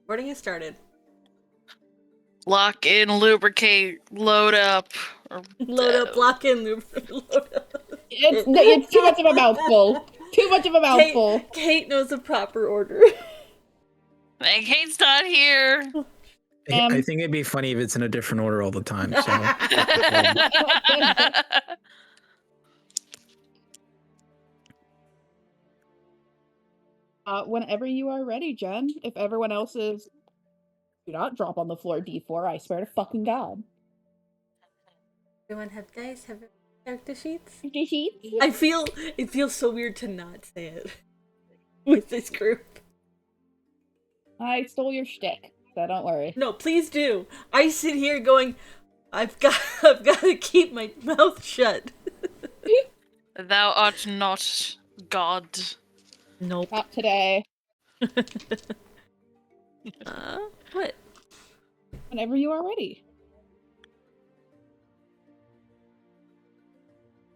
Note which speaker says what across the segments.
Speaker 1: Recording has started.
Speaker 2: Lock in, lubricate, load up.
Speaker 1: Load up, lock in, load up.
Speaker 3: It's too much of a mouthful. Too much of a mouthful.
Speaker 1: Kate knows the proper order.
Speaker 2: And Kate's not here.
Speaker 4: I think it'd be funny if it's in a different order all the time.
Speaker 3: Whenever you are ready, Jen. If everyone else is, do not drop on the floor, D4. I swear to fucking God.
Speaker 1: Everyone have dice, have character sheets.
Speaker 3: Sheets?
Speaker 1: It feels so weird to not say it with this group.
Speaker 3: I stole your shtick, so don't worry.
Speaker 1: No, please do. I sit here going, I've got to keep my mouth shut.
Speaker 2: Thou art not God.
Speaker 1: Nope.
Speaker 3: Not today.
Speaker 1: What?
Speaker 3: Whenever you are ready.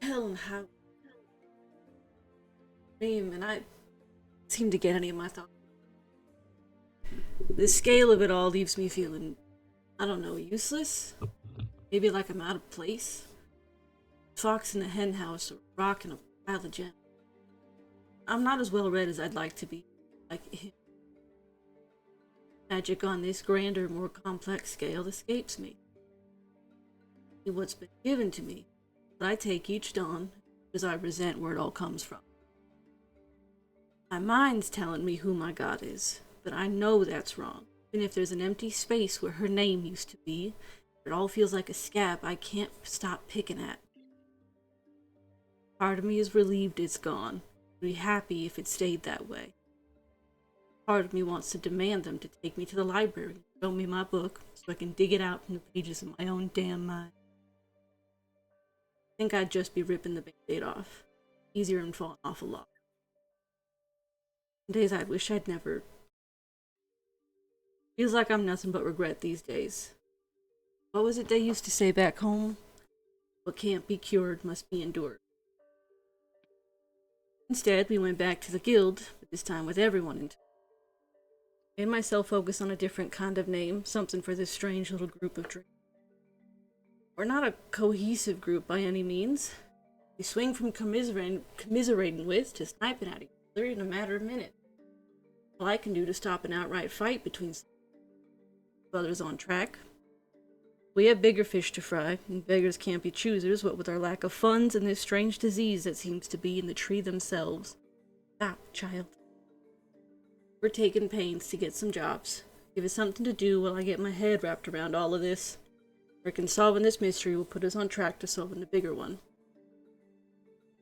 Speaker 1: Hell, how? Name, and I seem to get any of my thoughts. The scale of it all leaves me feeling, I don't know, useless? Maybe like I'm out of place? Fox in a hen house or rock in a pile of gems. I'm not as well read as I'd like to be, like him. Magic on this grander, more complex scale escapes me. What's been given to me, but I take each dawn because I resent where it all comes from. My mind's telling me who my God is, but I know that's wrong. Even if there's an empty space where her name used to be, it all feels like a scab I can't stop picking at. Part of me is relieved it's gone. I'd be happy if it stayed that way. Part of me wants to demand them to take me to the library and show me my book so I can dig it out from the pages of my own damn mind. I think I'd just be ripping the band-aid off. Easier than falling off a log. Some days I wish I'd never. Feels like I'm nothing but regret these days. What was it they used to say back home? What can't be cured must be endured. Instead, we went back to the guild, but this time with everyone in town. Made myself focus on a different kind of name, something for this strange little group of dreamers. We're not a cohesive group by any means. We swing from commiserating with to sniping at each other in a matter of minutes. All I can do to stop an outright fight between others on track. We have bigger fish to fry, and beggars can't be choosers, what with our lack of funds and this strange disease that seems to be in the tree themselves. Stop, child. We're taking pains to get some jobs. Give us something to do while I get my head wrapped around all of this. I reckon solving this mystery will put us on track to solving the bigger one.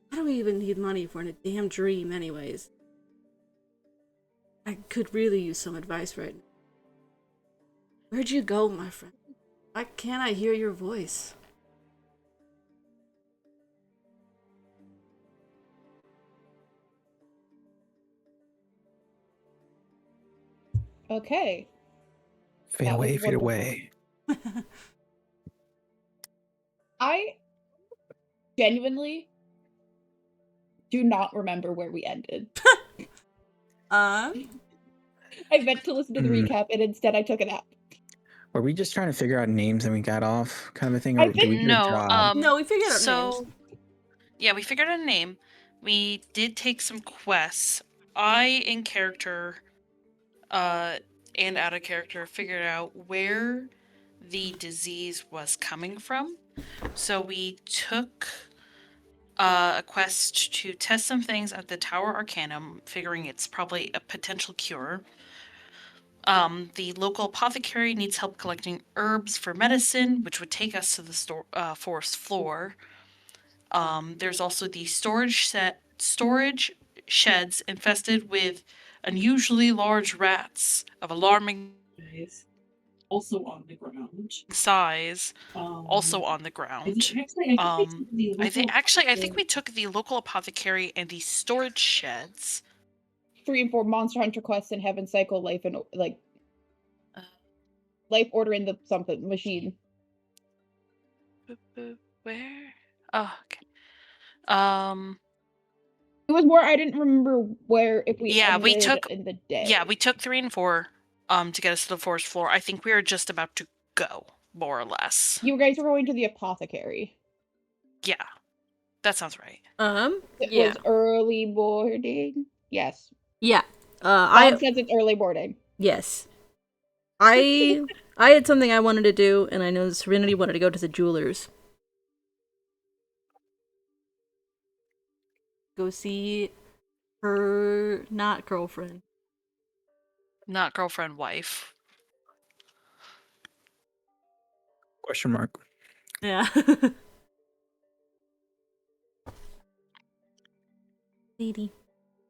Speaker 1: Why do we even need money for a damn dream anyways? I could really use some advice right now. Where'd you go, my friend? Why can't I hear your voice?
Speaker 3: Okay.
Speaker 4: Fade
Speaker 3: That was
Speaker 4: away, fade
Speaker 3: wonderful.
Speaker 4: away.
Speaker 3: I genuinely do not remember where we ended. I meant to listen to the recap, and instead I took a nap.
Speaker 4: Were we just trying to figure out names and we got off kind of a thing? Or
Speaker 3: I
Speaker 4: did
Speaker 3: think-
Speaker 4: we do a
Speaker 2: No,
Speaker 4: job?
Speaker 1: No, we figured out names.
Speaker 2: Yeah, we figured out a name. We did take some quests. I, in character, and out of character, figured out where the disease was coming from. So we took a quest to test some things at the Tower Arcanum, figuring it's probably a potential cure. The local apothecary needs help collecting herbs for medicine, which would take us to the forest floor. There's also the storage sheds infested with unusually large rats of alarming
Speaker 5: also on the ground.
Speaker 2: size, also on the ground. I think we took the local apothecary and the storage sheds.
Speaker 3: 3 and 4 Monster Hunter quests in Heaven Cycle, Life and Life Order in the something machine.
Speaker 2: Where? Oh, okay.
Speaker 3: It was more I didn't remember where if we
Speaker 2: Yeah, we
Speaker 3: ended
Speaker 2: took-
Speaker 3: in the day.
Speaker 2: Yeah, we took 3 and 4. to get us to the forest floor. I think we are just about to go, more or less.
Speaker 3: You guys were going to the apothecary.
Speaker 2: Yeah, that sounds right.
Speaker 3: It
Speaker 1: Yeah.
Speaker 3: was early morning. Yes.
Speaker 1: Yeah.
Speaker 3: Dawn says it's early morning.
Speaker 1: Yes. I had something I wanted to do, and I know Serenity wanted to go to the jeweler's. Go see her not girlfriend.
Speaker 2: Not girlfriend, wife.
Speaker 4: Question mark.
Speaker 1: Yeah. Lady,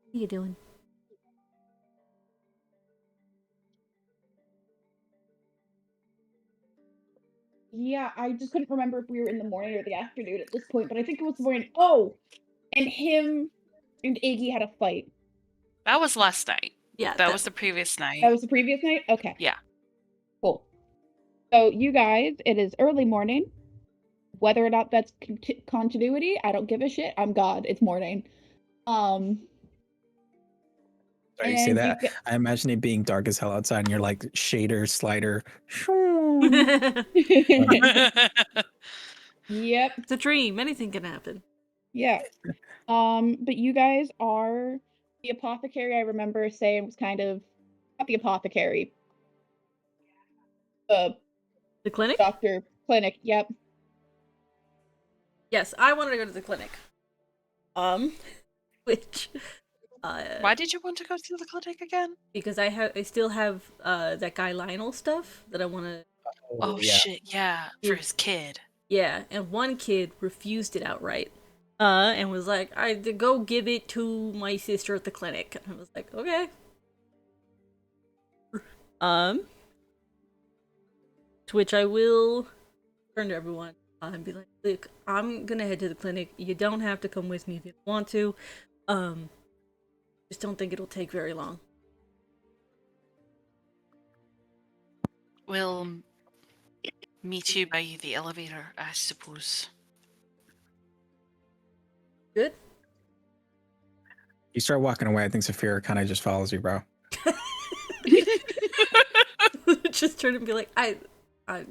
Speaker 1: what are you doing?
Speaker 3: Yeah, I just couldn't remember if we were in the morning or the afternoon at this point, but I think it was the morning. Oh! And him and Iggy had a fight.
Speaker 2: That was last night.
Speaker 1: Yeah.
Speaker 2: That was the previous night.
Speaker 3: That was the previous night? Okay.
Speaker 2: Yeah.
Speaker 3: Cool. So, you guys, it is early morning. Whether or not that's continuity, I don't give a shit. I'm God. It's morning.
Speaker 4: Sorry, you say that. I imagine it being dark as hell outside, and you're like shader, slider.
Speaker 3: Yep.
Speaker 1: It's a dream. Anything can happen.
Speaker 3: Yeah. But you guys are the apothecary. I remember saying was kind of not the apothecary. The
Speaker 1: clinic?
Speaker 3: Doctor clinic. Yep.
Speaker 1: Yes, I wanted to go to the clinic. Which
Speaker 2: Why did you want to go to the clinic again?
Speaker 1: Because I still have that guy Lionel stuff that I want to.
Speaker 2: Oh
Speaker 4: yeah.
Speaker 2: shit, yeah, for his kid.
Speaker 1: Yeah, and one kid refused it outright. And was like, I had to go give it to my sister at the clinic. And I was like, okay. To which I will turn to everyone and be like, look, I'm gonna head to the clinic. You don't have to come with me if you don't want to. Just don't think it'll take very long.
Speaker 2: We'll meet you by the elevator, I suppose.
Speaker 1: Good?
Speaker 4: You start walking away, I think Saphira kind of just follows you, bro.
Speaker 1: Just turn and be like,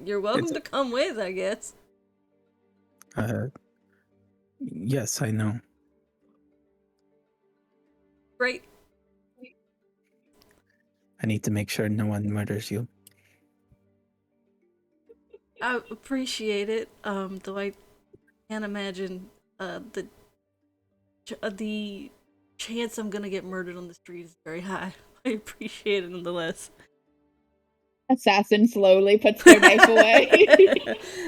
Speaker 1: you're welcome to come with, I guess.
Speaker 4: Yes, I know.
Speaker 1: Great.
Speaker 4: I need to make sure no one murders you.
Speaker 1: I appreciate it. Though I can't imagine the chance I'm gonna get murdered on the street is very high. I appreciate it nonetheless.
Speaker 3: Assassin slowly puts their knife away.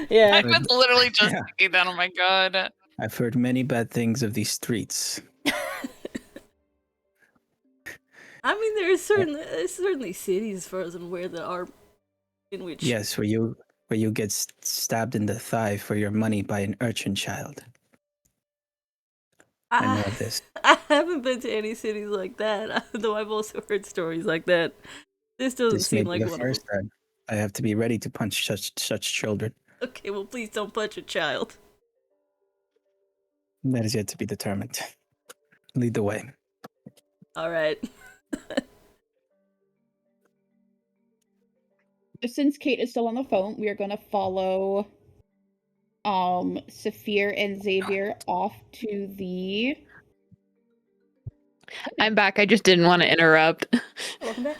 Speaker 1: Yeah.
Speaker 2: I was literally just thinking that. Oh my god.
Speaker 4: I've heard many bad things of these streets.
Speaker 1: I mean, there's certainly cities, as far as I'm aware, that are in which.
Speaker 4: Yes, where you get stabbed in the thigh for your money by an urchin child. I know of this.
Speaker 1: I haven't been to any cities like that, though I've also heard stories like that. This doesn't seem like
Speaker 4: the
Speaker 1: one
Speaker 4: first
Speaker 1: of them.
Speaker 4: time. I have to be ready to punch such children.
Speaker 1: Okay, well, please don't punch a child.
Speaker 4: That is yet to be determined. Lead the way.
Speaker 1: All right.
Speaker 3: Since Kate is still on the phone, we are going to follow Saphir and Xavier off to the...
Speaker 6: I'm back. I just didn't want to interrupt.
Speaker 1: Welcome back.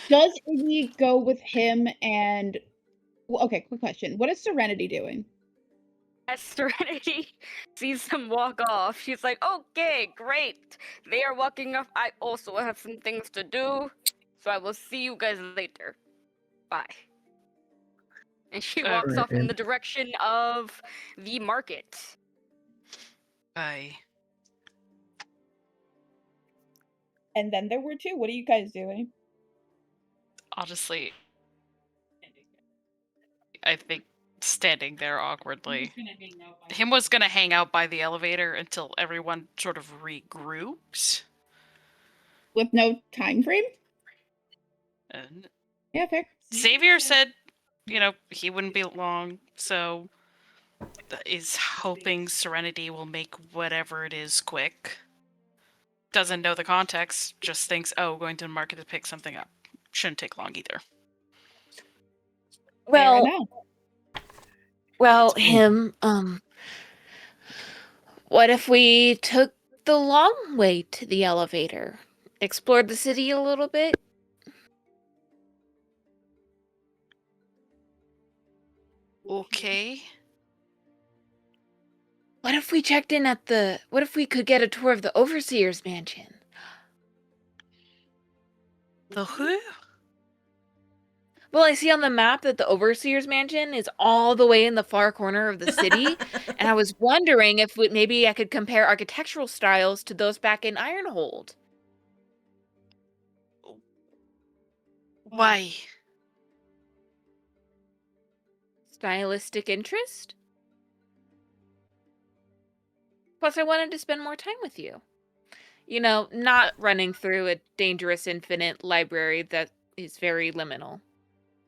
Speaker 3: Does Iggy go with him and... Well, okay, quick question. What is Serenity doing?
Speaker 7: As Serenity sees them walk off, she's like, okay, great. They are walking off. I also have some things to do. So I will see you guys later. Bye. And she walks off in the direction of the market.
Speaker 2: Bye.
Speaker 3: And then there were two. What are you guys doing?
Speaker 2: Honestly, I think standing there awkwardly. Him was gonna hang out by the elevator until everyone sort of regrouped.
Speaker 3: With no time frame?
Speaker 2: And
Speaker 3: Yeah, fair.
Speaker 2: Xavier said, he wouldn't be long, so is hoping Serenity will make whatever it is quick. Doesn't know the context, just thinks, going to the market to pick something up. shouldn't take long either.
Speaker 6: Well,
Speaker 3: Fair enough.
Speaker 6: well, him. What if we took the long way to the elevator? Explored the city a little bit?
Speaker 2: Okay.
Speaker 6: What if we checked in at the... What if we could get a tour of the Overseer's mansion?
Speaker 2: The who?
Speaker 6: Well, I see on the map that the Overseer's mansion is all the way in the far corner of the city, and I was wondering if maybe I could compare architectural styles to those back in Ironhold.
Speaker 2: Why?
Speaker 6: Stylistic interest? Plus, I wanted to spend more time with you. You know, not running through a dangerous infinite library that is very liminal.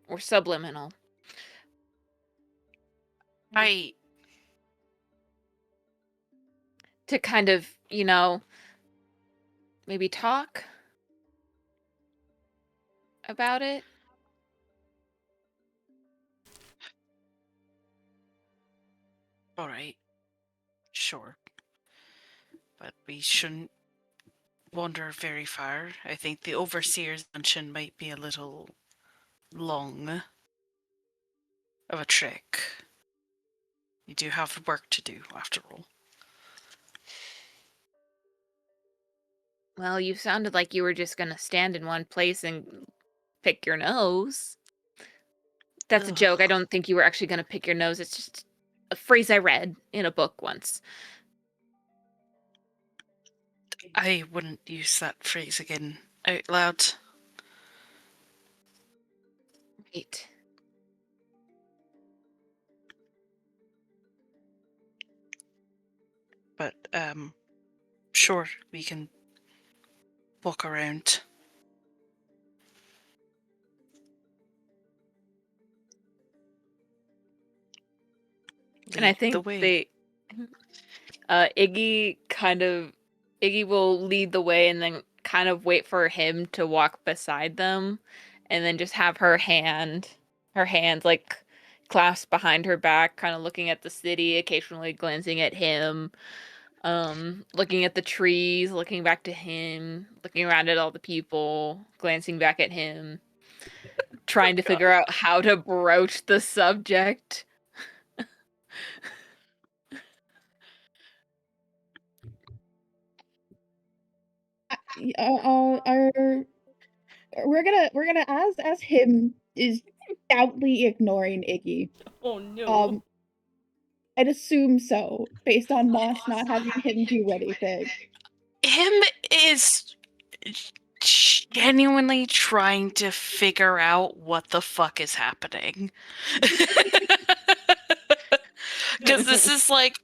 Speaker 6: Or subliminal. To kind of, you know, maybe talk about it.
Speaker 2: All right. Sure. But we shouldn't wander very far. I think the Overseer's mansion might be a little long of a trek. You do have work to do, after all.
Speaker 6: Well, you sounded like you were just gonna stand in one place and pick your nose. That's a
Speaker 2: Ugh.
Speaker 6: joke. I don't think you were actually gonna pick your nose. It's just a phrase I read in a book once.
Speaker 2: I wouldn't use that phrase again out loud.
Speaker 6: Right.
Speaker 2: But, sure, we can walk around.
Speaker 6: And I
Speaker 2: Lead
Speaker 6: think
Speaker 2: the way.
Speaker 6: Iggy will lead the way and then kind of wait for him to walk beside them, and then just have her hands like clasped behind her back, kind of looking at the city, occasionally glancing at him, looking at the trees, looking back to him, looking around at all the people, glancing back at him, trying to figure out how to broach the subject.
Speaker 3: We're gonna as him is stoutly ignoring Iggy.
Speaker 1: Oh no.
Speaker 3: I'd assume so, based on Mosh not having him do anything.
Speaker 2: Him is genuinely trying to figure out what the fuck is happening. Because this is like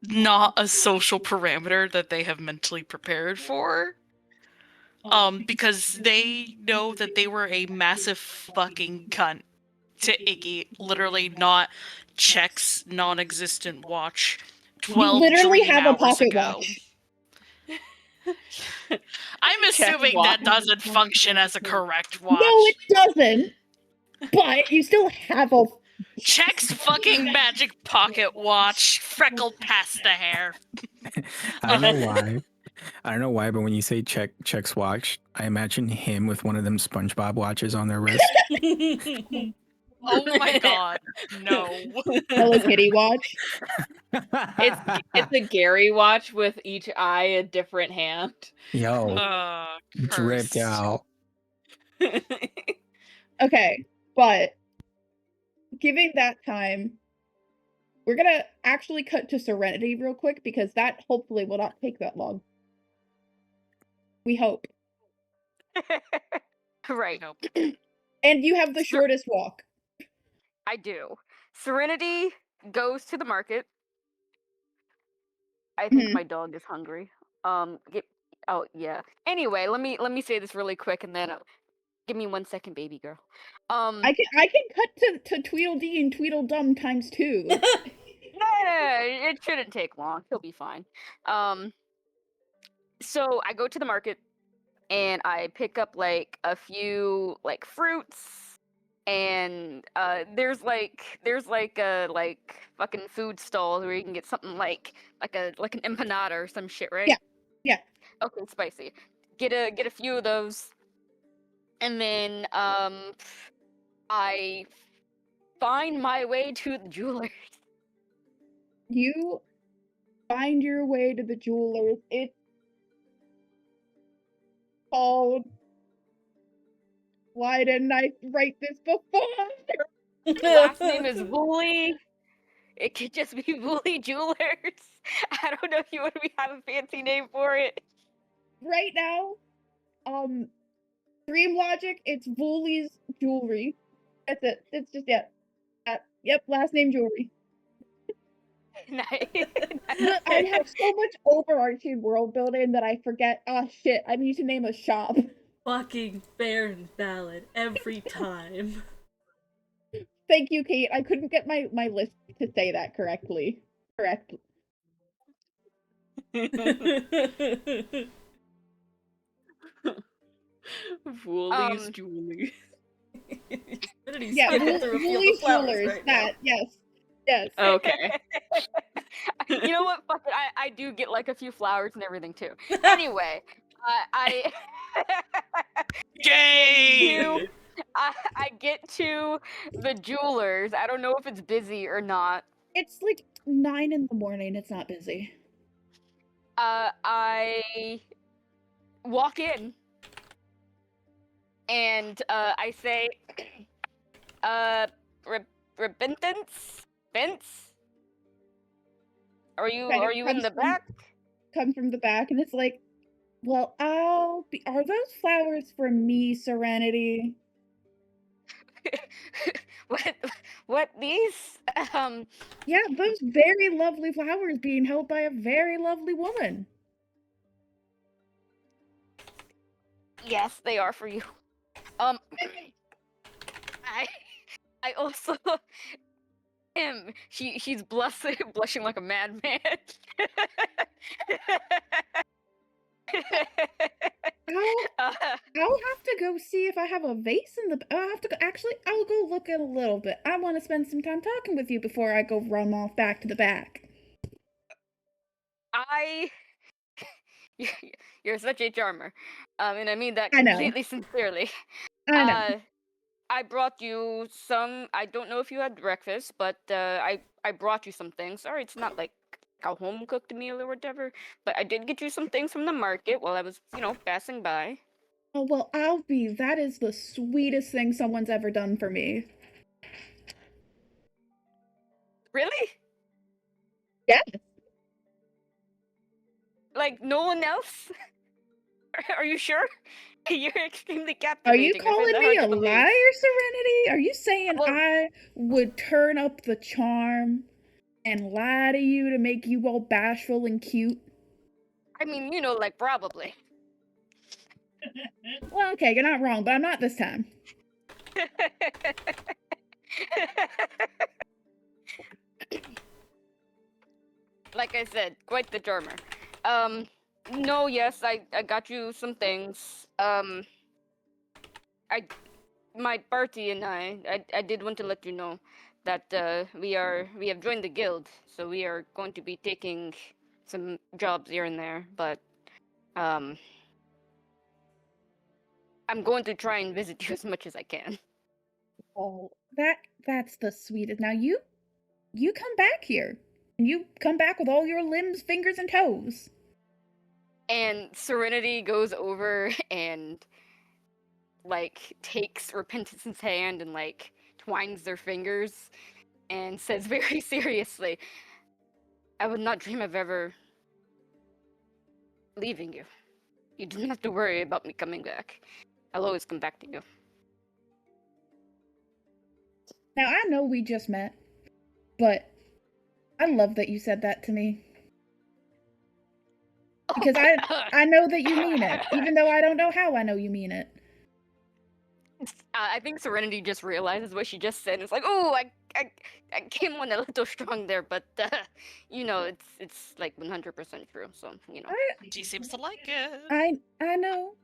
Speaker 2: not a social parameter that they have mentally prepared for. Because they know that they were a massive fucking cunt to Iggy. Literally not checks non-existent watch 12
Speaker 3: literally
Speaker 2: dream
Speaker 3: have a
Speaker 2: hours
Speaker 3: pocket
Speaker 2: ago.
Speaker 3: watch.
Speaker 2: I'm assuming that doesn't function as a correct watch.
Speaker 3: No, it doesn't. But you still have a
Speaker 2: Check's fucking magic pocket watch freckled past the hair.
Speaker 4: I don't know why. I don't know why, but when you say Check's watch, I imagine him with one of them SpongeBob watches on their wrist.
Speaker 2: Oh my god, no.
Speaker 3: Hello Kitty watch.
Speaker 6: It's a Gary watch with each eye a different hand.
Speaker 4: Yo, dripped
Speaker 2: Cursed.
Speaker 4: out.
Speaker 3: Okay, but giving that time, we're gonna actually cut to Serenity real quick because that hopefully will not take that long. We hope.
Speaker 7: Right.
Speaker 2: Nope.
Speaker 3: And you have the shortest walk.
Speaker 7: I do. Serenity goes to the market. I think my dog is hungry. Oh yeah. Anyway, let me say this really quick and then give me 1 second, baby girl.
Speaker 3: I can cut to Tweedledee and Tweedledum times 2.
Speaker 7: Yeah, it shouldn't take long. He'll be fine. So I go to the market and I pick up like a few like fruits, and there's a fucking food stall where you can get something like an empanada or some shit, right?
Speaker 3: Yeah. Yeah.
Speaker 7: Okay, spicy. Get a few of those, and then I find my way to the jeweler's.
Speaker 3: You find your way to the jeweler's. It's called. Why didn't I write this before?
Speaker 7: Last name is Wooly. It could just be Wooly Jewelers. I don't know if you want me to have a fancy name for it.
Speaker 3: Right now, Dream Logic, it's Wooly's Jewelry. That's it. It's just, yeah. Yep, last name Jewelry.
Speaker 7: Nice.
Speaker 3: I have so much overarching world building that I forget. Oh shit, I need to name a shop.
Speaker 1: Fucking fair and valid every time.
Speaker 3: Thank you, Kate. I couldn't get my list to say that correctly. Correct.
Speaker 6: Woolies Julie.
Speaker 3: Yeah, Wooly's Jewelers.
Speaker 1: Right
Speaker 3: that, yes. Yes.
Speaker 6: Okay.
Speaker 7: You know what? Fuck it. I do get like a few flowers and everything too. Anyway, I
Speaker 2: Yay!
Speaker 7: I get to the jeweler's. I don't know if it's busy or not.
Speaker 3: It's like 9 in the morning. It's not busy.
Speaker 7: I walk in and I say, repentance, Vince. Are you in the back?
Speaker 3: Come from the back, and it's like, well, are those flowers for me, Serenity?
Speaker 7: What these?
Speaker 3: Yeah, those very lovely flowers being held by a very lovely woman.
Speaker 7: Yes, they are for you. I also am. She's blushing like a madman.
Speaker 3: I'll have to go see if I have a vase in the. I'll have to go. Actually, I'll go look at a little bit. I want to spend some time talking with you before I go run off back to the back.
Speaker 7: You're such a charmer, and I mean that
Speaker 3: I know.
Speaker 7: completely sincerely.
Speaker 3: I know.
Speaker 7: I brought you some. I don't know if you had breakfast, but I brought you some things. Sorry, it's not like a home cooked meal or whatever, but I did get you some things from the market while I was, passing by.
Speaker 3: Oh, well, that is the sweetest thing someone's ever done for me.
Speaker 7: Really?
Speaker 3: Yes.
Speaker 7: Like no one else? Are you sure? You're extremely
Speaker 3: Are
Speaker 7: captivating.
Speaker 3: you calling me a liar, Serenity? Are you saying
Speaker 7: Well-
Speaker 3: I would turn up the charm and lie to you to make you all bashful and cute?
Speaker 7: I mean, like probably.
Speaker 3: Well, okay, you're not wrong, but I'm not this time.
Speaker 7: Like I said, quite the charmer. No, yes, I got you some things. My party and I did want to let you know that we have joined the guild, so we are going to be taking some jobs here and there, but I'm going to try and visit you as much as I can.
Speaker 3: Oh, that's the sweetest. Now you come back here. And you come back with all your limbs, fingers, and toes.
Speaker 7: And Serenity goes over and takes Repentance's hand and twines their fingers and says very seriously, I would not dream of ever leaving you. You do not have to worry about me coming back. I'll always come back to you.
Speaker 3: Now, I know we just met, but I love that you said that to me. Because I know that you mean it, even though I don't know how I know you mean it.
Speaker 7: I think Serenity just realizes what she just said. It's like, oh, I came on a little strong there, but it's like 100% true. So
Speaker 2: She seems to like it.
Speaker 3: I know.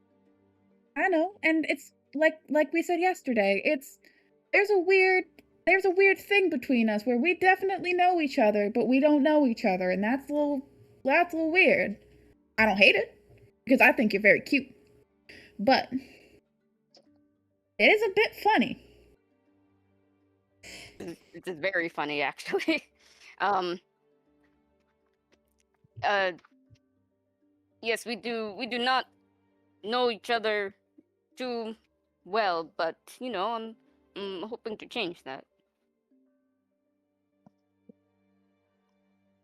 Speaker 3: I know, and it's like we said yesterday. There's a weird thing between us where we definitely know each other, but we don't know each other, and that's a little weird. I don't hate it because I think you're very cute, but it is a bit funny.
Speaker 7: It's very funny, actually. Yes, we do not know each other too well, but I'm hoping to change that.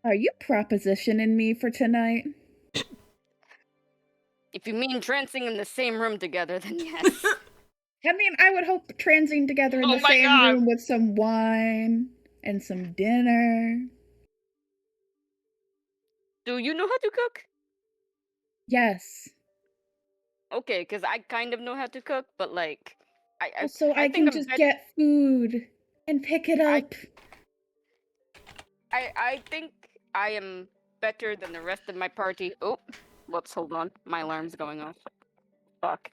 Speaker 3: Are you propositioning me for tonight?
Speaker 7: If you mean trancing in the same room together, then yes.
Speaker 3: I mean, I would hope transing together in
Speaker 2: Oh
Speaker 3: the
Speaker 2: my
Speaker 3: same
Speaker 2: God.
Speaker 3: room with some wine and some dinner.
Speaker 7: Do you know how to cook?
Speaker 3: Yes.
Speaker 7: Okay, because I kind of know how to cook, but like, I
Speaker 3: So I
Speaker 7: think
Speaker 3: can
Speaker 7: I'm
Speaker 3: just
Speaker 7: bet-
Speaker 3: get food and pick it
Speaker 7: I-
Speaker 3: up.
Speaker 7: I think I am better than the rest of my party. Oh, whoops, hold on. My alarm's going off. Fuck.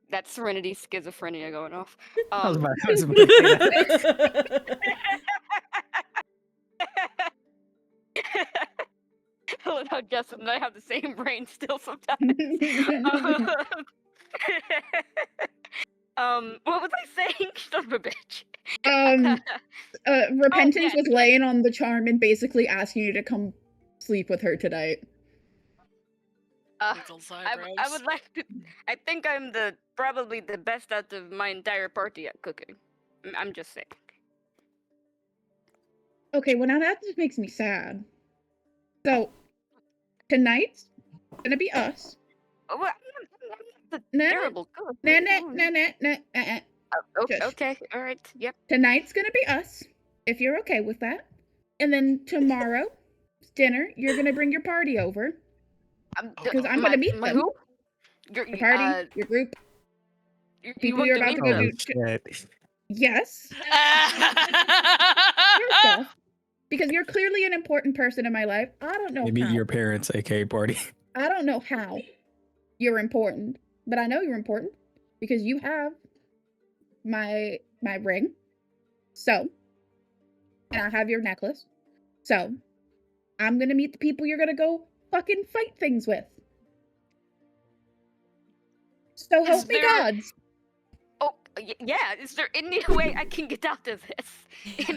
Speaker 7: That's Serenity schizophrenia going off.
Speaker 4: I was about to say that.
Speaker 7: I love how Justin and I have the same brain still sometimes. What was I saying? Son of a bitch.
Speaker 3: Repentance
Speaker 7: yeah,
Speaker 3: was laying on the charm and basically asking you to come sleep with her tonight.
Speaker 2: Wiggles
Speaker 7: I
Speaker 2: eyebrows.
Speaker 7: would like to. I think I'm probably the best out of my entire party at cooking. I'm just saying.
Speaker 3: Okay, well now that just makes me sad. So, tonight's gonna be us.
Speaker 7: Oh, well, I'm not the
Speaker 3: No,
Speaker 7: terrible cook.
Speaker 3: Nah,
Speaker 7: Oh,
Speaker 3: Shush.
Speaker 7: okay, all right, yep.
Speaker 3: Tonight's gonna be us, if you're okay with that. And then tomorrow, dinner, you're gonna bring your party over. Because I'm gonna meet them.
Speaker 7: Who?
Speaker 3: Your party, your group, people
Speaker 7: want
Speaker 3: you're
Speaker 7: to
Speaker 3: about
Speaker 7: meet
Speaker 3: to go
Speaker 7: them?
Speaker 3: do.
Speaker 4: Shit.
Speaker 3: Yes, yourself. Because you're clearly an important person in my life. I don't know
Speaker 4: Maybe
Speaker 3: how.
Speaker 4: your parents, aka party.
Speaker 3: I don't know how you're important, but I know you're important because you have my ring. So, and I have your necklace. So, I'm gonna meet the people you're gonna go fucking fight things with. So
Speaker 7: Is
Speaker 3: help me
Speaker 7: there-
Speaker 3: gods.
Speaker 7: Oh, yeah. Is there any way I can get out of this?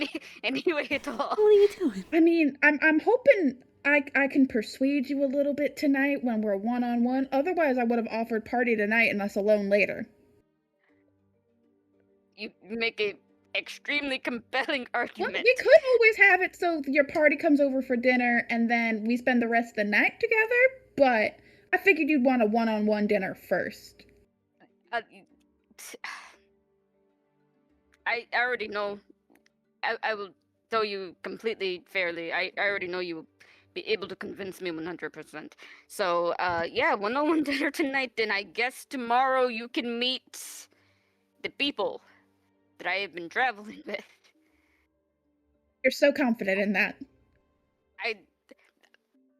Speaker 7: Any way at all?
Speaker 1: What are you doing?
Speaker 3: I mean, I'm hoping I can persuade you a little bit tonight when we're one-on-one. Otherwise, I would have offered party tonight and us alone later.
Speaker 7: You make a extremely compelling
Speaker 3: Well,
Speaker 7: argument.
Speaker 3: we could always have it so your party comes over for dinner and then we spend the rest of the night together, but I figured you'd want a one-on-one dinner first.
Speaker 7: I already know. I will tell you completely fairly. I already know you will be able to convince me 100%. So, yeah, one-on-one dinner tonight. Then I guess tomorrow you can meet the people that I have been traveling with.
Speaker 3: You're so confident in that.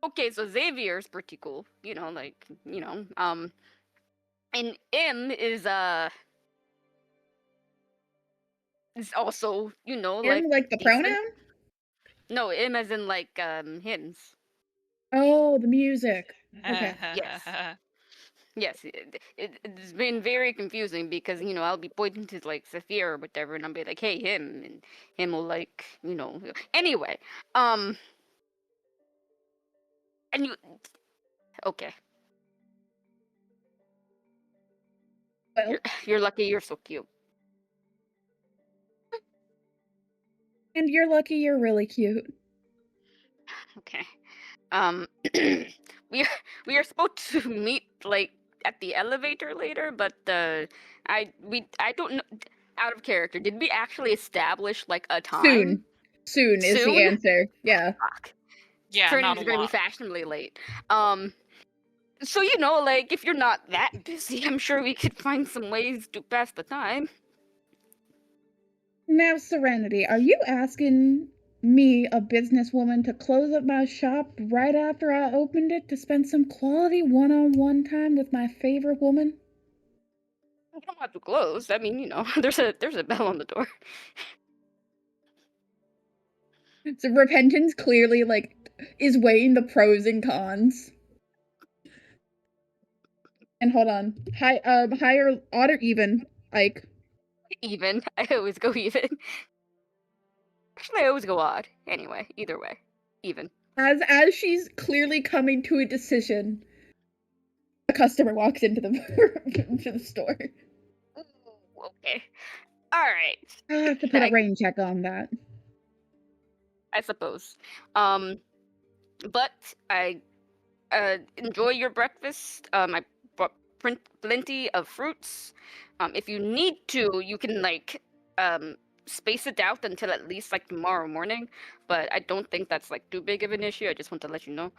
Speaker 7: Okay, so Xavier's pretty cool. And M is also,
Speaker 3: Like the
Speaker 7: decent.
Speaker 3: pronoun?
Speaker 7: No, M as in like hymns.
Speaker 3: Oh, the music. Okay.
Speaker 7: Yes. Yes, it's been very confusing because I'll be pointing to like Saphir or whatever, and I'll be like, "Hey, him," and him will like, Anyway, and you, okay,
Speaker 3: Well,
Speaker 7: you're lucky. You're so cute.
Speaker 3: and you're lucky you're really cute.
Speaker 7: Okay, we are supposed to meet like at the elevator later, but I don't know. Out of character, did we actually establish like a time?
Speaker 3: Soon is
Speaker 7: Soon?
Speaker 3: the answer. Yeah.
Speaker 7: Fuck.
Speaker 2: Yeah,
Speaker 7: Turning
Speaker 2: not
Speaker 7: is
Speaker 2: a
Speaker 7: gonna be
Speaker 2: lot.
Speaker 7: fashionably late. So like if you're not that busy, I'm sure we could find some ways to pass the time.
Speaker 3: Now, Serenity, are you asking me, a businesswoman, to close up my shop right after I opened it to spend some quality one-on-one time with my favorite woman?
Speaker 7: You don't have to close. I mean, you know, there's a bell on the door.
Speaker 3: So Repentance clearly, like, is weighing the pros and cons. And hold on. Higher, odd or even, Ike?
Speaker 7: Even. I always go even. Actually, I always go odd. Anyway, either way. Even.
Speaker 3: As she's clearly coming to a decision, a customer walks into the into the store.
Speaker 7: Ooh, okay. Alright.
Speaker 3: I have to put a
Speaker 7: I-
Speaker 3: rain check on that.
Speaker 7: I suppose. But I enjoy your breakfast. I brought plenty of fruits. If you need to, you can like space it out until at least like tomorrow morning. But I don't think that's like too big of an issue. I just want to let you know.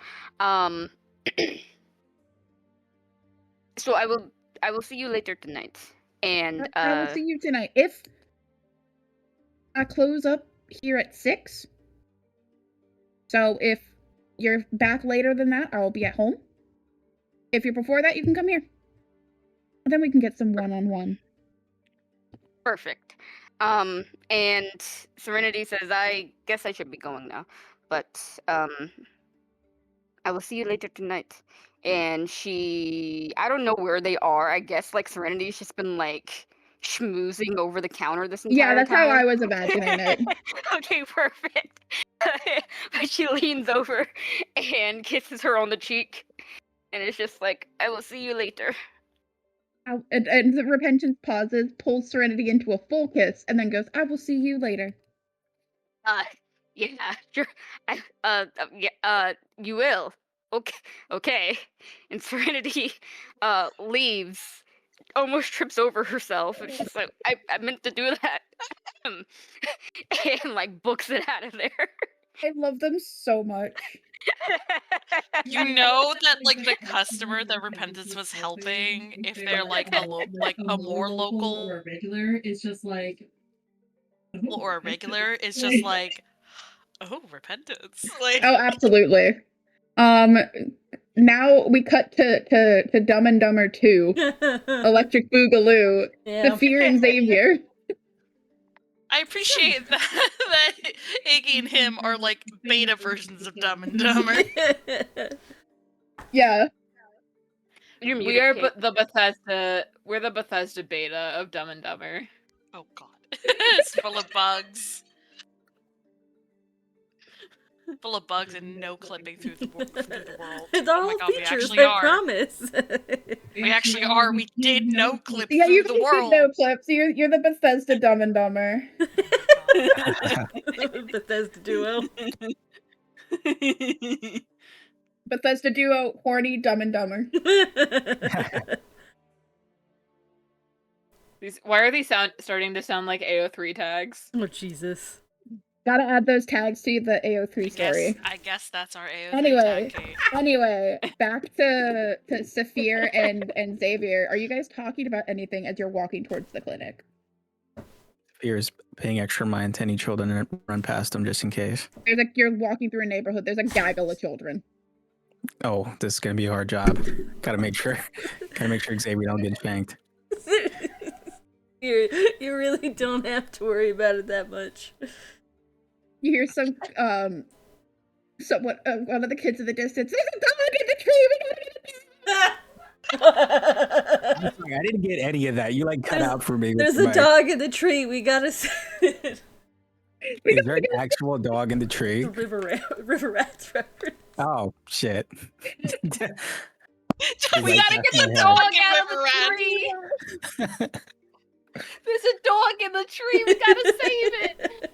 Speaker 7: So I will see you later tonight. And
Speaker 3: I will see you tonight. If I close up here at 6, so if you're back later than that, I will be at home. If you're before that, you can come here. And then we can get some one-on-one.
Speaker 7: perfect. And Serenity says, I guess I should be going now. But I will see you later tonight. And I don't know where they are. I guess like Serenity's just been like schmoozing over the counter this entire
Speaker 3: Yeah, that's
Speaker 7: time.
Speaker 3: how I was imagining it.
Speaker 7: Okay, perfect. But she leans over and kisses her on the cheek. And it's just like, I will see you later.
Speaker 3: And the Repentance pauses, pulls Serenity into a full kiss, and then goes, I will see you later.
Speaker 7: Yeah, sure. You will. Okay. And Serenity, leaves, almost trips over herself, and she's like, I meant to do that. And, like, books it out of there.
Speaker 3: I love them so much.
Speaker 2: You know that like the customer that Repentance was helping, if they're like a more local
Speaker 5: or a regular, it's just like
Speaker 2: or a regular, it's just like, oh, Repentance. Like,
Speaker 3: Oh, absolutely. Now we cut to Dumb and Dumber 2, Electric Boogaloo,
Speaker 1: Yeah.
Speaker 3: Saphir and Xavier.
Speaker 2: I appreciate that Iggy and him are like beta versions of Dumb and Dumber.
Speaker 3: Yeah.
Speaker 7: You're muted,
Speaker 6: We are
Speaker 7: Kate.
Speaker 6: we're the Bethesda beta of Dumb and Dumber.
Speaker 2: Oh god. It's full of bugs. Full of bugs and no clipping through the world.
Speaker 1: It's
Speaker 2: Oh
Speaker 1: all
Speaker 2: my god, we
Speaker 1: features,
Speaker 2: actually
Speaker 1: I
Speaker 2: are.
Speaker 1: promise.
Speaker 2: We actually are. We did no clip
Speaker 3: Yeah,
Speaker 2: through
Speaker 3: you
Speaker 2: the
Speaker 3: can
Speaker 2: world.
Speaker 3: no clips. You're the Bethesda Dumb and Dumber.
Speaker 1: Bethesda duo.
Speaker 3: Bethesda duo, horny, Dumb and Dumber.
Speaker 6: Why are these starting to sound like AO3 tags?
Speaker 1: Oh Jesus.
Speaker 3: Gotta add those tags to the AO3 story.
Speaker 2: I guess that's our AO3
Speaker 3: Anyway.
Speaker 2: tag, Kate.
Speaker 3: Anyway, back to Saphir and Xavier. Are you guys talking about anything as you're walking towards the clinic?
Speaker 4: Fears paying extra mind to any children and run past them just in case.
Speaker 3: You're walking through a neyborhood. There's a gaggle of children.
Speaker 4: Oh, this is gonna be a hard job. Gotta make sure Xavier don't get spanked.
Speaker 1: You really don't have to worry about it that much.
Speaker 3: You hear some one of the kids in the distance. There's a dog in the tree. We gotta
Speaker 4: I'm sorry, I didn't get any of that. You like cut
Speaker 1: There's-
Speaker 4: out for me.
Speaker 1: There's
Speaker 4: with
Speaker 1: a
Speaker 4: my-
Speaker 1: dog in the tree. We gotta
Speaker 4: Is there an actual dog in the tree?
Speaker 1: river rats reference.
Speaker 4: Oh shit.
Speaker 2: We
Speaker 4: Like,
Speaker 2: gotta get
Speaker 4: that's
Speaker 2: the
Speaker 4: my
Speaker 2: dog
Speaker 6: head.
Speaker 2: out of the tree.
Speaker 6: There's a dog in the tree. We gotta save it.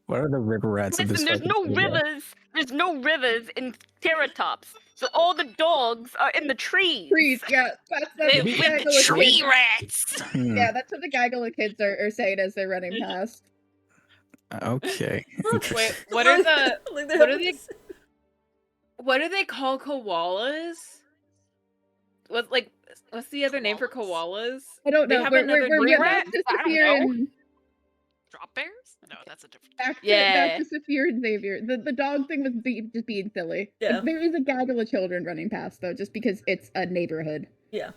Speaker 4: What are the river rats of this?
Speaker 7: Listen, there's no
Speaker 4: fucking video?
Speaker 7: rivers. There's no rivers in Terratops. So all the dogs are in the trees.
Speaker 3: Trees, yeah. That's what the
Speaker 2: With
Speaker 3: gaggle
Speaker 2: the
Speaker 3: of
Speaker 2: tree
Speaker 3: kids.
Speaker 2: rats.
Speaker 3: Yeah, that's what the gaggle of kids are saying as they're running past.
Speaker 4: Okay.
Speaker 6: Wait, what are the
Speaker 1: Like, they're
Speaker 6: what are
Speaker 1: having
Speaker 6: they-
Speaker 1: this-
Speaker 6: what do they call koalas? What's the other name for koalas?
Speaker 3: I don't
Speaker 6: They
Speaker 3: know.
Speaker 6: have
Speaker 3: We're
Speaker 6: another
Speaker 3: we're
Speaker 6: tree
Speaker 3: back
Speaker 7: rat?
Speaker 3: to
Speaker 7: I don't
Speaker 3: Saphir
Speaker 7: know.
Speaker 3: and
Speaker 2: Drop bears? No, that's a different.
Speaker 3: Back
Speaker 6: Yeah.
Speaker 3: to Saphir and Xavier. The dog thing was just being silly.
Speaker 1: Yeah.
Speaker 3: There is a gaggle of children running past though, just because it's a neighborhood.
Speaker 1: Yeah.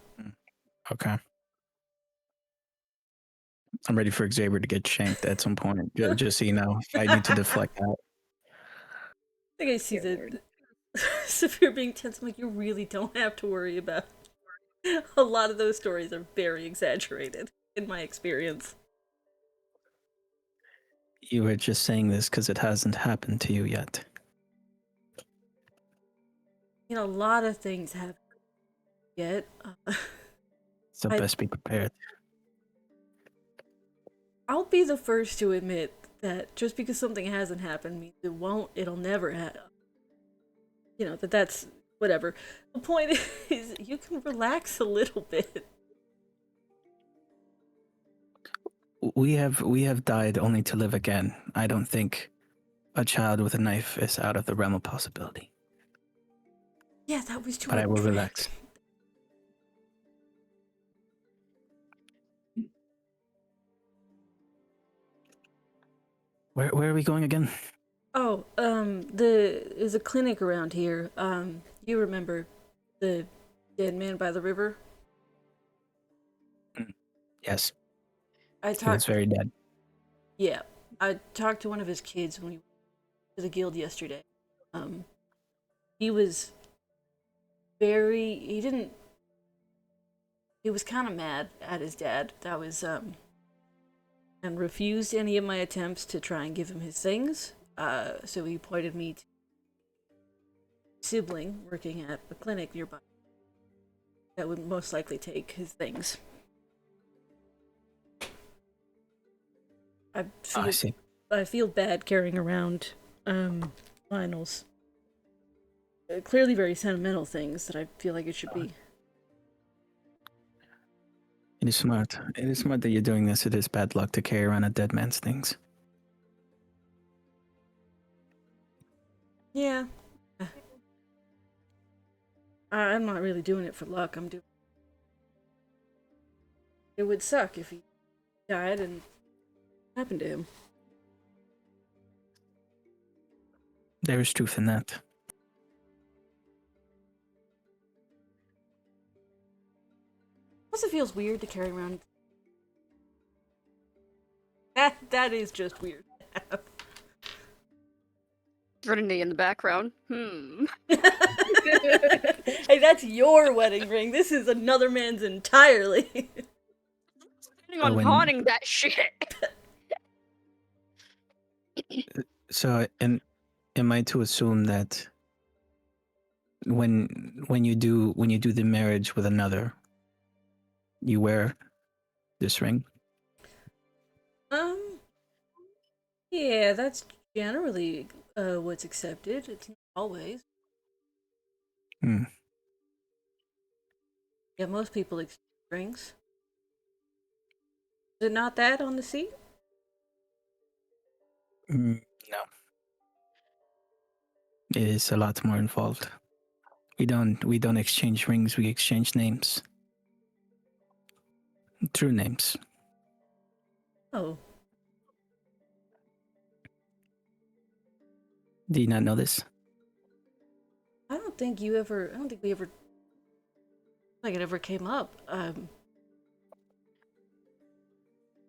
Speaker 4: Okay. I'm ready for Xavier to get shanked at some point. Just so you know, I need to deflect that.
Speaker 1: I think I see
Speaker 3: Dear
Speaker 1: the
Speaker 3: Lord.
Speaker 1: Saphir being tense. I'm like, you really don't have to worry about. A lot of those stories are very exaggerated, in my experience.
Speaker 4: You were just saying this because it hasn't happened to you yet.
Speaker 1: You know, a lot of things happen yet.
Speaker 4: So
Speaker 1: I-
Speaker 4: best be prepared.
Speaker 1: I'll be the first to admit that just because something hasn't happened means it'll never happen. You know, that's whatever. The point is, you can relax a little bit.
Speaker 4: We have died only to live again. I don't think a child with a knife is out of the realm of possibility.
Speaker 1: Yeah, that was too.
Speaker 4: But I will relax. Where are we going again?
Speaker 1: Oh, there's a clinic around here. You remember the dead man by the river?
Speaker 4: Yes,
Speaker 1: I
Speaker 4: he was
Speaker 1: talked.
Speaker 4: very dead.
Speaker 1: Yeah, I talked to one of his kids when we went to the guild yesterday. He was very. He was kind of mad at his dad. That was and refused any of my attempts to try and give him his things. So he pointed me to a sibling working at a clinic nearby that would most likely take his things. I
Speaker 4: Oh, I see.
Speaker 1: feel bad carrying around Lionel's clearly very sentimental things that I feel like it should be.
Speaker 4: It is smart. It is smart that you're doing this. It is bad luck to carry around a dead man's things.
Speaker 1: Yeah. I'm not really doing it for luck. I'm doing. It would suck if he died and happened to him.
Speaker 4: There is truth in that.
Speaker 1: Plus, it feels weird to carry around. That is just weird.
Speaker 7: Trinity in the background.
Speaker 1: Hey, that's your wedding ring. This is another man's entirely.
Speaker 7: Planning on
Speaker 4: when-
Speaker 7: pawning that shit.
Speaker 4: So, am I to assume that when you do the marriage with another, you wear this ring?
Speaker 1: Yeah, that's generally what's accepted. It's not always.
Speaker 4: Hmm.
Speaker 1: Yeah, most people accept rings. Is it not that on the seat?
Speaker 4: No. It is a lot more involved. We don't exchange rings. We exchange names. True names.
Speaker 1: Oh,
Speaker 4: Do you not know this?
Speaker 1: I don't think we ever. Like it ever came up. I'm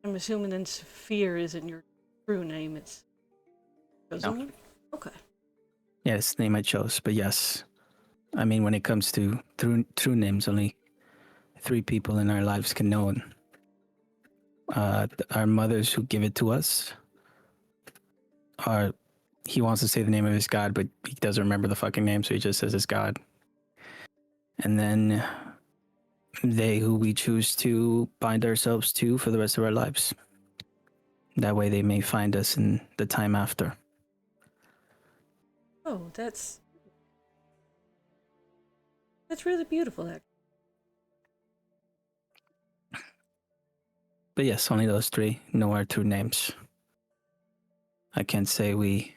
Speaker 1: assuming then Saphir isn't your true name. It's chosen one? Okay.
Speaker 4: Yeah, it's the name I chose. But yes, I mean, when it comes to true names, only 3 people in our lives can know it. Our mothers who give it to us are. He wants to say the name of his god, but he doesn't remember the fucking name, so he just says his god. And then they who we choose to bind ourselves to for the rest of our lives. That way they may find us in the time after.
Speaker 1: Oh, that's really beautiful. Actually.
Speaker 4: But yes, only those 3 know our true names. I can't say we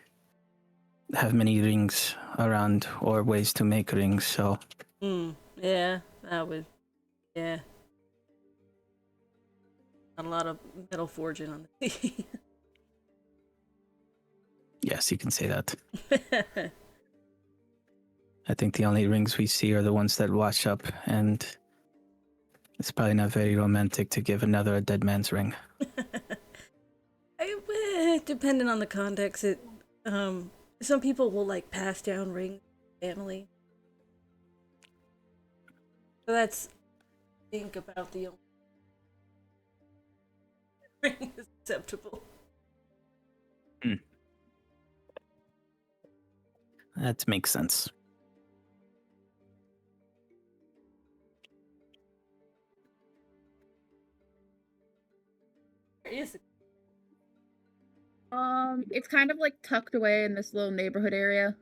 Speaker 4: have many rings around or ways to make rings, so
Speaker 1: Yeah, that would. Yeah. Not a lot of metal forging on the sea.
Speaker 4: Yes, you can say that. I think the only rings we see are the ones that wash up, and it's probably not very romantic to give another a dead man's ring.
Speaker 1: Depending on the context, some people will like pass down rings to family. So that's think about the only ring is acceptable.
Speaker 4: That makes sense.
Speaker 1: Where is it?
Speaker 3: It's kind of like tucked away in this little neighborhood area.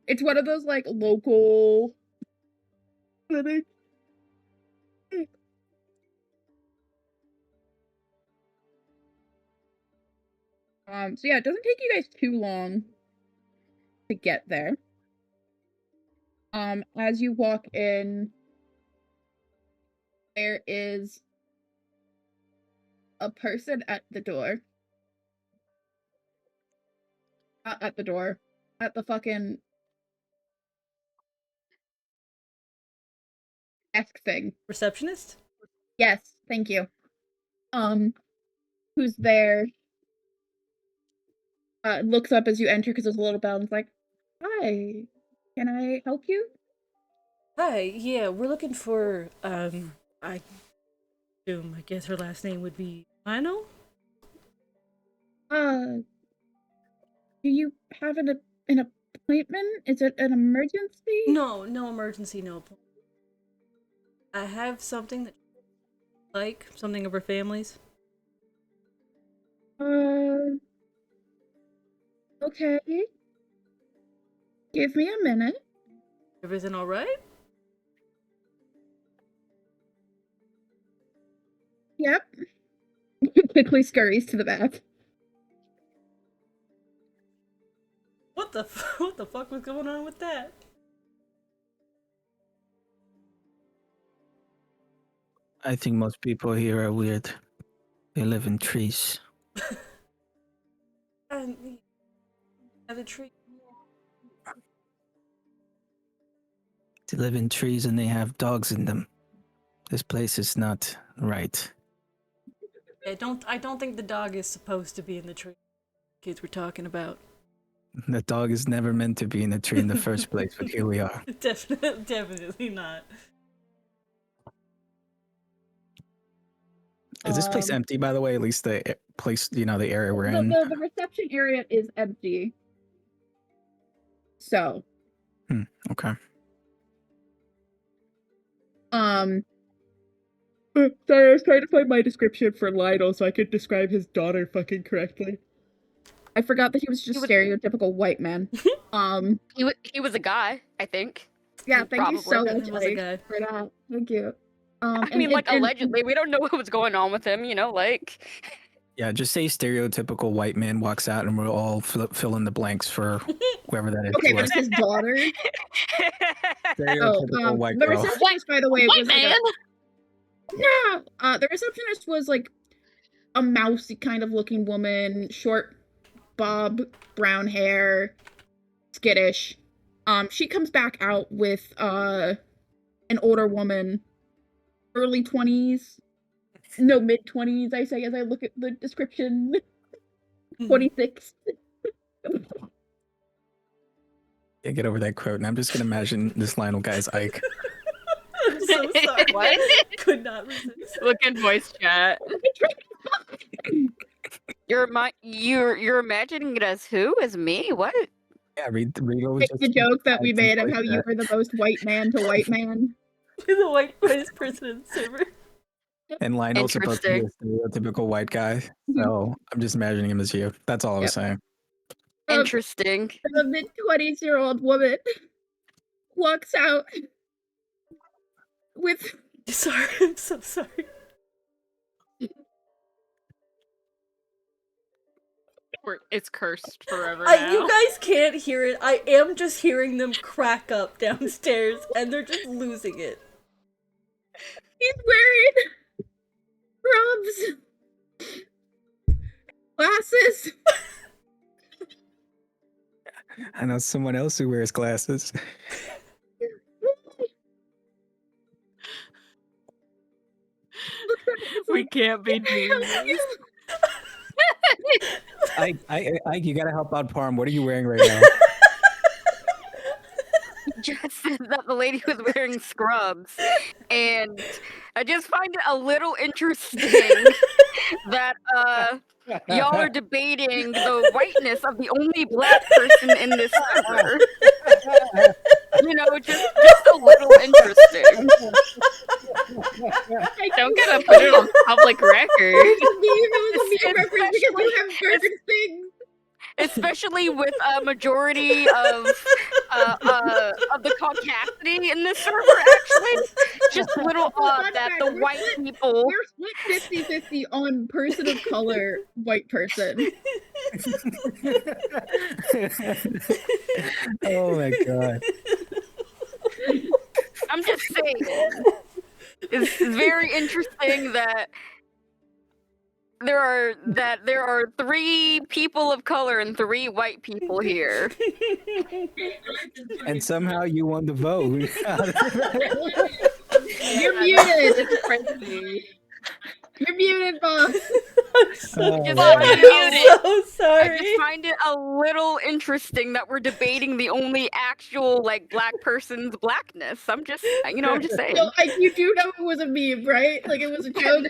Speaker 3: It's one of those like local clinics. So yeah, it doesn't take you guys too long to get there. As you walk in, there is a person at the door. Not at the door. At the fucking desk thing.
Speaker 1: Receptionist?
Speaker 3: Yes, thank you. Who's there? Looks up as you enter because there's a little bell and is like, "Hi, can I help you?"
Speaker 1: Hi, yeah, we're looking for, I guess her last name would be Lionel?
Speaker 3: Do you have an appointment? Is it an emergency?
Speaker 1: No emergency, no appointment. I have something that something of her family's.
Speaker 3: Okay. Give me a minute.
Speaker 1: Everything alright?
Speaker 3: Yep. Quickly scurries to the back.
Speaker 1: What the fuck was going on with that?
Speaker 4: I think most people here are weird. They live in trees.
Speaker 1: And the tree.
Speaker 4: They live in trees and they have dogs in them. This place is not right.
Speaker 1: I don't think the dog is supposed to be in the tree. Kids we're talking about.
Speaker 4: The dog is never meant to be in the tree in the first place, but here we are.
Speaker 1: Definitely not.
Speaker 4: Is this place empty, by the way? At least the place, the area we're in?
Speaker 3: The reception area is empty. So.
Speaker 4: Okay.
Speaker 3: Sorry, I was trying to find my description for Lionel so I could describe his daughter fucking correctly. I forgot that he was just stereotypical white man.
Speaker 7: He was a guy, I think.
Speaker 3: Yeah, thank you so
Speaker 1: Probably
Speaker 3: much
Speaker 1: was a guy.
Speaker 3: for that. Thank you.
Speaker 7: I mean, allegedly, we don't know what was going on with him,
Speaker 4: Yeah, just say stereotypical white man walks out and we'll all fill in the blanks for whoever that is.
Speaker 3: Okay, there's his daughter.
Speaker 4: Stereotypical white
Speaker 3: the
Speaker 4: girl.
Speaker 3: receptionist, by the way,
Speaker 6: White
Speaker 3: was
Speaker 6: man.
Speaker 3: the receptionist was like a mousy kind of looking woman, short bob, brown hair, skittish. She comes back out with an older woman, early 20s. No, mid-20s, I say, as I look at the description. 26.
Speaker 4: Yeah, get over that quote. And I'm just going to imagine this Lionel guy's Ike.
Speaker 1: I'm so sorry. What? Could not resist.
Speaker 6: Look in voice chat.
Speaker 7: You're imagining it as who? As me? What?
Speaker 4: Yeah, read over
Speaker 3: It's the joke that we made of how you were the most white man to white man.
Speaker 1: You're the whitest person in the server.
Speaker 4: And Lionel's supposed to be a stereotypical white guy. So I'm just imagining him as you. That's all I was saying.
Speaker 7: Interesting.
Speaker 3: The mid-20s-year-old woman walks out with...
Speaker 1: Sorry, I'm so sorry.
Speaker 6: It's cursed forever now.
Speaker 1: You guys can't hear it. I am just hearing them crack up downstairs, and they're just losing it.
Speaker 3: He's wearing scrubs, glasses,
Speaker 4: I know someone else who wears glasses.
Speaker 6: We can't be doing this.
Speaker 4: Ike, you gotta help out Parm. What are you wearing right now?
Speaker 7: Just said that the lady was wearing scrubs, and I just find it a little interesting that y'all are debating the whiteness of the only black person in this server. You know, just a little interesting.
Speaker 6: Don't gotta put it on public record.
Speaker 7: Especially with a majority of the caucasity in this server, actually. Just a little odd that the white people...
Speaker 3: We're split 50-50 on person of color, white person.
Speaker 4: Oh my god.
Speaker 7: I'm just saying. It's very interesting that there are 3 people of color and 3 white people here.
Speaker 4: And somehow you won the vote.
Speaker 3: You're muted. You're muted, boss.
Speaker 4: Oh,
Speaker 7: Just
Speaker 4: man.
Speaker 7: find it-
Speaker 1: so
Speaker 7: I
Speaker 1: sorry.
Speaker 7: just find it a little interesting that we're debating the only actual like black person's blackness. I'm just saying.
Speaker 3: So, you do know it was a meme, right? Like it was a joke.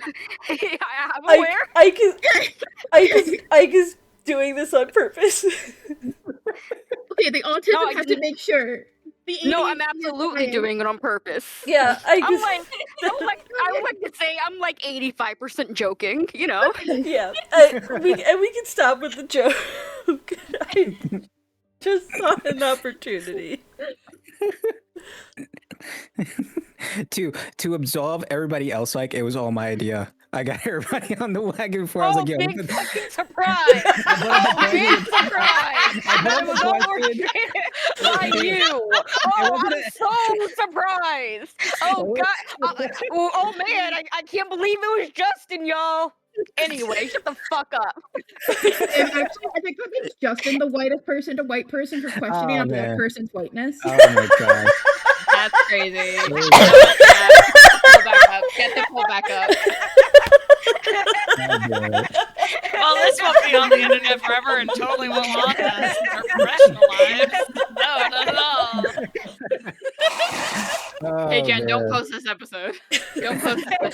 Speaker 7: I'm aware.
Speaker 1: Ike is doing this on purpose.
Speaker 3: Okay, the autism
Speaker 7: No, I
Speaker 3: has to
Speaker 7: didn't-
Speaker 3: make sure. The
Speaker 7: No,
Speaker 3: ADHD
Speaker 7: I'm
Speaker 3: is
Speaker 7: absolutely
Speaker 3: fine.
Speaker 7: doing it on purpose.
Speaker 1: Yeah,
Speaker 7: I would like to say I'm like 85% joking, you know.
Speaker 1: Yeah, we can stop with the joke. I just saw an opportunity.
Speaker 4: To absolve everybody else, like it was all my idea. I got everybody on the wagon before. I was
Speaker 7: Oh,
Speaker 4: like, "Yo,
Speaker 7: big
Speaker 4: what the-"
Speaker 7: fucking surprise! Oh, big surprise! I was orchestrated by you. Oh, I'm so surprised. Oh god. Oh man, I can't believe it was Justin, y'all. Anyway, shut the fuck up.
Speaker 3: And actually, I think that means Justin, the whitest person to white person, for questioning
Speaker 4: Oh,
Speaker 3: a black
Speaker 4: man.
Speaker 3: person's whiteness.
Speaker 4: Oh my god.
Speaker 6: That's crazy.
Speaker 4: Crazy.
Speaker 6: Pull back up. Get the pull back up.
Speaker 4: Oh, boy.
Speaker 2: Well, this won't be on the internet forever and totally won't haunt us in our professional lives. No, not at all.
Speaker 4: Oh,
Speaker 6: Hey Jen, don't
Speaker 4: man.
Speaker 6: post this episode. Don't post it.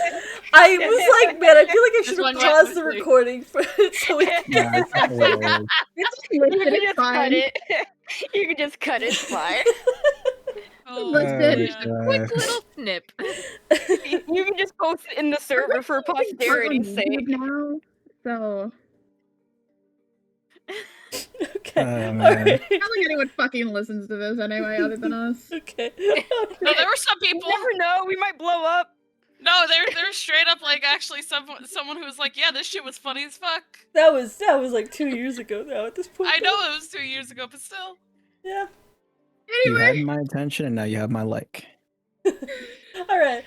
Speaker 1: I was like, man, I feel like I
Speaker 6: This
Speaker 1: should have
Speaker 6: one
Speaker 1: paused
Speaker 6: yet,
Speaker 1: the
Speaker 6: this week.
Speaker 1: recording for it so we can.
Speaker 4: Yeah, it's hilarious.
Speaker 3: It's
Speaker 7: You can
Speaker 3: it's
Speaker 7: just
Speaker 3: fine.
Speaker 7: cut it. You can just cut it. It's fine.
Speaker 2: Oh,
Speaker 3: Listen.
Speaker 2: man.
Speaker 6: Just a quick little snip.
Speaker 7: You can just post it in the server for posterity's
Speaker 3: on
Speaker 7: sake.
Speaker 3: YouTube now, so
Speaker 1: Okay.
Speaker 4: Oh, man.
Speaker 1: Alright.
Speaker 3: I don't think anyone fucking listens to this anyway, other than us.
Speaker 1: Okay.
Speaker 2: No, there were some
Speaker 7: You
Speaker 2: people.
Speaker 7: never know. We might blow up.
Speaker 2: No, they're straight up like actually someone who was like, yeah, this shit was funny as fuck.
Speaker 1: That was like 2 years ago now at this point.
Speaker 2: I know it was 2 years ago, but still.
Speaker 1: Yeah.
Speaker 4: You
Speaker 3: Anyway,
Speaker 4: had my attention, and now you have my like.
Speaker 1: Alright.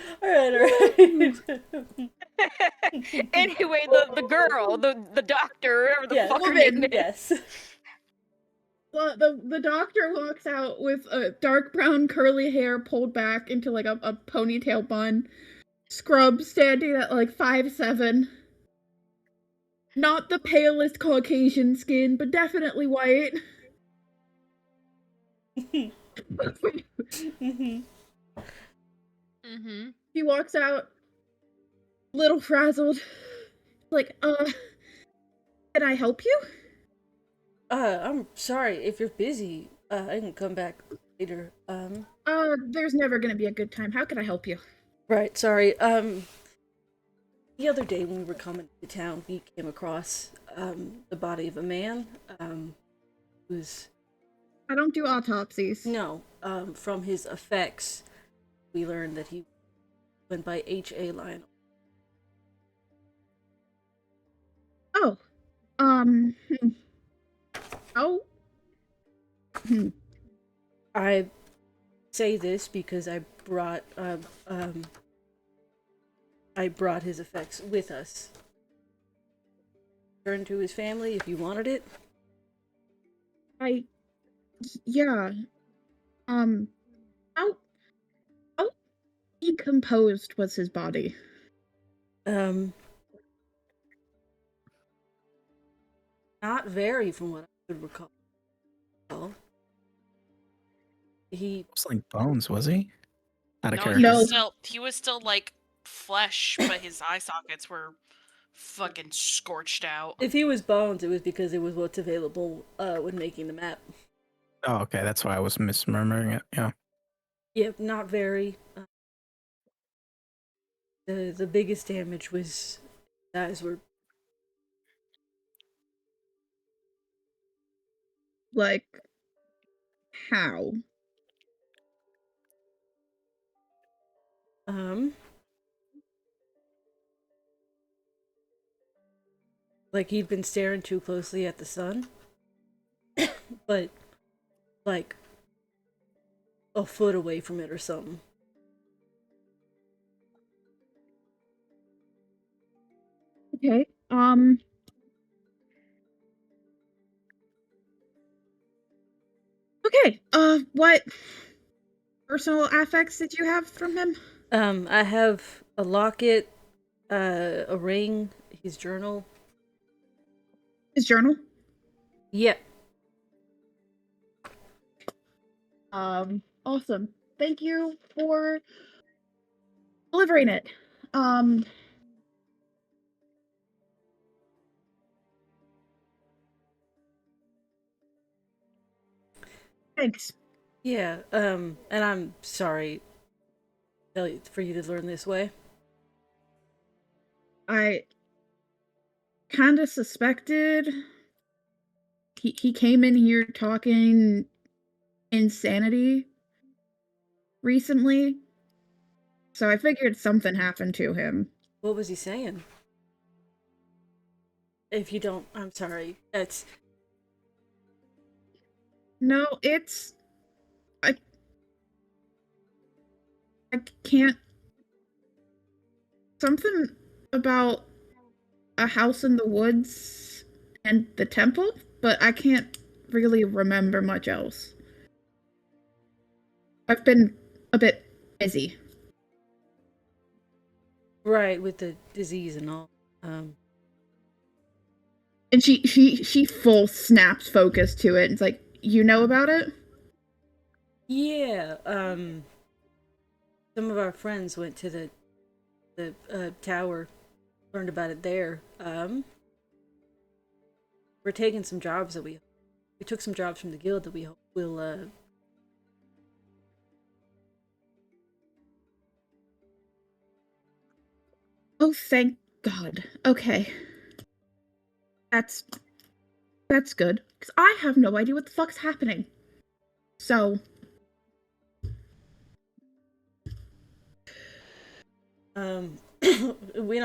Speaker 7: Anyway, the girl, the doctor, whatever the
Speaker 1: Yeah,
Speaker 7: fuck her
Speaker 1: woman,
Speaker 7: name is.
Speaker 1: yes.
Speaker 3: the doctor walks out with a dark brown curly hair pulled back into like a ponytail bun, scrub standing at like 5'7". Not the palest Caucasian skin, but definitely white.
Speaker 1: Mhm.
Speaker 6: Mm-hmm.
Speaker 3: He walks out, little frazzled, like, can I help you?
Speaker 1: I'm sorry if you're busy. I can come back later.
Speaker 3: There's never gonna be a good time. How can I help you?
Speaker 1: Right, sorry. The other day when we were coming to town, we came across the body of a man. Who's
Speaker 3: I don't do autopsies.
Speaker 1: no. From his effects, we learned that he went by H.A. Lionel.
Speaker 3: Oh. Oh.
Speaker 1: I say this because I brought his effects with us. Turn to his family if you wanted it.
Speaker 3: I Yeah. Um, how how decomposed was his body?
Speaker 1: Not very, from what I could recall. He
Speaker 4: It was like bones, was he? Out of
Speaker 2: No,
Speaker 4: character.
Speaker 2: he was still like flesh, but his eye sockets were fucking scorched out.
Speaker 1: If he was bones, it was because it was what's available when making the map.
Speaker 4: Oh, okay. That's why I was misremembering it. Yeah.
Speaker 1: Yep, not very. The biggest damage was eyes were
Speaker 3: Like, how?
Speaker 1: like he'd been staring too closely at the sun, but like a foot away from it or something.
Speaker 3: Okay. Okay. What personal affects did you have from him?
Speaker 1: I have a locket, a ring, his journal.
Speaker 3: His journal?
Speaker 1: Yep.
Speaker 3: Awesome. Thank you for delivering it. Thanks.
Speaker 1: Yeah, and I'm sorry for you to learn this way.
Speaker 3: I kind of suspected he came in here talking insanity recently, so I figured something happened to him.
Speaker 1: What was he saying? If you don't, I'm sorry.
Speaker 3: No, it's I can't. Something about a house in the woods and the temple, but I can't really remember much else. I've been a bit busy.
Speaker 1: Right, with the disease and all.
Speaker 3: And she full snaps focus to it. It's like, you know about it?
Speaker 1: Yeah, some of our friends went to the tower, learned about it there. We're taking some jobs that we took some jobs from the guild that we hope will
Speaker 3: Oh, thank God. Okay. That's good. Because I have no idea what the fuck's happening. So
Speaker 1: we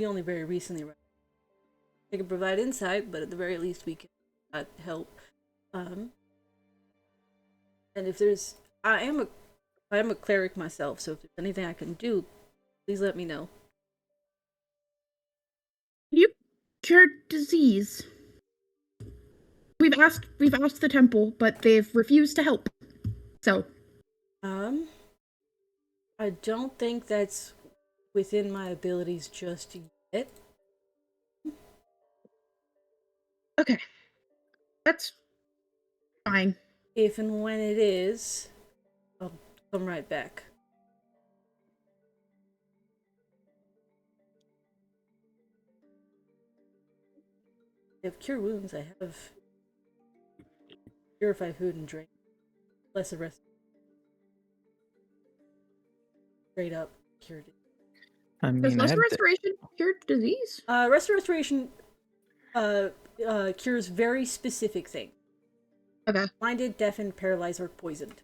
Speaker 1: only very recently they can provide insight, but at the very least we can help. And if there's I am a cleric myself, so if there's anything I can do, please let me know.
Speaker 3: you cured disease. We've asked the temple, but they've refused to help. So
Speaker 1: I don't think that's within my abilities just yet.
Speaker 3: Okay. That's fine.
Speaker 1: If and when it is, I'll come right back. I have cure wounds, I have purify food and drink. Less of rest. Straight up cured it.
Speaker 4: I
Speaker 3: Does
Speaker 4: mean,
Speaker 3: lesser restoration cure disease?
Speaker 1: Restoration cures very specific things.
Speaker 3: Okay.
Speaker 1: Blinded, deafened, paralyzed, or poisoned.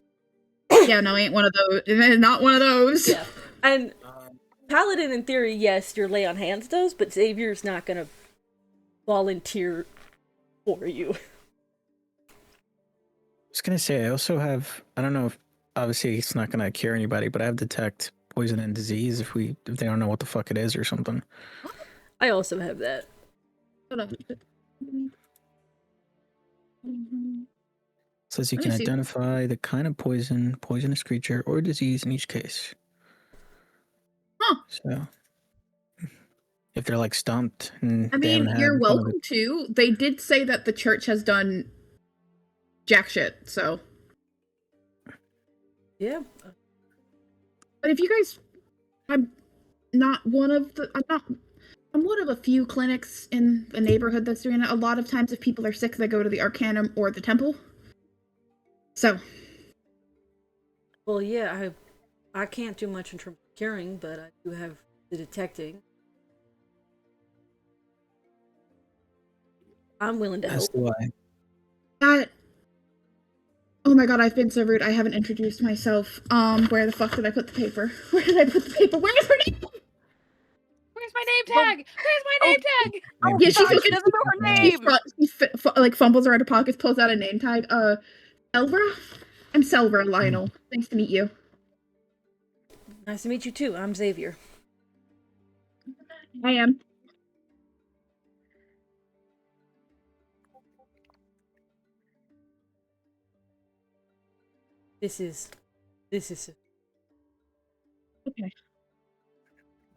Speaker 3: Yeah, no, ain't one of those. Not one of those.
Speaker 1: Yeah. And Paladin, in theory, yes, your lay on hands does, but Xavier's not gonna volunteer for you.
Speaker 4: I was gonna say, I also have, I don't know if, obviously it's not gonna cure anybody, but I have detect poison and disease if they don't know what the fuck it is or something.
Speaker 1: I also have that.
Speaker 3: Hold on.
Speaker 4: Says you
Speaker 3: Let
Speaker 4: can
Speaker 3: me see.
Speaker 4: identify the kind of poison, poisonous creature, or disease in each case.
Speaker 3: Huh.
Speaker 4: So, if they're like stumped and
Speaker 3: I
Speaker 4: they
Speaker 3: mean,
Speaker 4: haven't
Speaker 3: you're
Speaker 4: had some of
Speaker 3: welcome to. They did say that the church has done jack shit, so.
Speaker 1: Yeah.
Speaker 3: But if you guys, I'm one of a few clinics in the neighborhood that's doing it. A lot of times if people are sick, they go to the Arcanum or the temple. So.
Speaker 1: Well, yeah, I can't do much in terms of curing, but I do have the detecting. I'm willing to
Speaker 4: As
Speaker 1: help.
Speaker 4: do I.
Speaker 3: That. Oh my god, I've been so rude. I haven't introduced myself. Where the fuck did I put the paper? Where did I put the paper? Where's her name?
Speaker 6: Where's my name tag? Where's my name tag?
Speaker 7: Oh
Speaker 3: Yeah, she
Speaker 7: god,
Speaker 3: fucking
Speaker 7: she doesn't know her
Speaker 3: she
Speaker 7: name.
Speaker 3: like fumbles around her pockets, pulls out a name tag. Selvra? I'm Selvra, Lionel. Nice to meet you.
Speaker 1: Nice to meet you too. I'm Xavier.
Speaker 3: I am.
Speaker 1: This is
Speaker 3: Okay.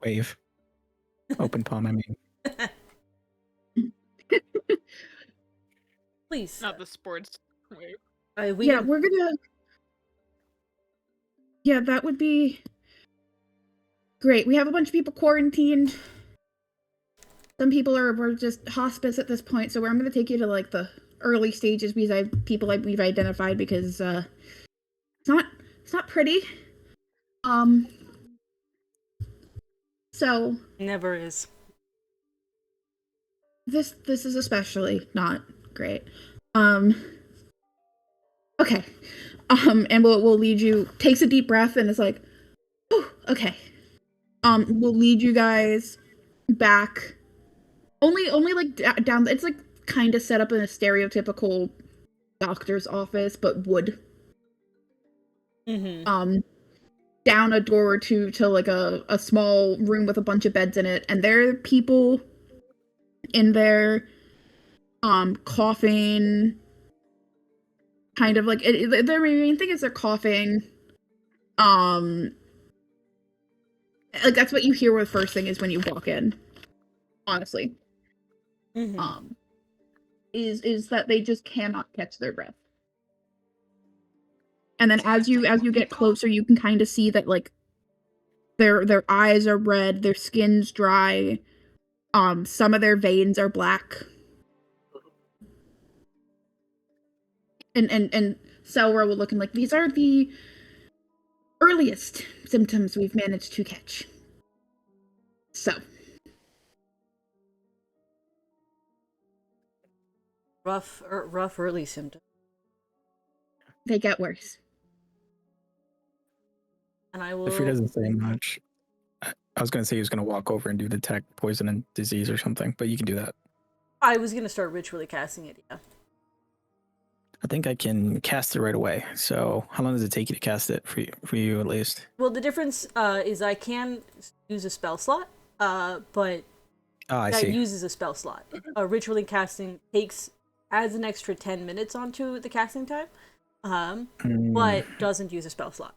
Speaker 4: Wave. Open palm, I mean.
Speaker 1: please.
Speaker 6: Not the sports. Wait.
Speaker 3: Yeah, we're gonna. Yeah, that would be great. We have a bunch of people quarantined. Some people we're just hospice at this point, so I'm gonna take you to like the early stages we've identified because it's not pretty. So
Speaker 1: never is.
Speaker 3: this is especially not great. Okay. And we'll lead you, takes a deep breath and is like, oh, okay. We'll lead you guys back. Only like down, it's like kind of set up in a stereotypical doctor's office, but wood.
Speaker 1: Mm-hmm.
Speaker 3: Down a door or two to like a small room with a bunch of beds in it, and there are people in there, coughing, kind of like their main thing is they're coughing, like that's what you hear. The first thing is when you walk in, honestly,
Speaker 1: Mm-hmm.
Speaker 3: is that they just cannot catch their breath. And then as you get closer, you can kind of see that like their eyes are red, their skin's dry, some of their veins are black. And Selra will looking like these are the earliest symptoms we've managed to catch. So
Speaker 1: Rough early symptoms.
Speaker 3: they get worse.
Speaker 1: And I will.
Speaker 4: If he doesn't say much, I was going to say he was going to walk over and do detect poison and disease or something, but you can do that.
Speaker 1: I was gonna start ritually casting it. Yeah.
Speaker 4: I think I can cast it right away. So how long does it take you to cast it for you at least?
Speaker 1: Well, the difference is I can use a spell slot, but
Speaker 4: I
Speaker 1: that
Speaker 4: see.
Speaker 1: uses a spell slot. Ritually casting adds an extra 10 minutes onto the casting time, but doesn't use a spell slot.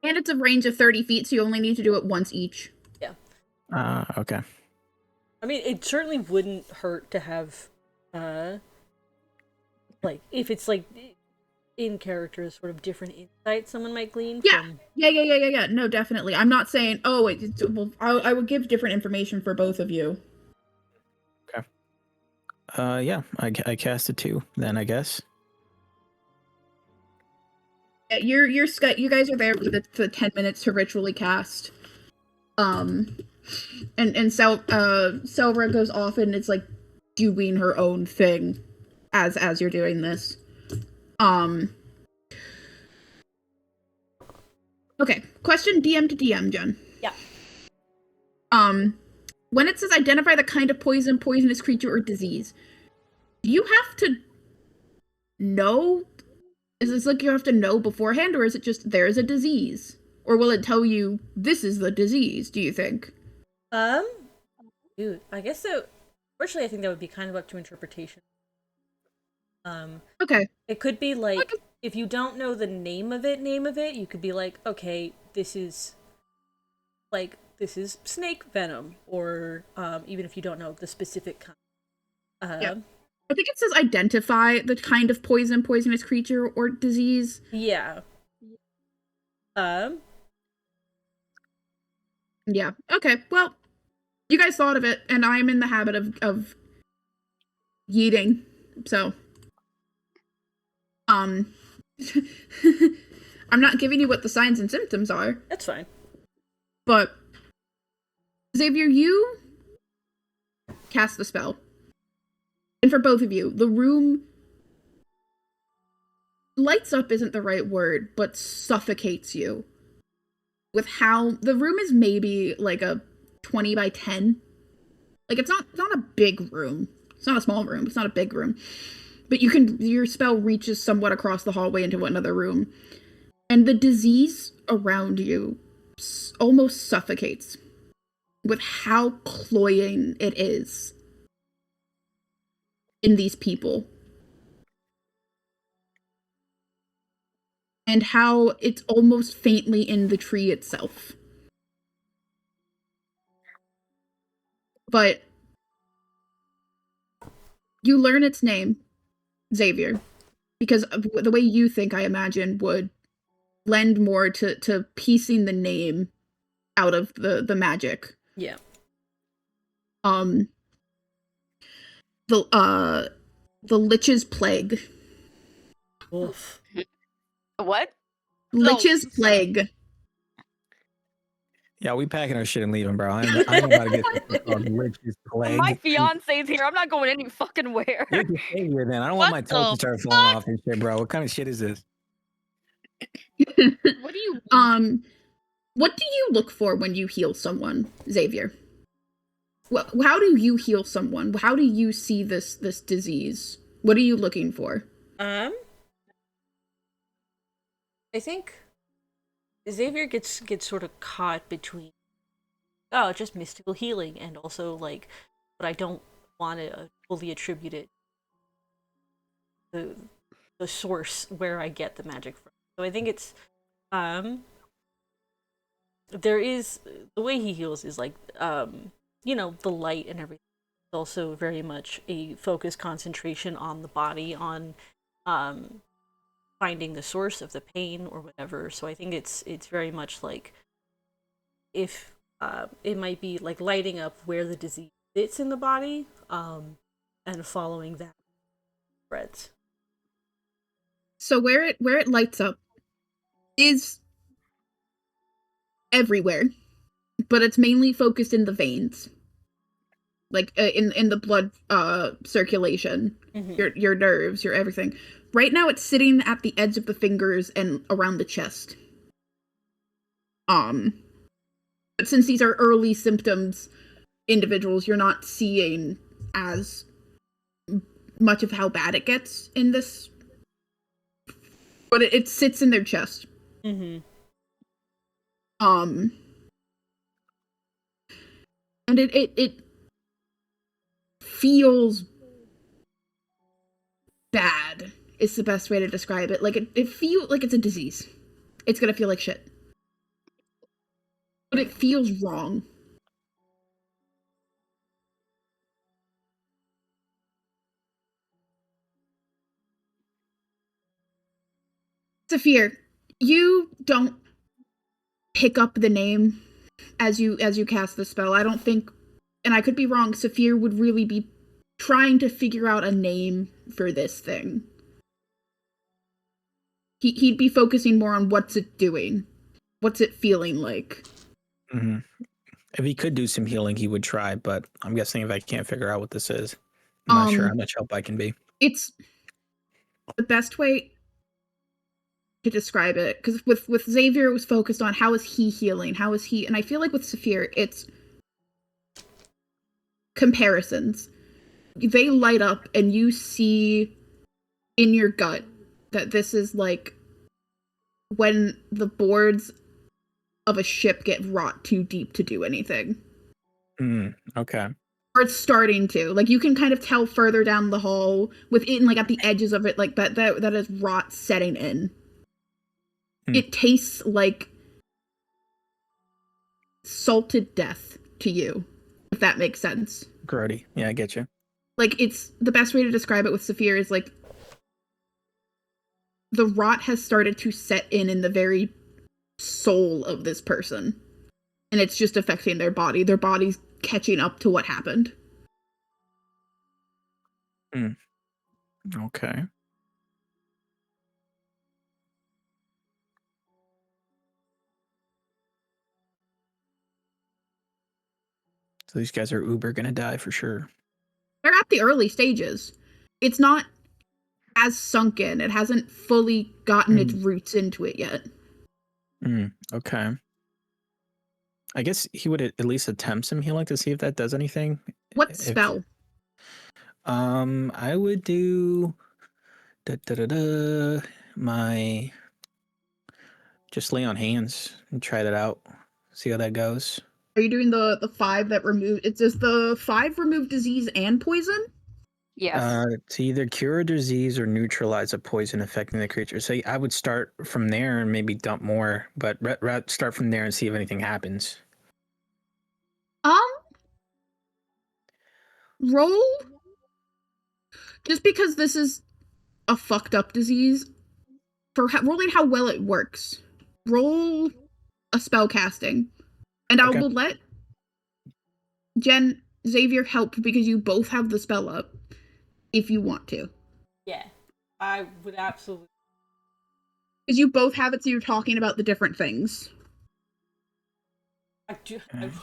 Speaker 3: And it's a range of 30 feet, so you only need to do it once each.
Speaker 1: Yeah.
Speaker 4: Okay.
Speaker 1: I mean, it certainly wouldn't hurt to have, like, if it's like in character, sort of different insights someone might glean.
Speaker 3: Yeah.
Speaker 1: From...
Speaker 3: Yeah. No, definitely. I'm not saying. Oh, well, I would give different information for both of you.
Speaker 4: Okay. Yeah, I cast it too. Then I guess.
Speaker 3: Yeah, you guys are there for the 10 minutes to ritually cast. And Selra goes off and it's like doing her own thing as you're doing this. Okay, question DM to DM, Jen.
Speaker 1: Yeah.
Speaker 3: When it says identify the kind of poison, poisonous creature, or disease, do you have to know? Is this like you have to know beforehand, or is it just there's a disease? Or will it tell you this is the disease, do you think?
Speaker 1: Dude, I guess so. Unfortunately, I think that would be kind of up to interpretation.
Speaker 3: Okay.
Speaker 1: It could be like, if you don't know the name of it, you could be like, okay, this is snake venom, or even if you don't know the specific kind.
Speaker 3: Yeah. I think it says identify the kind of poisonous creature or disease.
Speaker 1: Yeah.
Speaker 3: Yeah. Okay. Well, you guys thought of it, and I'm in the habit of yeeting. So, I'm not giving you what the signs and symptoms are.
Speaker 1: That's fine.
Speaker 3: But Xavier, you cast the spell. And for both of you, the room lights up isn't the right word, but suffocates you. With how the room is maybe like a 20 by 10. Like it's not a big room. It's not a small room. It's not a big room. But your spell reaches somewhat across the hallway into another room. And the disease around you almost suffocates with how cloying it is in these people. And how it's almost faintly in the tree itself. But you learn its name, Xavier, because the way you think, I imagine, would lend more to piecing the name out of the magic.
Speaker 1: Yeah.
Speaker 3: The Lich's Plague.
Speaker 1: Oof.
Speaker 7: What?
Speaker 3: Lich's
Speaker 7: Oh,
Speaker 3: Plague.
Speaker 4: Yeah, we packing our shit and leaving, bro. I'm about to get Lich's Plague.
Speaker 7: My fiance's here. I'm not going any fucking where.
Speaker 4: You can stay here then. I don't want my
Speaker 2: What
Speaker 4: toes to
Speaker 2: the
Speaker 4: start falling
Speaker 2: fuck?
Speaker 4: off and shit, bro. What kind of shit is this?
Speaker 7: What do you mean?
Speaker 3: What do you look for when you heal someone, Xavier? How do you heal someone? How do you see this disease? What are you looking for?
Speaker 1: I think Xavier gets sort of caught between, oh, just mystical healing, and also like, but I don't want to fully attribute it to the source where I get the magic from. So I think it's there is, the way he heals is like the light and everything. It's also very much a focused concentration on the body, on finding the source of the pain or whatever. So I think it's very much like, if it might be like lighting up where the disease sits in the body, and following that spreads.
Speaker 3: So where it lights up is everywhere, but it's mainly focused in the veins, like in the blood circulation, your nerves, your everything. Right now, it's sitting at the edge of the fingers and around the chest. But since these are early symptoms, individuals, you're not seeing as much of how bad it gets in this. But it sits in their chest.
Speaker 1: Mm-hmm.
Speaker 3: And it feels bad is the best way to describe it. Like it feels like it's a disease. It's gonna feel like shit. But it feels wrong. Saphir, you don't pick up the name as you cast the spell. I don't think, and I could be wrong, Saphir would really be trying to figure out a name for this thing. He'd be focusing more on what's it doing. What's it feeling like?
Speaker 4: Mm-hmm. If he could do some healing, he would try, but I'm guessing if I can't figure out what this is, I'm not sure how much help I can be.
Speaker 3: It's the best way to describe it, because with Xavier, it was focused on how is he healing, how is he, and I feel like with Saphir, it's comparisons. They light up, and you see in your gut that this is like when the boards of a ship get rot too deep to do anything.
Speaker 4: Okay.
Speaker 3: Or it's starting to. Like, you can kind of tell further down the hall, within, like, at the edges of it, like, that is rot setting in. It tastes like salted death to you, if that makes sense.
Speaker 4: Grody. Yeah, I get you.
Speaker 3: Like, it's the best way to describe it with Saphir is like the rot has started to set in the very soul of this person, and it's just affecting their body. Their body's catching up to what happened.
Speaker 4: Okay. So these guys are uber gonna die for sure.
Speaker 3: They're at the early stages. It's not as sunken. It hasn't fully gotten its roots into it yet.
Speaker 4: Okay. I guess he would at least attempt some healing to see if that does anything.
Speaker 3: What spell?
Speaker 4: I would do my just lay on hands and try that out. See how that goes.
Speaker 3: Are you doing the 5 that remove? It says the 5 remove disease and poison?
Speaker 7: Yes.
Speaker 4: To either cure a disease or neutralize a poison affecting the creature. So I would start from there and maybe dump more, but start from there and see if anything happens.
Speaker 3: Roll. Just because this is a fucked up disease, for rolling how well it works, roll a spell casting, and I will let Xavier help because you both have the spell up. If you want to.
Speaker 1: Yeah, I would absolutely.
Speaker 3: Because you both have it, so you're talking about the different things.
Speaker 1: I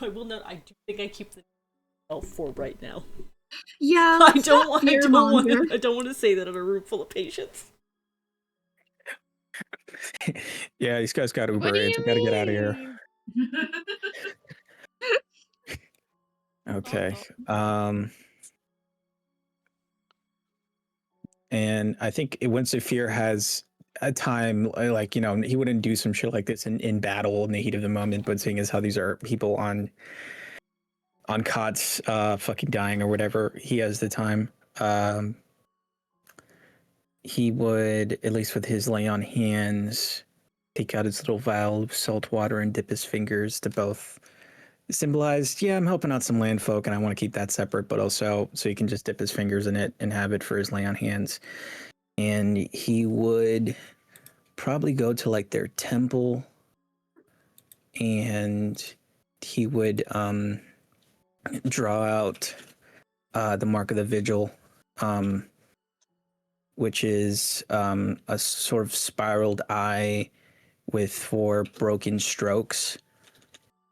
Speaker 1: will note, I do think I keep the spell for right now.
Speaker 3: Yeah,
Speaker 1: I don't want to say that in a room full of patients.
Speaker 4: Yeah, these guys got Uber Eats. We gotta get out of here. Okay. And I think when Saphir has a time, like, he wouldn't do some shit like this in battle in the heat of the moment, but seeing as how these are people on cots fucking dying or whatever, he has the time. He would, at least with his lay on hands, take out his little vial of salt water and dip his fingers to both symbolize, yeah, I'm helping out some land folk and I want to keep that separate, but also so he can just dip his fingers in it and have it for his lay on hands. And he would probably go to like their temple and he would draw out the mark of the vigil, which is a sort of spiraled eye with 4 broken strokes,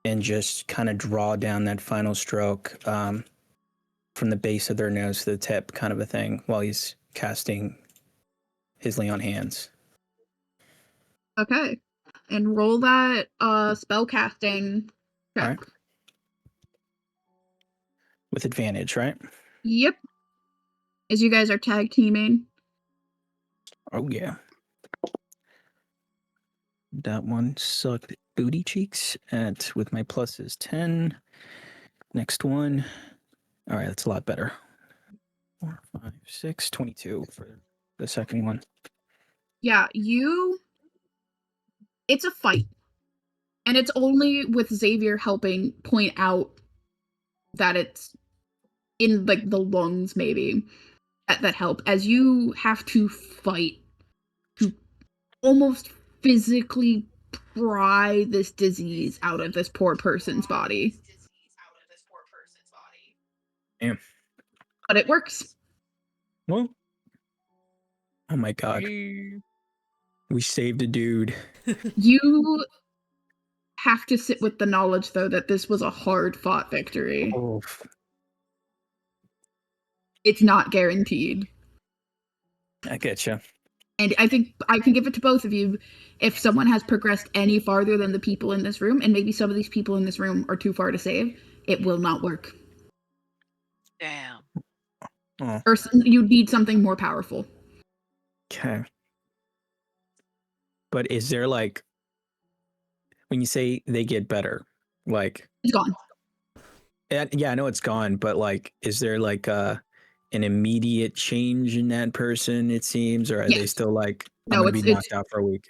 Speaker 4: and just kind of draw down that final stroke from the base of their nose to the tip, kind of a thing, while he's casting his lay on hands.
Speaker 3: Okay. And roll that spell casting check.
Speaker 4: All right. With advantage, right?
Speaker 3: Yep. As you guys are tag teaming.
Speaker 4: Oh, yeah. That one sucked booty cheeks with my pluses 10. Next one. All right, that's a lot better. 4, 5, 6, 22 for the second one.
Speaker 3: Yeah, it's a fight. And it's only with Xavier helping point out that it's in like the lungs maybe that help, as you have to fight to almost physically pry this disease out of this poor person's body.
Speaker 4: Damn.
Speaker 3: But it works.
Speaker 4: Well, oh my god. We saved a dude.
Speaker 3: You have to sit with the knowledge, though, that this was a hard-fought victory.
Speaker 4: Oof.
Speaker 3: It's not guaranteed.
Speaker 4: I get you.
Speaker 3: And I think I can give it to both of you. If someone has progressed any farther than the people in this room, and maybe some of these people in this room are too far to save, it will not work.
Speaker 2: Damn.
Speaker 4: Oh.
Speaker 3: Or you need something more powerful.
Speaker 4: Okay. But is there like, when you say they get better, like,
Speaker 3: It's gone.
Speaker 4: Yeah, I know it's gone, but like, is there like an immediate change in that person? It seems, or are they
Speaker 3: Yes.
Speaker 4: still like, I'm
Speaker 3: No,
Speaker 4: gonna be
Speaker 3: it's
Speaker 4: knocked out for a week?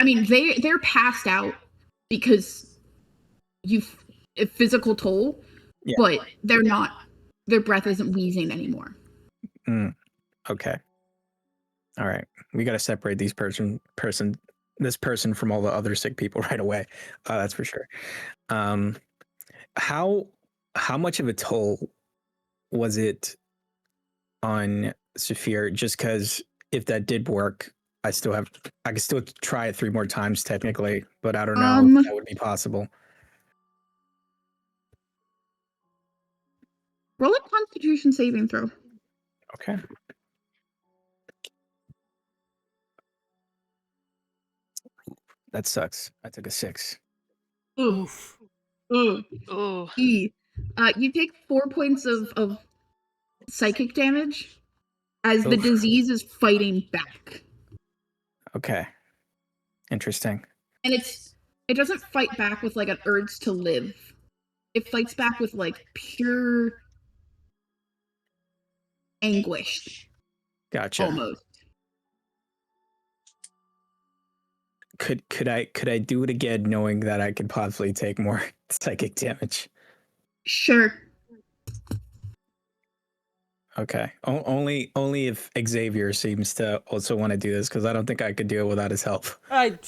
Speaker 3: I mean, they're passed out because a physical toll,
Speaker 4: Yeah.
Speaker 3: but they're not. Their breath isn't wheezing anymore.
Speaker 4: Okay. All right. We got to separate this person from all the other sick people right away. That's for sure. How much of a toll was it on Saphir? Just because if that did work, I could still try it 3 more times technically, but I don't know if that would be possible.
Speaker 3: Roll a Constitution saving throw.
Speaker 4: Okay. That sucks. I took a 6.
Speaker 1: Oof.
Speaker 3: Ooh.
Speaker 2: Ooh.
Speaker 3: You take 4 points of psychic damage as the
Speaker 4: Oof.
Speaker 3: disease is fighting back.
Speaker 4: Okay. Interesting.
Speaker 3: And it doesn't fight back with like an urge to live. It fights back with like pure anguish.
Speaker 4: Gotcha.
Speaker 3: Almost.
Speaker 4: Could I do it again knowing that I could possibly take more psychic damage?
Speaker 3: Sure.
Speaker 4: Okay. Only if Xavier seems to also want to do this, because I don't think I could do it without his help.
Speaker 1: I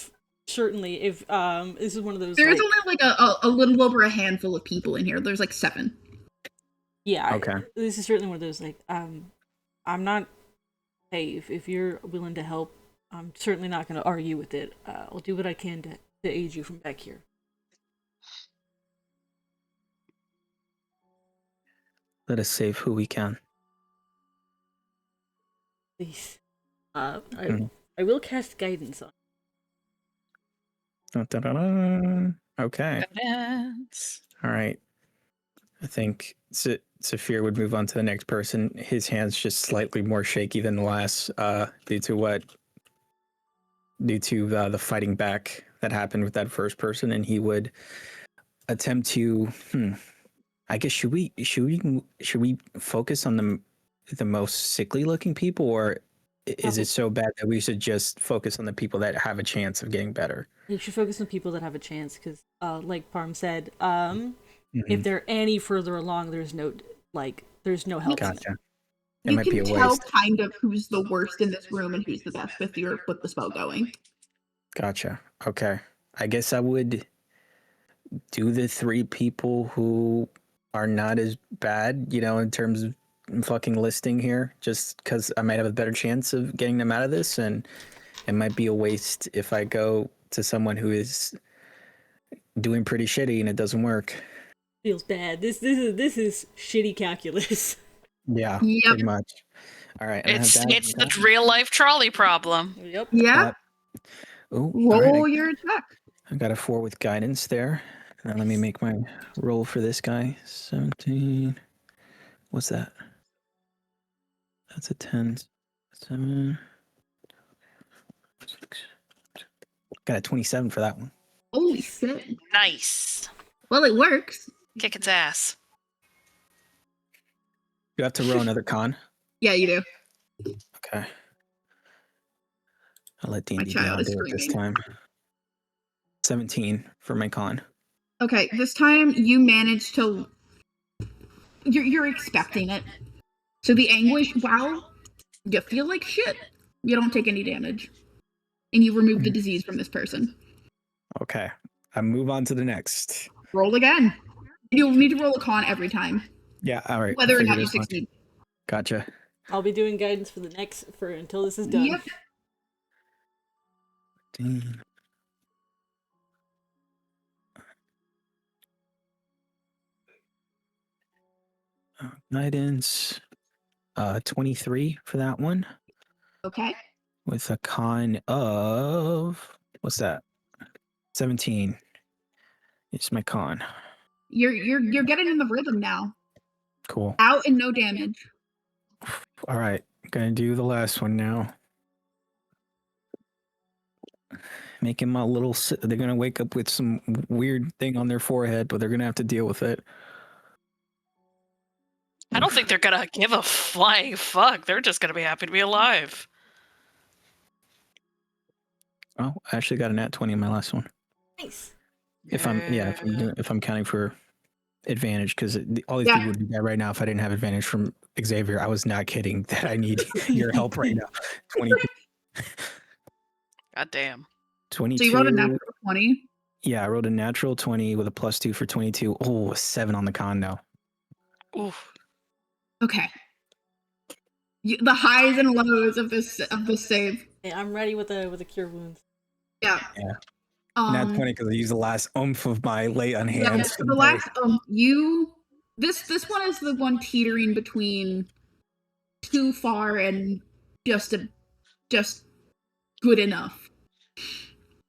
Speaker 1: certainly, if this is one of those.
Speaker 3: There's
Speaker 1: like,
Speaker 3: only like a little over a handful of people in here. There's like 7.
Speaker 1: Yeah.
Speaker 4: Okay.
Speaker 1: This is certainly one of those like I'm not. Hey, if you're willing to help, I'm certainly not going to argue with it. I'll do what I can to aid you from back here.
Speaker 4: Let us save who we can.
Speaker 1: Please. I will cast guidance on.
Speaker 4: Okay.
Speaker 2: Evidence.
Speaker 4: All right. I think Saphir would move on to the next person. His hand's just slightly more shaky than the last, due to the fighting back that happened with that first person, and he would attempt to. I guess should we focus on the most sickly looking people, or is it so bad that we should just focus on the people that have a chance of getting better?
Speaker 1: You should focus on people that have a chance, because, like Parm said,
Speaker 4: Mm-hmm.
Speaker 1: if they're any further along, there's no help.
Speaker 4: Gotcha. It
Speaker 3: You
Speaker 4: might be
Speaker 3: can
Speaker 4: a
Speaker 3: tell
Speaker 4: waste.
Speaker 3: kind of who's the worst in this room and who's the best with the spell going.
Speaker 4: Gotcha. Okay. I guess I would do the 3 people who are not as bad, in terms of fucking listing here, just because I might have a better chance of getting them out of this, and it might be a waste if I go to someone who is doing pretty shitty and it doesn't work.
Speaker 1: Feels bad. This is shitty calculus.
Speaker 4: Yeah,
Speaker 3: Yep.
Speaker 4: pretty much. All right.
Speaker 2: It's the real life trolley problem.
Speaker 1: Yep.
Speaker 3: Yeah.
Speaker 4: Oh,
Speaker 3: Roll your attack.
Speaker 4: I got a 4 with guidance there. And then let me make my roll for this guy. 17. What's that? That's a 10. 7. 6. Got a 27 for that one.
Speaker 3: Holy shit.
Speaker 2: Nice.
Speaker 3: Well, it works.
Speaker 2: Kick its ass.
Speaker 4: You have to roll another con.
Speaker 3: Yeah, you do.
Speaker 4: Okay. I'll let
Speaker 3: My
Speaker 4: D&D
Speaker 3: child is
Speaker 4: do it this
Speaker 3: screaming.
Speaker 4: time. 17 for my con.
Speaker 3: Okay, this time you manage to. You're expecting it. So the anguish, while you feel like shit, you don't take any damage. And you remove the disease from this person.
Speaker 4: Okay. I move on to the next.
Speaker 3: Roll again. You'll need to roll a con every time,
Speaker 4: Yeah, all right.
Speaker 3: whether or
Speaker 4: Figured
Speaker 3: not you
Speaker 4: as much.
Speaker 3: succeed.
Speaker 4: Gotcha.
Speaker 1: I'll be doing guidance for until this is done.
Speaker 3: Yep.
Speaker 4: Guidance. 23 for that one.
Speaker 3: Okay.
Speaker 4: With a con of what's that? 17. It's my con.
Speaker 3: You're getting in the rhythm now.
Speaker 4: Cool.
Speaker 3: Out and no damage.
Speaker 4: All right. Gonna do the last one now. Making my little. They're gonna wake up with some weird thing on their forehead, but they're gonna have to deal with it.
Speaker 2: I don't think they're gonna give a flying fuck. They're just gonna be happy to be alive.
Speaker 4: Oh, I actually got a nat 20 in my last one.
Speaker 1: Nice.
Speaker 4: If I'm counting for advantage, because all these
Speaker 3: Yeah.
Speaker 4: people would be dead right now if I didn't have advantage from Xavier. I was not kidding that I need your help right now. 22.
Speaker 2: God damn.
Speaker 4: 22.
Speaker 3: So you rolled a natural 20.
Speaker 4: Yeah, I rolled a natural 20 with a +2 for 22. Oh, a 7 on the con now.
Speaker 2: Oof.
Speaker 3: Okay. The highs and lows of this save.
Speaker 1: Hey, I'm ready with the cure wounds.
Speaker 3: Yeah.
Speaker 4: Yeah. Nat 20 because I used the last oomph of my lay on
Speaker 3: Yeah,
Speaker 4: hands.
Speaker 3: so the last this one is the one teetering between too far and just good enough.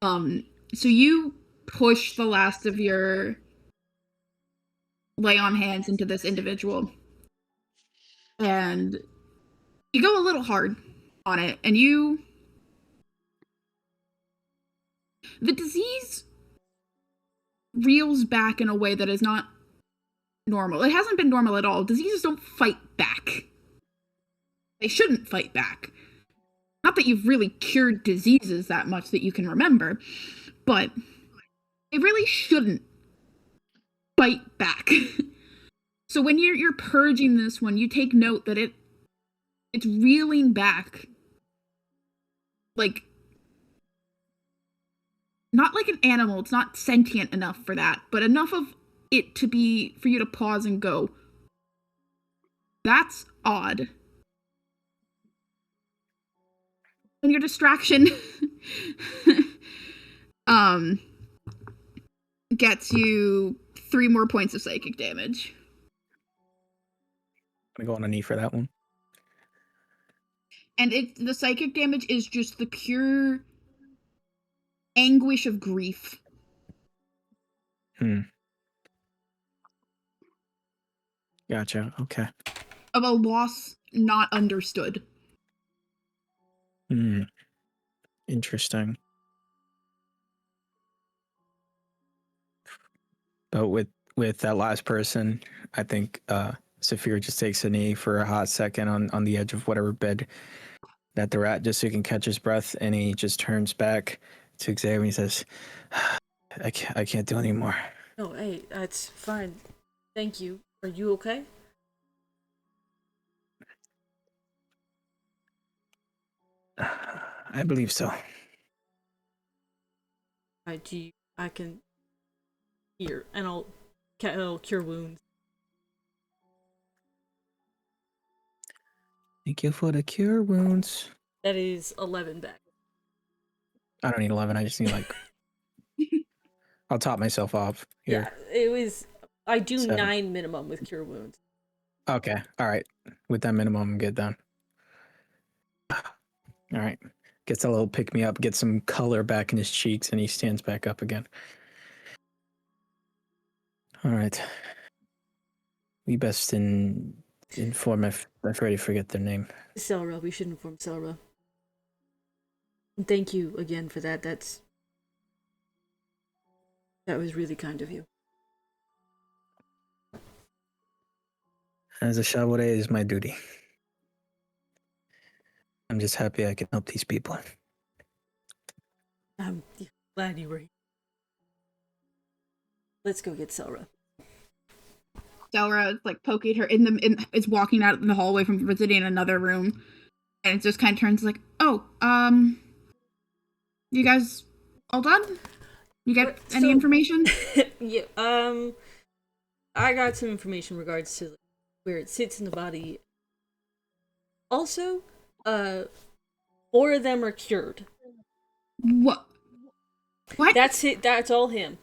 Speaker 3: So you push the last of your lay on hands into this individual, and you go a little hard on it, and the disease reels back in a way that is not normal. It hasn't been normal at all. Diseases don't fight back. They shouldn't fight back. Not that you've really cured diseases that much that you can remember, but they really shouldn't fight back. So when you're purging this one, you take note that it's reeling back, like, not like an animal. It's not sentient enough for that, but enough of it for you to pause and go, that's odd. And your distraction gets you 3 more points of psychic damage.
Speaker 4: I'm going to go on a knee for that one.
Speaker 3: And the psychic damage is just the pure anguish of grief.
Speaker 4: Gotcha. Okay.
Speaker 3: Of a loss not understood.
Speaker 4: Interesting. But with that last person, I think Saphir just takes a knee for a hot second on the edge of whatever bed that they're at, just so he can catch his breath, and he just turns back to Xavier and he says, I can't do anymore.
Speaker 1: No, hey, that's fine. Thank you. Are you okay?
Speaker 4: I believe so.
Speaker 1: I can here, and I'll cure wounds.
Speaker 4: Thank you for the cure wounds.
Speaker 1: That is 11 back.
Speaker 4: I don't need 11. I just need I'll top myself off here.
Speaker 1: Yeah, it was. I do
Speaker 4: 7.
Speaker 1: 9 minimum with cure wounds.
Speaker 4: Okay. All right. With that minimum, I'm good then. All right. Gets a little pick me up, gets some color back in his cheeks, and he stands back up again. All right. We best inform. I've already forget their name.
Speaker 1: Selra, we should inform Selra. And thank you again for that. That was really kind of you.
Speaker 4: As a Shabore, it is my duty. I'm just happy I can help these people.
Speaker 1: I'm glad you were here. Let's go get Selra.
Speaker 3: Selra is like poking her is walking out in the hallway from visiting another room, and it just kind of turns like, oh, you guys all done? You get any information?
Speaker 1: Yeah. I got some information in regards to where it sits in the body. Also, 4 of them are cured.
Speaker 3: What?
Speaker 1: That's it. That's all him.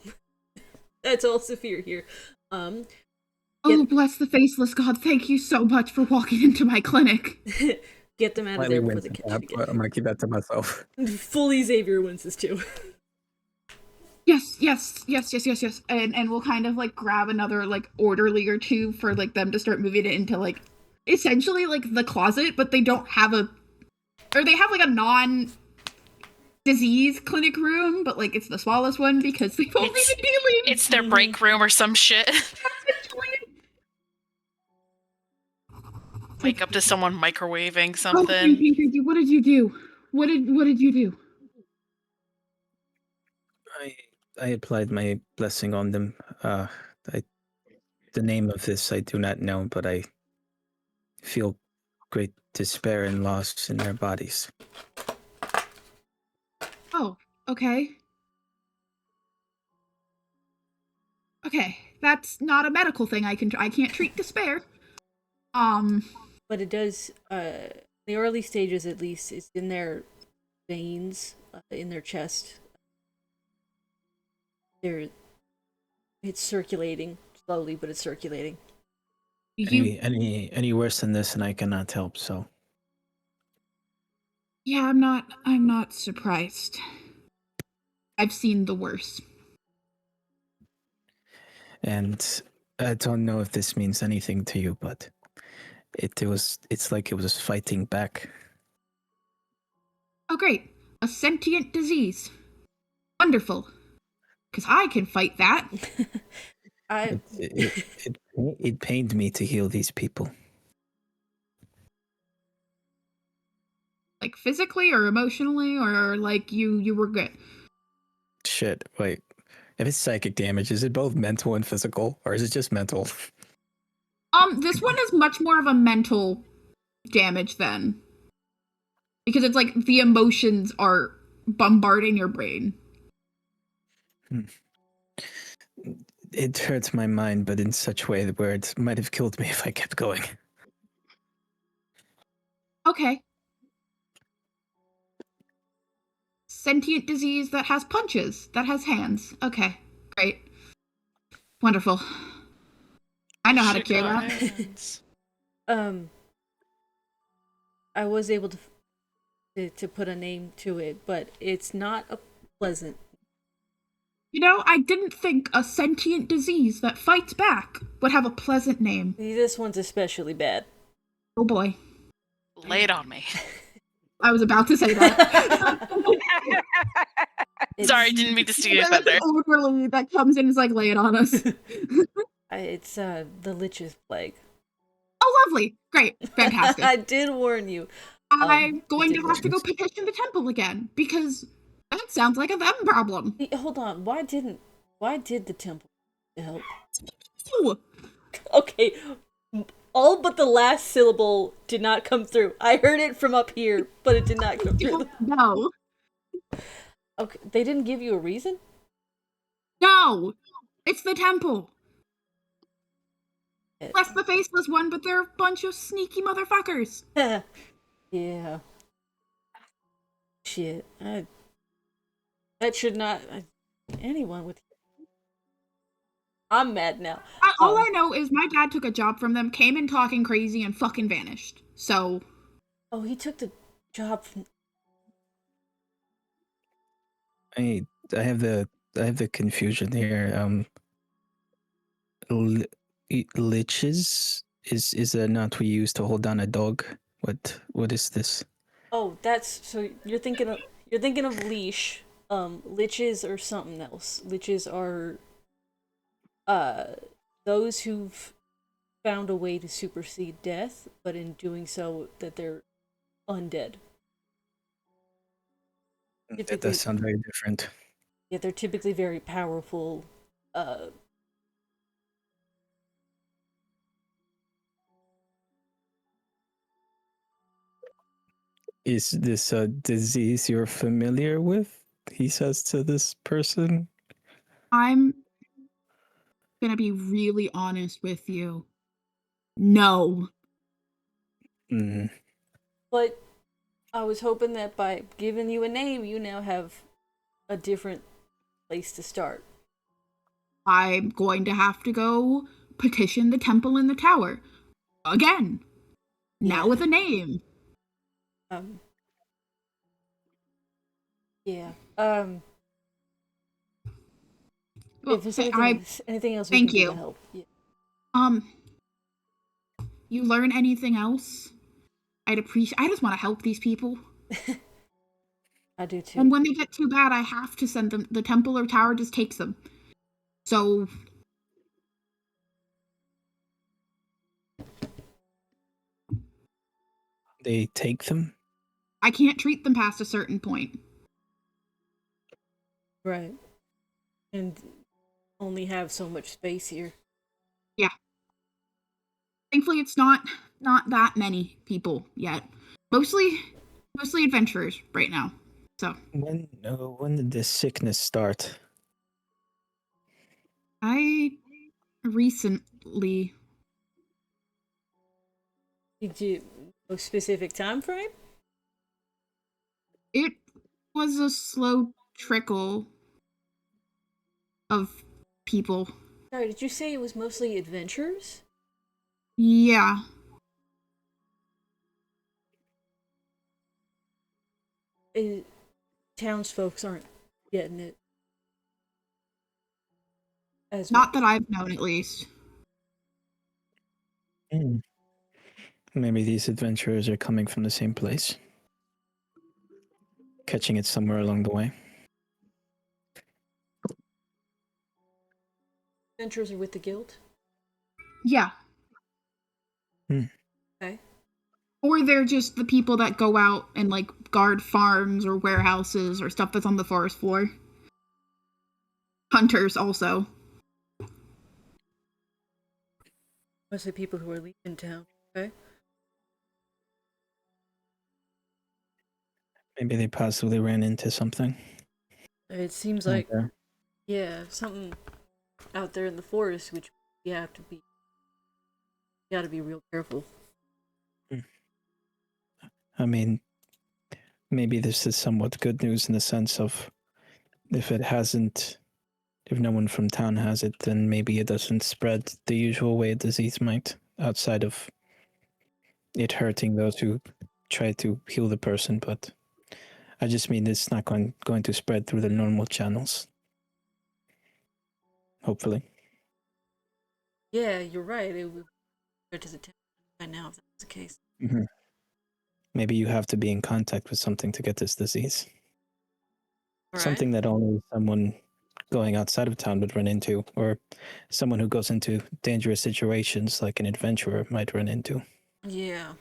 Speaker 1: That's all Saphir here.
Speaker 3: Oh, bless the faceless god! Thank you so much for walking into my clinic.
Speaker 1: Get them out of there before they catch you
Speaker 4: I'm
Speaker 1: again.
Speaker 4: gonna keep that to myself.
Speaker 1: Fully Xavier wins this too.
Speaker 3: Yes. And we'll kind of like grab another like orderly or two for like them to start moving it into like essentially like the closet, but they don't have they have like a non-disease clinic room, but like it's the smallest one because they've only been dealing.
Speaker 2: It's their break room or some shit. Wake up to someone microwaving
Speaker 3: Oh,
Speaker 2: something.
Speaker 3: thank you. What did you do? What did you do?
Speaker 4: I applied my blessing on them. The name of this I do not know, but I feel great despair and loss in their bodies.
Speaker 3: Oh, okay. Okay, that's not a medical thing. I can't treat despair.
Speaker 1: But it does, the early stages at least, it's in their veins, in their chest. It's circulating slowly, but it's circulating.
Speaker 4: Any worse than this, and I cannot help. So
Speaker 3: Yeah, I'm not surprised. I've seen the worst.
Speaker 4: and I don't know if this means anything to you, but it's like it was fighting back.
Speaker 3: Oh, great. A sentient disease. Wonderful. Because I can fight that.
Speaker 4: It pained me to heal these people.
Speaker 3: Like physically or emotionally, or like you were good.
Speaker 4: Shit, wait. If it's psychic damage, is it both mental and physical, or is it just mental?
Speaker 3: This one is much more of a mental damage then. Because it's like the emotions are bombarding your brain.
Speaker 4: It hurts my mind, but in such a way where it might have killed me if I kept going.
Speaker 3: Okay. Sentient disease that has punches, that has hands. Okay, great. Wonderful. I know how to
Speaker 2: Shake
Speaker 3: cure
Speaker 2: our
Speaker 3: that.
Speaker 2: hands.
Speaker 1: I was able to put a name to it, but it's not a pleasant.
Speaker 3: You know, I didn't think a sentient disease that fights back would have a pleasant name.
Speaker 1: This one's especially bad.
Speaker 3: Oh boy.
Speaker 2: Lay it on me.
Speaker 3: I was about to say that.
Speaker 2: Sorry, didn't mean to steal your
Speaker 3: There's
Speaker 2: thunder.
Speaker 3: an overlay that comes in and is like, lay it on us.
Speaker 1: It's the Lich's Plague.
Speaker 3: Oh, lovely. Great. Fantastic.
Speaker 1: I did warn you.
Speaker 3: I'm going
Speaker 1: it
Speaker 3: to have to go petition the temple again, because that sounds like a them problem.
Speaker 1: Hold on. Why did the temple help?
Speaker 3: Ooh.
Speaker 1: Okay, all but the last syllable did not come through. I heard it from up here, but it did not come through.
Speaker 3: No.
Speaker 1: Okay, they didn't give you a reason?
Speaker 3: No. It's the temple.
Speaker 1: It-
Speaker 3: Bless the faceless one, but they're a bunch of sneaky motherfuckers.
Speaker 1: Yeah. Shit. That should not... anyone with... I'm mad now.
Speaker 3: All I know is my dad took a job from them, came in talking crazy, and fucking vanished. So...
Speaker 1: Oh, he took the job from...
Speaker 4: I have the confusion here. Liches is a knot we use to hold down a dog. What is this?
Speaker 1: Oh, that's... So you're thinking of leash. Liches are something else. Liches are... those who've found a way to supersede death, but in doing so, that they're undead.
Speaker 4: That does sound very different.
Speaker 1: Yeah, they're typically very powerful.
Speaker 4: Is this a disease you're familiar with? He says to this person.
Speaker 3: I'm gonna be really honest with you. No.
Speaker 4: Mm.
Speaker 1: But I was hoping that by giving you a name, you now have a different place to start.
Speaker 3: I'm going to have to go petition the temple in the tower. Again. Now
Speaker 1: Yeah.
Speaker 3: with a name.
Speaker 1: Yeah.
Speaker 3: Well,
Speaker 1: If there's anything else we
Speaker 3: thank
Speaker 1: can do
Speaker 3: you.
Speaker 1: to help. Yeah.
Speaker 3: You learn anything else? I just want to help these people.
Speaker 1: I do too.
Speaker 3: And when they get too bad, I have to send them. The temple or tower just takes them. So...
Speaker 4: They take them?
Speaker 3: I can't treat them past a certain point.
Speaker 1: Right. And only have so much space here.
Speaker 3: Yeah. Thankfully, it's not that many people yet. Mostly adventurers right now. So
Speaker 4: When did this sickness start?
Speaker 3: I recently.
Speaker 1: Did you a specific time frame?
Speaker 3: It was a slow trickle of people.
Speaker 1: Sorry, did you say it was mostly adventurers?
Speaker 3: Yeah.
Speaker 1: Townsfolk aren't getting it. As
Speaker 3: Not that I've known, at least.
Speaker 4: Maybe these adventurers are coming from the same place. Catching it somewhere along the way.
Speaker 1: adventurers are with the guild?
Speaker 3: Yeah.
Speaker 1: Okay.
Speaker 3: Or they're just the people that go out and, like, guard farms or warehouses or stuff that's on the forest floor. Hunters, also.
Speaker 1: Mostly people who are leaving town. Okay.
Speaker 4: Maybe they possibly ran into something.
Speaker 1: It seems like,
Speaker 4: Okay.
Speaker 1: yeah, something out there in the forest, which you have to be. You gotta be real careful.
Speaker 4: I mean, maybe this is somewhat good news in the sense of if no one from town has it, then maybe it doesn't spread the usual way a disease might, outside of it hurting those who try to heal the person. But I just mean it's not going to spread through the normal channels. Hopefully.
Speaker 1: Yeah, you're right. It would go to the town by now if that's the case.
Speaker 4: Mm-hmm. Maybe you have to be in contact with something to get this disease.
Speaker 1: All right.
Speaker 4: Something that only someone going outside of town would run into, or someone who goes into dangerous situations like an adventurer might run into.
Speaker 1: Yeah.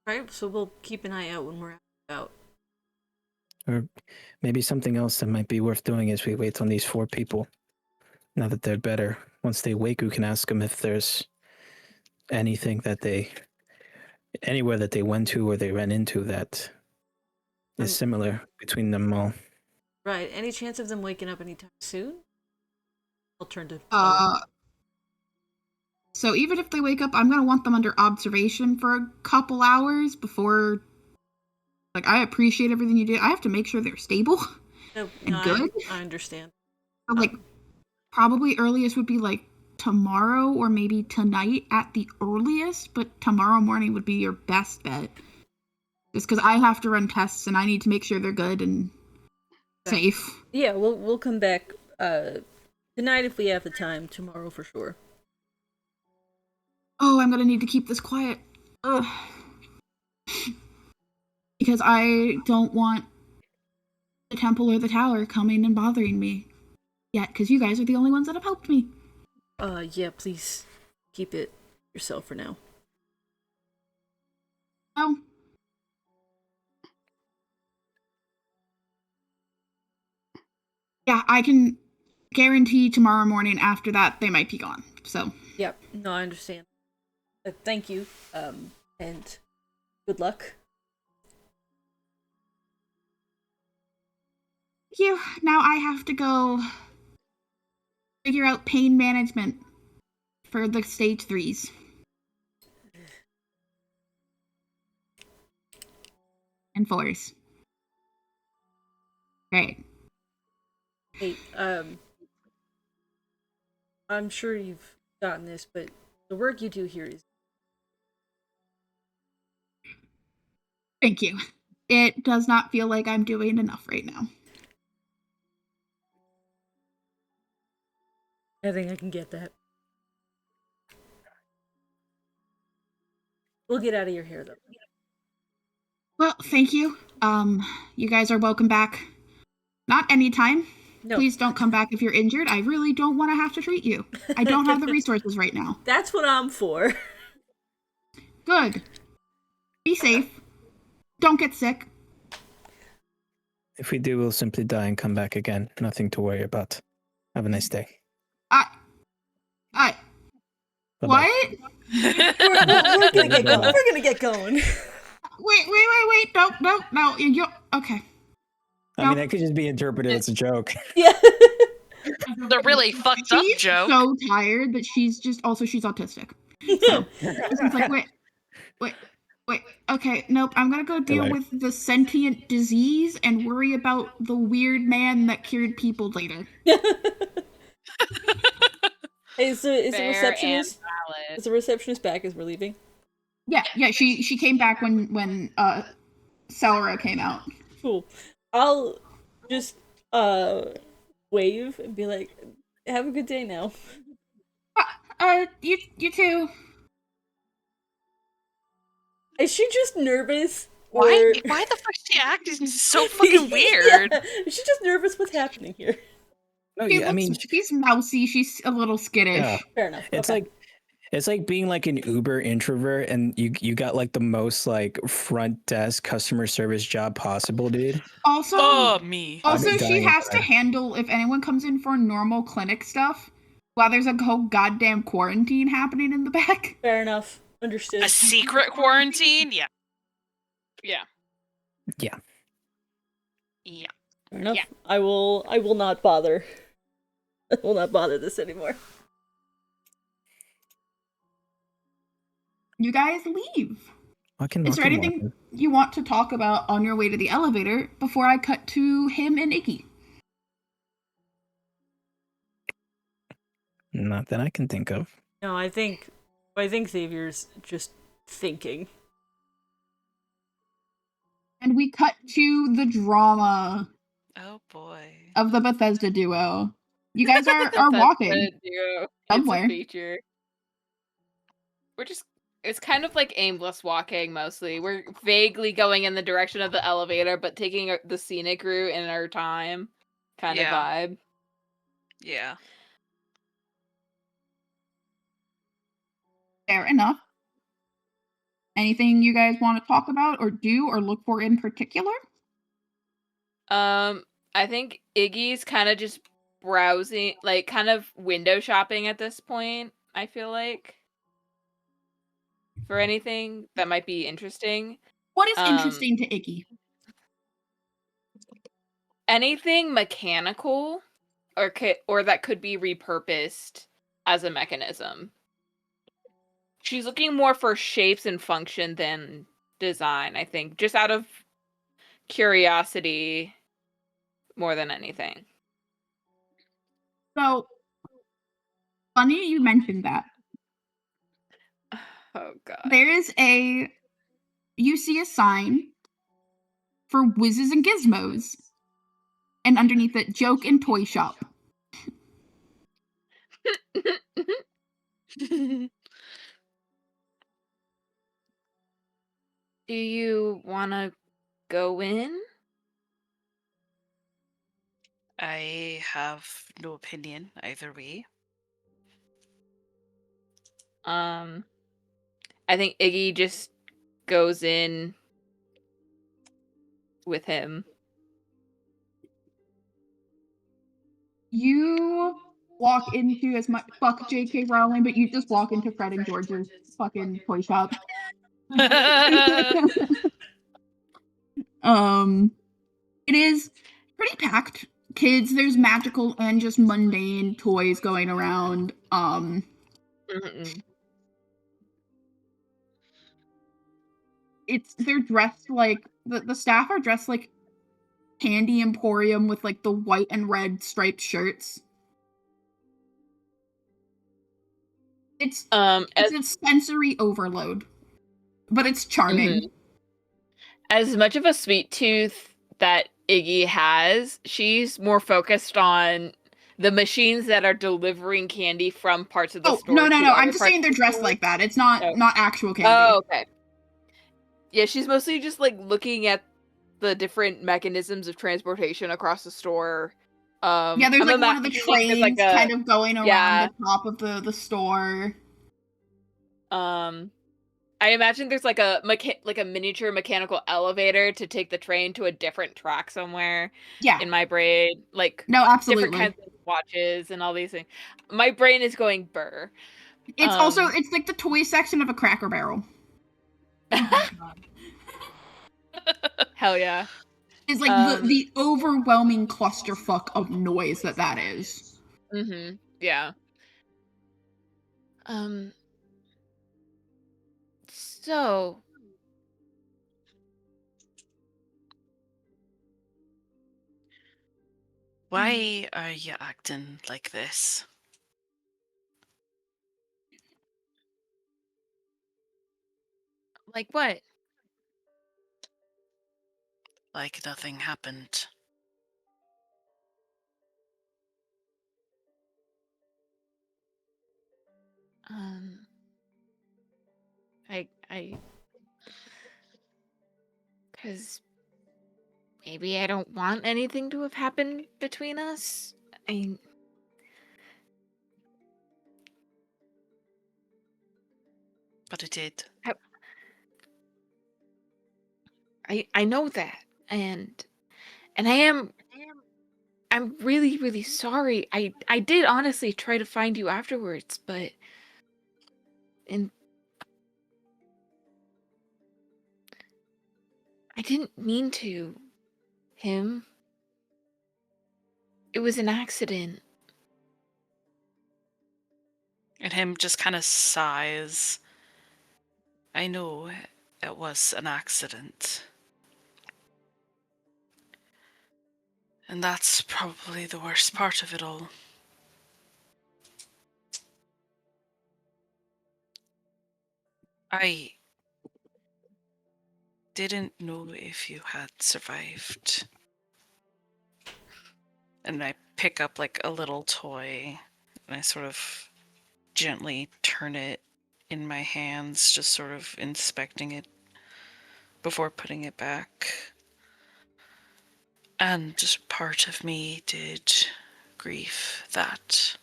Speaker 1: Right, so we'll keep an eye out when we're out.
Speaker 4: Or maybe something else that might be worth doing is we wait on these 4 people. Now that they're better, once they wake, we can ask them if there's anything anywhere that they went to or they ran into that is similar between them all.
Speaker 1: Right. Any chance of them waking up anytime soon? I'll turn to.
Speaker 3: So even if they wake up, I'm gonna want them under observation for a couple hours before. Like, I appreciate everything you did. I have to make sure they're stable and good.
Speaker 1: I understand.
Speaker 3: So, like, probably earliest would be like tomorrow or maybe tonight at the earliest, but tomorrow morning would be your best bet. Just because I have to run tests and I need to make sure they're good and safe.
Speaker 1: Yeah, we'll come back tonight if we have the time. Tomorrow for sure.
Speaker 3: Oh, I'm gonna need to keep this quiet. Ugh. Because I don't want the temple or the tower coming and bothering me yet, because you guys are the only ones that have helped me.
Speaker 1: Yeah, please keep it yourself for now.
Speaker 3: Oh. Yeah, I can guarantee tomorrow morning after that they might be gone, so.
Speaker 1: Yep, no, I understand. Thank you, and good luck.
Speaker 3: Thank you. Now I have to go figure out pain management for the stage 3s. And 4s. Great.
Speaker 1: Hey, I'm sure you've gotten this, but the work you do here is.
Speaker 3: Thank you. It does not feel like I'm doing enough right now.
Speaker 1: I think I can get that. We'll get out of your hair, though.
Speaker 3: Well, thank you. You guys are welcome back. Not anytime.
Speaker 1: No.
Speaker 3: Please don't come back if you're injured. I really don't want to have to treat you. I don't have the resources right now.
Speaker 1: That's what I'm for.
Speaker 3: Good. Be safe. Don't get sick.
Speaker 4: If we do, we'll simply die and come back again. Nothing to worry about. Have a nice day.
Speaker 3: I.
Speaker 4: Bye-bye.
Speaker 3: What?
Speaker 1: We're gonna get going.
Speaker 4: Bye.
Speaker 1: We're gonna get going.
Speaker 3: Wait. No. You okay.
Speaker 4: I mean, that could just be interpreted as a joke.
Speaker 1: Yeah.
Speaker 2: The really fucked up
Speaker 3: She's
Speaker 2: joke.
Speaker 3: so tired that she's autistic. So she's like, wait. Okay, nope. I'm gonna go deal
Speaker 4: Right.
Speaker 3: with the sentient disease and worry about the weird man that cured people later.
Speaker 1: Hey, is the
Speaker 6: Fair
Speaker 1: receptionist?
Speaker 6: and valid.
Speaker 1: Is the receptionist back as we're leaving?
Speaker 3: Yeah. She came back when Celera came out.
Speaker 1: Cool. I'll just wave and be like, "Have a good day now."
Speaker 3: You too.
Speaker 1: Is she just nervous?
Speaker 2: Why?
Speaker 1: or-
Speaker 2: Why the fuck is she acting so fucking weird?
Speaker 1: Yeah. Is she just nervous? What's happening here?
Speaker 4: No,
Speaker 3: She
Speaker 4: yeah, I mean,
Speaker 3: she's mousy. She's a little skittish.
Speaker 4: Yeah.
Speaker 1: Fair enough.
Speaker 4: it's
Speaker 1: okay.
Speaker 4: like it's like being like an Uber introvert, and you got like the most like front desk customer service job possible, dude.
Speaker 3: Also,
Speaker 2: Oh, me.
Speaker 4: I'll
Speaker 3: also
Speaker 4: be
Speaker 3: she
Speaker 4: dying
Speaker 3: has to
Speaker 4: inside.
Speaker 3: handle if anyone comes in for normal clinic stuff while there's a whole goddamn quarantine happening in the back.
Speaker 1: Fair enough. Understood.
Speaker 2: A secret quarantine? Yeah.
Speaker 6: Yeah.
Speaker 2: Yeah.
Speaker 1: Fair enough.
Speaker 6: Yeah.
Speaker 1: I will not bother. I will not bother this anymore.
Speaker 3: You guys leave.
Speaker 4: Fucking
Speaker 3: Is there
Speaker 4: walking,
Speaker 3: anything
Speaker 4: walking.
Speaker 3: you want to talk about on your way to the elevator before I cut to him and Iggy?
Speaker 4: Not that I can think of.
Speaker 1: No, I think Xavier's just thinking.
Speaker 3: And we cut to the drama
Speaker 2: Oh boy.
Speaker 3: of the Bethesda duo. You guys are walking somewhere.
Speaker 6: It's a feature. We're just it's kind of like aimless walking mostly. We're vaguely going in the direction of the elevator, but taking the scenic route in our time kind of
Speaker 2: Yeah.
Speaker 6: vibe.
Speaker 2: Yeah.
Speaker 3: Fair enough. Anything you guys want to talk about or do or look for in particular?
Speaker 6: I think Iggy's kind of just browsing, like kind of window shopping at this point, I feel like. For anything that might be interesting.
Speaker 3: What is interesting to Iggy?
Speaker 6: Anything mechanical or that could be repurposed as a mechanism. She's looking more for shapes and function than design, I think, just out of curiosity more than anything.
Speaker 3: So, funny you mentioned that.
Speaker 6: Oh god.
Speaker 3: You see a sign for Whizzes and Gizmos, and underneath it, joke and toy shop.
Speaker 6: Do you want to go in?
Speaker 2: I have no opinion either way.
Speaker 6: I think Iggy just goes in with him.
Speaker 3: You walk into as much fuck J.K. Rowling, but you just walk into Fred and George's fucking toy shop. It is pretty packed. Kids, there's magical and just mundane toys going around. They're dressed like the staff are dressed like Candy Emporium with like the white and red striped shirts. It's a sensory overload, but it's charming.
Speaker 6: As much of a sweet tooth that Iggy has, she's more focused on the machines that are delivering candy from parts of the store.
Speaker 3: No.
Speaker 6: to
Speaker 3: I'm
Speaker 6: other
Speaker 3: just
Speaker 6: parts
Speaker 3: saying
Speaker 6: of
Speaker 3: they're
Speaker 6: the
Speaker 3: dressed
Speaker 6: store.
Speaker 3: like that. It's not actual candy.
Speaker 6: Oh, okay. Yeah, she's mostly just like looking at the different mechanisms of transportation across the store.
Speaker 3: Yeah, there's like one of the trains kind of going around
Speaker 6: Yeah.
Speaker 3: the top of the store.
Speaker 6: I imagine there's like a miniature mechanical elevator to take the train to a different track somewhere
Speaker 8: Yeah.
Speaker 6: in my brain. Like
Speaker 8: No,
Speaker 6: different
Speaker 8: absolutely.
Speaker 6: kinds of watches and all these things. My brain is going burr.
Speaker 8: It's also it's like the toy section of a Cracker Barrel.
Speaker 6: Hell yeah.
Speaker 8: It's like the overwhelming clusterfuck of noise that is.
Speaker 6: Mm-hmm. Yeah. So
Speaker 2: Why are you acting like this?
Speaker 6: like what?
Speaker 2: Like nothing happened.
Speaker 6: I because maybe I don't want anything to have happened between us.
Speaker 2: But it did.
Speaker 6: I know that, and I'm really, really sorry. I did honestly try to find you afterwards, but and I didn't mean to. Him. It was an accident.
Speaker 2: And him just kind of sighs. I know it was an accident. And that's probably the worst part of it all. I didn't know if you had survived. And I pick up like a little toy and I sort of gently turn it in my hands, just sort of inspecting it before putting it back. And just part of me did grieve that.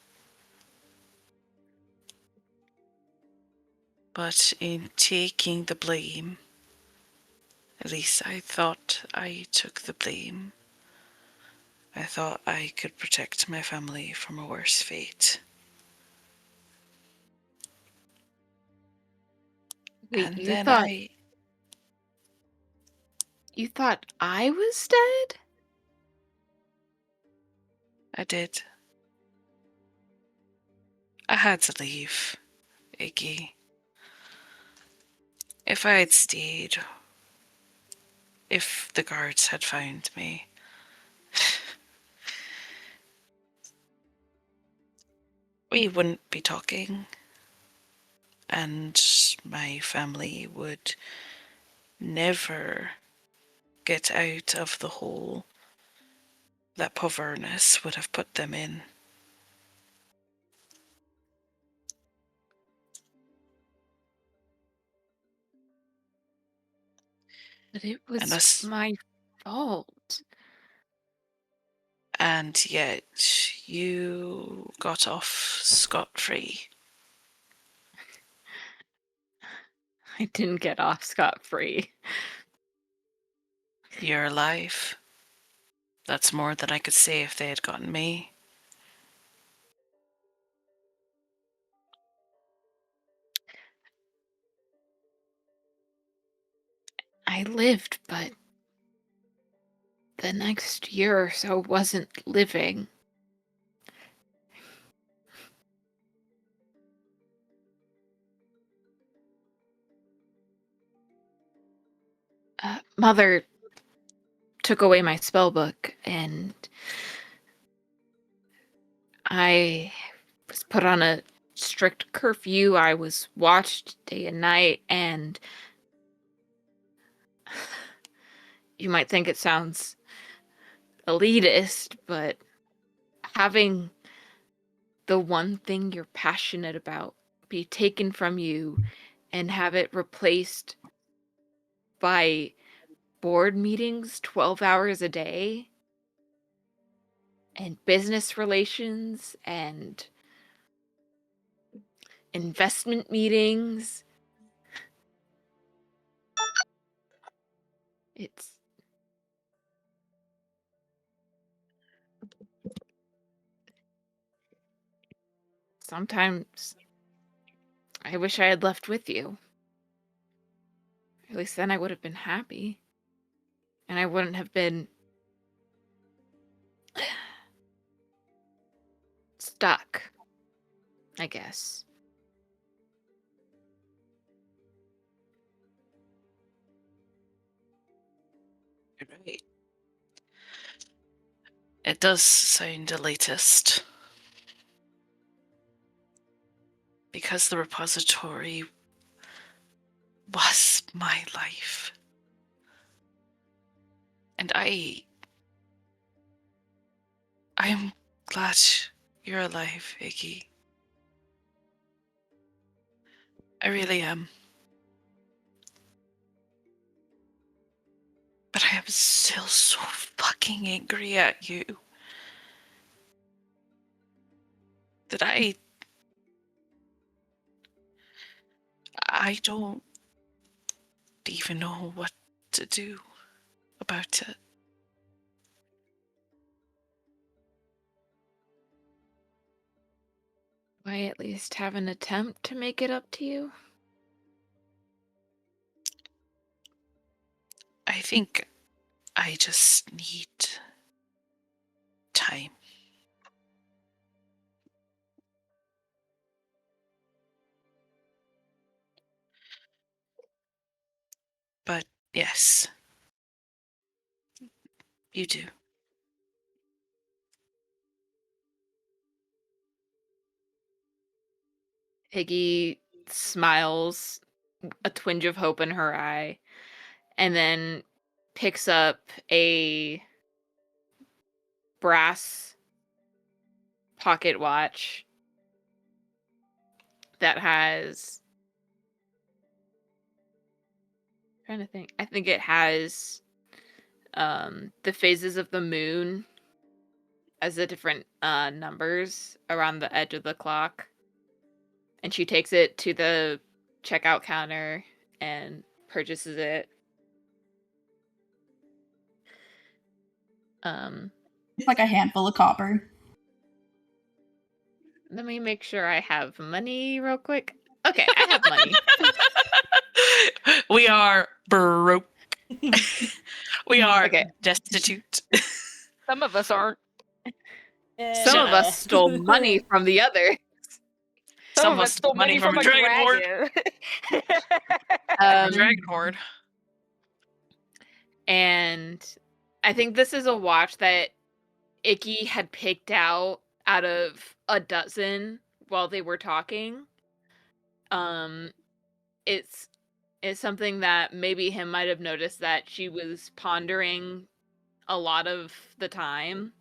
Speaker 2: But in taking the blame, at least I thought I took the blame. I thought I could protect my family from a worse fate.
Speaker 6: Wait,
Speaker 2: And
Speaker 6: you
Speaker 2: then
Speaker 6: thought I was dead?
Speaker 2: I did. I had to leave, Iggy. If I had stayed, if the guards had found me, we wouldn't be talking. And my family would never get out of the hole that Povernus would have put them in.
Speaker 6: But it was my fault.
Speaker 2: And yet you got off scot-free.
Speaker 6: I didn't get off scot-free.
Speaker 2: You're alive. That's more than I could say if they had gotten me.
Speaker 6: I lived, but the next year or so wasn't living. Mother took away my spell book, and I was put on a strict curfew. I was watched day and night, and you might think it sounds elitist, but having the one thing you're passionate about be taken from you and have it replaced by board meetings 12 hours a day and business relations and investment meetings It's sometimes I wish I had left with you. At least then I would have been happy. And I wouldn't have been stuck, I guess.
Speaker 2: You're right. It does sound elitist. Because the repository was my life. And I am glad you're alive, Iggy. I really am. But I am still so fucking angry at you. That I don't even know what to do about it.
Speaker 6: Do I at least have an attempt to make it up to you?
Speaker 2: I think I just need time. But yes, you do.
Speaker 6: Iggy smiles, a twinge of hope in her eye, and then picks up a brass pocket watch that has, trying to think, I think it has the phases of the moon as the different numbers around the edge of the clock. And she takes it to the checkout counter and purchases it.
Speaker 8: It's like a handful of copper.
Speaker 6: Let me make sure I have money real quick. Okay, I have money.
Speaker 2: We are broke. We are
Speaker 6: Okay.
Speaker 2: destitute.
Speaker 7: Some of us aren't.
Speaker 6: Some of us stole money from the other.
Speaker 2: Some of us stole money from a dragon horde. Dragon horde.
Speaker 6: And I think this is a watch that Icky had picked out of a dozen while they were talking. It's something that maybe him might have noticed that she was pondering a lot of the time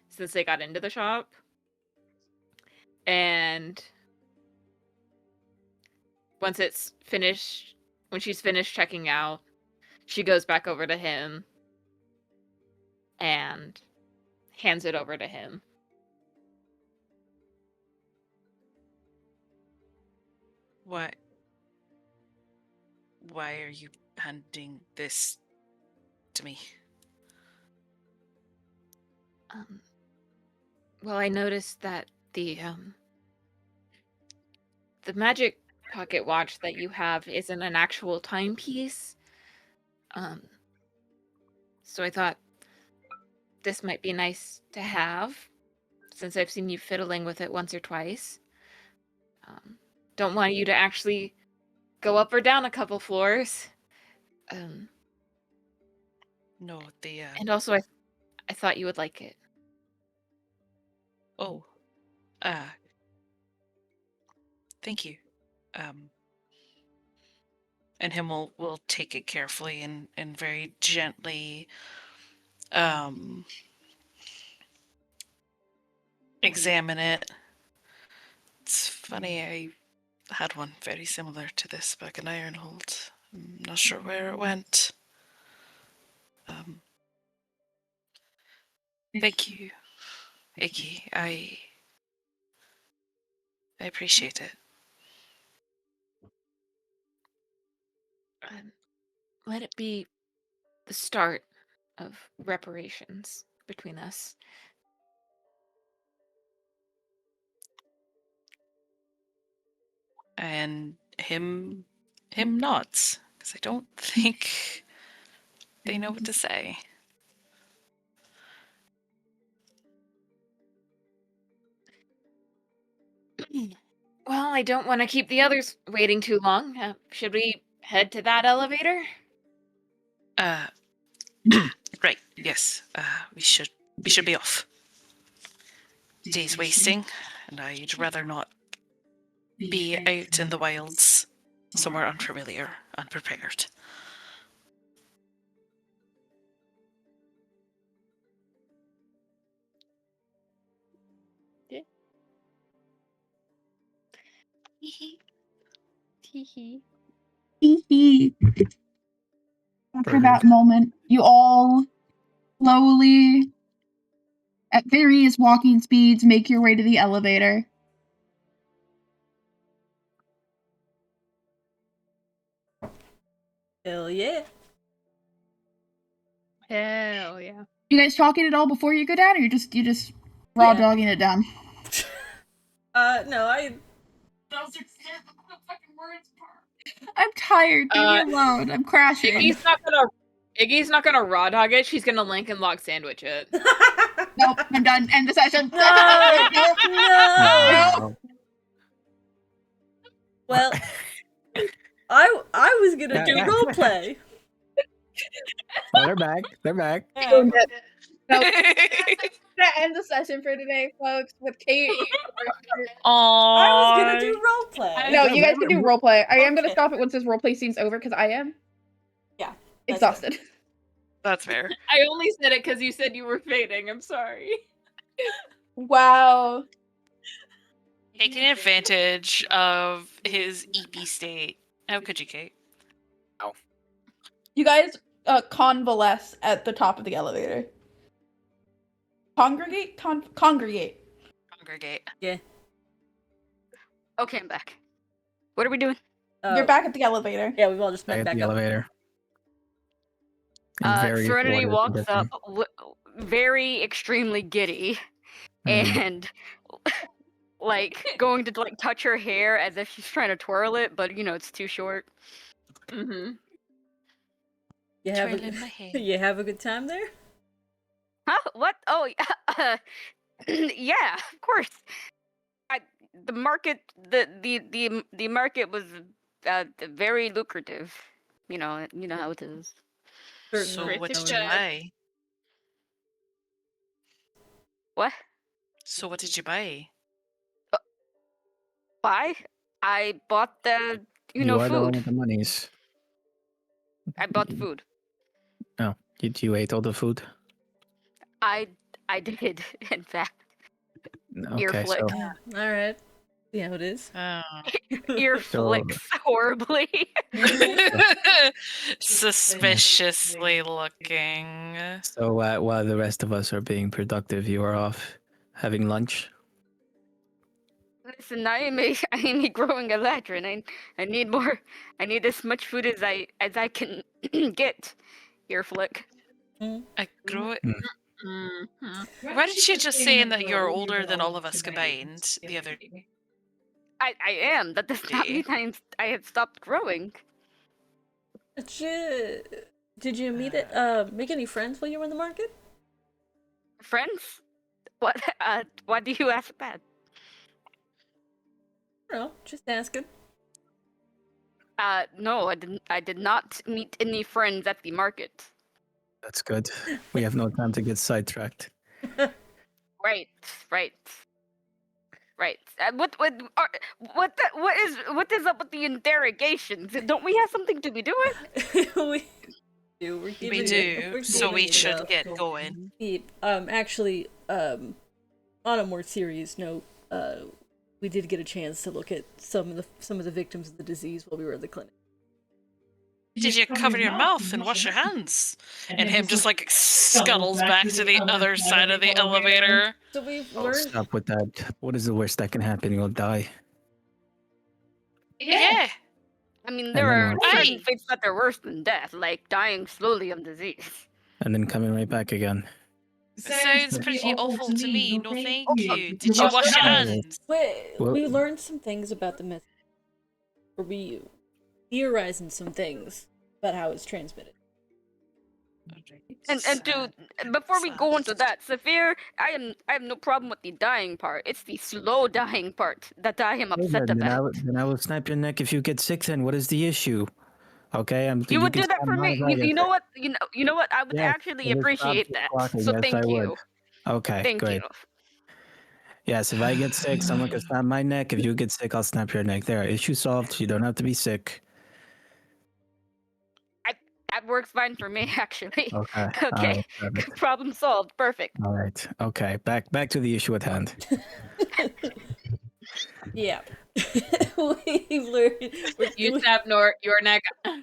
Speaker 6: since they got into the shop. And once it's finished, when she's finished checking out, she goes back over to him and hands it over to him.
Speaker 2: What? Why are you handing this to me?
Speaker 6: Well, I noticed that the magic pocket watch that you have isn't an actual timepiece. So I thought this might be nice to have, since I've seen you fiddling with it once or twice. Don't want you to actually go up or down a couple floors.
Speaker 2: No, the
Speaker 6: And also I thought you would like it.
Speaker 2: oh. Thank you. And him will take it carefully and very gently examine it. It's funny, I had one very similar to this back in Ironhold. I'm not sure where it went. Thank you, Iggy. I appreciate it.
Speaker 6: Let it be the start of reparations between us.
Speaker 2: And him nods, because I don't think they know what to say.
Speaker 6: Well, I don't want to keep the others waiting too long. Should we head to that elevator?
Speaker 2: Right, yes. We should be off. Day's wasting, and I'd rather not be out in the wilds, somewhere unfamiliar, unprepared.
Speaker 6: Hee
Speaker 8: Hee. After
Speaker 4: Bird.
Speaker 8: that moment, you all slowly, at various walking speeds, make your way to the elevator.
Speaker 1: Hell yeah.
Speaker 6: Hell yeah.
Speaker 8: You guys talking at all before you go down, or you just raw dogging it down?
Speaker 1: No, I.
Speaker 8: Those are the fucking words part. I'm tired. Leave me alone. I'm crashing.
Speaker 6: Iggy's not gonna raw dog it. She's gonna Lincoln Log sandwich it.
Speaker 8: Nope, I'm done. End the session.
Speaker 1: No. Well, I was gonna do roleplay.
Speaker 4: Oh, they're back. They're back.
Speaker 1: Yeah.
Speaker 3: Gonna end the session for today, folks, with Kate.
Speaker 1: I was gonna do roleplay.
Speaker 3: No, you guys can do roleplay. I am gonna
Speaker 1: Okay.
Speaker 3: stop it once this roleplay scene's over because I am
Speaker 1: Yeah.
Speaker 3: exhausted.
Speaker 2: That's fair.
Speaker 6: I only said it because you said you were fading. I'm sorry.
Speaker 3: Wow.
Speaker 2: Taking advantage of his EP state. How could you, Kate?
Speaker 3: You guys convalesce at the top of the elevator. Congregate? Congregate.
Speaker 2: Congregate.
Speaker 1: Yeah.
Speaker 7: Okay, I'm back. What are we doing?
Speaker 3: You're back at the elevator.
Speaker 1: Yeah, we've all just
Speaker 4: Back
Speaker 1: met
Speaker 4: at
Speaker 1: back
Speaker 4: the
Speaker 1: up.
Speaker 4: elevator. In various
Speaker 7: Serenity
Speaker 4: orders
Speaker 7: walks
Speaker 4: of
Speaker 7: up,
Speaker 4: business.
Speaker 7: very extremely giddy,
Speaker 4: Mhm.
Speaker 7: and like going to like touch her hair as if she's trying to twirl it, but you know it's too short.
Speaker 6: Mm-hmm.
Speaker 1: You have
Speaker 2: Twirling my hair.
Speaker 1: you have a good time there?
Speaker 7: Huh? What? Oh, yeah, of course. The market, the market was very lucrative. You know how it is.
Speaker 2: So
Speaker 1: Certainly.
Speaker 2: what did
Speaker 6: British
Speaker 2: you
Speaker 6: guy.
Speaker 2: buy?
Speaker 7: What?
Speaker 2: So what did you buy?
Speaker 7: Why? I bought the
Speaker 4: You are the one
Speaker 7: food.
Speaker 4: with the monies.
Speaker 7: I bought the food.
Speaker 4: Oh, you ate all the food?
Speaker 7: I did, in fact. Ear
Speaker 4: Okay,
Speaker 7: flick.
Speaker 4: so
Speaker 1: All right. See how it is.
Speaker 2: Oh.
Speaker 7: Ear
Speaker 4: So-
Speaker 7: flicks horribly.
Speaker 2: Suspiciously looking.
Speaker 4: so while the rest of us are being productive, you are off having lunch.
Speaker 7: Listen, I am a growing eladrin. I need more. I need as much food as I can get. Ear flick.
Speaker 2: I grow it.
Speaker 6: Mm-hmm.
Speaker 2: Why did you just say that you're older than all of us combined the other day?
Speaker 7: I am. That does not mean I have stopped growing.
Speaker 1: Did you make any friends while you were in the market?
Speaker 7: Friends? What? Why do you ask that?
Speaker 1: I don't know, just asking.
Speaker 7: No, I did not meet any friends at the market.
Speaker 4: That's good. We have no time to get sidetracked.
Speaker 7: Right. What is up with the interrogations? Don't we have something to be doing?
Speaker 1: we do. We're
Speaker 2: We
Speaker 1: giving
Speaker 2: do,
Speaker 1: we're
Speaker 2: so
Speaker 1: giving
Speaker 2: we
Speaker 1: it
Speaker 2: should
Speaker 1: up.
Speaker 2: get going.
Speaker 1: Actually, on a more serious note, we did get a chance to look at some of the victims of the disease while we were at the clinic.
Speaker 2: Did you cover your mouth and wash your hands? And him just like scuttles back to the other side of the elevator.
Speaker 1: So we've
Speaker 4: Oh,
Speaker 1: learned.
Speaker 4: stop with that. What is the worst that can happen? You'll die.
Speaker 2: Yeah.
Speaker 7: I mean, there
Speaker 4: then
Speaker 7: are
Speaker 4: what?
Speaker 7: certain
Speaker 2: Hey!
Speaker 7: fates that are worse than death, like dying slowly of disease.
Speaker 4: And then coming right back again.
Speaker 2: Sounds pretty awful to me. No, thank you.
Speaker 5: you.
Speaker 2: Did you wash your
Speaker 4: Alright.
Speaker 2: hands?
Speaker 4: Well-
Speaker 1: We learned some things about the myth. Or we theorizing some things about how it's transmitted.
Speaker 7: And to before we go into that, Saphir, I have no problem with the dying part. It's the slow dying part that I am upset
Speaker 4: Then
Speaker 7: about.
Speaker 4: then I will snap your neck if you get sick. Then what is the issue? Okay,
Speaker 7: You would
Speaker 4: can
Speaker 7: do that
Speaker 4: snap
Speaker 7: for
Speaker 4: mine
Speaker 7: me.
Speaker 4: if I get
Speaker 7: You know
Speaker 4: sick.
Speaker 7: what? You know what? I would
Speaker 4: Yes,
Speaker 7: actually
Speaker 4: it is
Speaker 7: appreciate
Speaker 4: absolute
Speaker 7: that.
Speaker 4: clocking.
Speaker 7: So
Speaker 4: Yes,
Speaker 7: thank
Speaker 4: I would.
Speaker 7: you.
Speaker 4: Okay,
Speaker 7: Thank
Speaker 4: great.
Speaker 7: you.
Speaker 4: Yes, if I get sick, someone can snap my neck. If you get sick, I'll snap your neck. There, issue solved. You don't have to be sick.
Speaker 7: That works fine for me, actually.
Speaker 4: Okay.
Speaker 7: Okay.
Speaker 4: Perfect.
Speaker 7: Problem solved. Perfect.
Speaker 4: All right. Okay. Back to the issue at hand.
Speaker 1: Yeah. We've learned.
Speaker 6: You snap your neck. I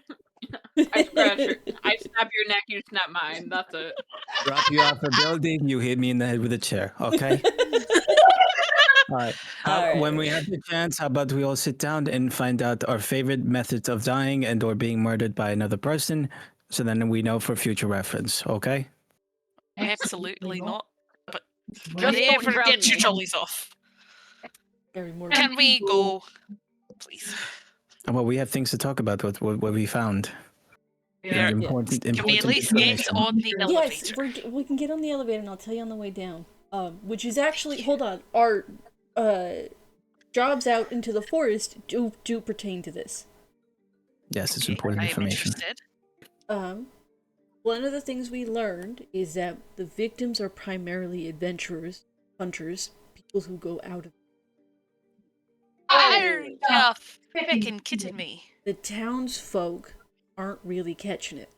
Speaker 6: snap your neck. You snap mine. That's it.
Speaker 4: Drop you off a building. You hit me in the head with a chair. Okay. All right. When we have the chance, how about we all sit down and find out our favorite methods of dying and or being murdered by another person, so then we know for future reference. Okay.
Speaker 2: Absolutely not. But
Speaker 7: Just don't
Speaker 2: never
Speaker 7: drown
Speaker 2: get your
Speaker 7: me.
Speaker 2: jollies off.
Speaker 1: Very more.
Speaker 2: Can we go, please?
Speaker 4: Well, we have things to talk about. What we found.
Speaker 2: Yeah.
Speaker 4: Important.
Speaker 2: Can we at least
Speaker 4: information.
Speaker 2: get on the
Speaker 1: Yes,
Speaker 2: elevator?
Speaker 1: we can get on the elevator, and I'll tell you on the way down. Which is actually, hold on, our jobs out into the forest do pertain to this.
Speaker 4: Yes, it's
Speaker 2: Okay,
Speaker 4: important
Speaker 2: I am
Speaker 4: information.
Speaker 2: interested.
Speaker 1: One of the things we learned is that the victims are primarily adventurers, hunters, people who go out of.
Speaker 2: Are you freaking kidding me?
Speaker 1: The townsfolk aren't really catching it.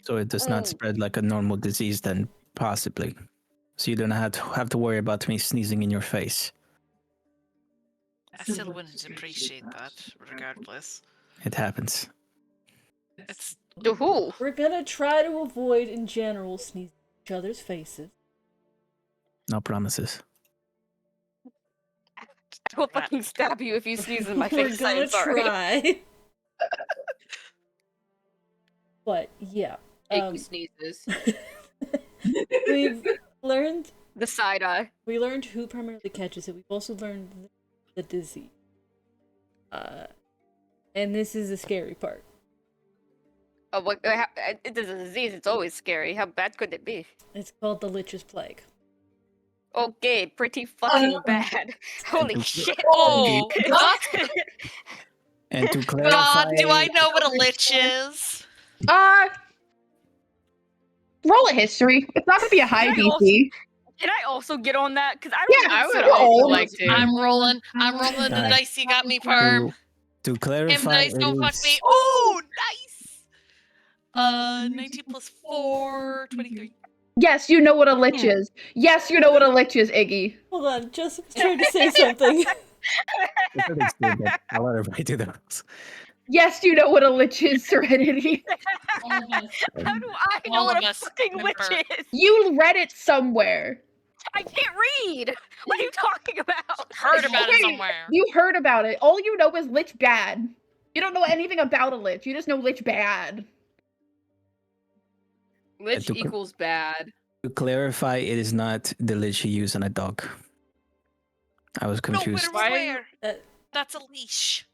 Speaker 4: So it does not spread like a normal disease, then possibly. So you don't have to worry about me sneezing in your face.
Speaker 2: I still wouldn't appreciate that, regardless.
Speaker 4: It happens.
Speaker 2: It's
Speaker 7: To who?
Speaker 1: We're gonna try to avoid, in general, sneezing in each other's faces.
Speaker 4: No promises.
Speaker 7: I will fucking stab you if you sneeze in my
Speaker 1: We're
Speaker 7: face.
Speaker 1: gonna
Speaker 7: I'm sorry.
Speaker 1: try. But yeah,
Speaker 6: Iggy sneezes.
Speaker 1: we've learned
Speaker 7: The side eye.
Speaker 1: we learned who primarily catches it. We've also learned the disease. And this is the scary part.
Speaker 7: Oh, what? It is a disease. It's always scary. How bad could it be?
Speaker 1: It's called the Lich's Plague.
Speaker 7: Okay, pretty fucking bad. Holy shit.
Speaker 2: Oh,
Speaker 4: And to clarify,
Speaker 2: God, do I know what a lich is?
Speaker 8: Roll a history. It's not gonna be a high
Speaker 7: Can I also-
Speaker 8: DC.
Speaker 7: Can I also get on that? Because I
Speaker 8: Yeah,
Speaker 7: don't
Speaker 6: I
Speaker 7: think
Speaker 6: would
Speaker 7: so.
Speaker 6: also
Speaker 8: old.
Speaker 6: like to.
Speaker 2: I'm rolling the
Speaker 4: Alright.
Speaker 2: dice you got me, Perm.
Speaker 4: to
Speaker 2: Him
Speaker 4: clarify,
Speaker 2: dice
Speaker 4: it
Speaker 2: don't fuck
Speaker 4: is-
Speaker 2: me. Oh, nice! 19 plus 4, 23.
Speaker 8: Yes, you know what a lich is. Yes, you know what a lich is, Iggy.
Speaker 1: Hold on, Jessica's trying to say something.
Speaker 4: I'll let everybody do those.
Speaker 8: Yes, you know what a lich is, Serenity.
Speaker 5: All of us.
Speaker 7: How do I know
Speaker 2: All
Speaker 7: what
Speaker 2: of
Speaker 7: a
Speaker 2: us
Speaker 7: fucking witch
Speaker 2: remember.
Speaker 7: is?
Speaker 8: You read it somewhere.
Speaker 7: I can't read. What are you talking about?
Speaker 2: Heard about it
Speaker 8: Okay,
Speaker 2: somewhere.
Speaker 8: You heard about it. All you know is lich bad. You don't know anything about a lich. You just know lich bad.
Speaker 6: Lich
Speaker 4: to-
Speaker 6: equals bad.
Speaker 4: To clarify, it is not the lich you use on a dog. I was
Speaker 2: No,
Speaker 4: confused.
Speaker 2: where,
Speaker 6: Why-
Speaker 2: where?
Speaker 1: That-
Speaker 2: That's a leash.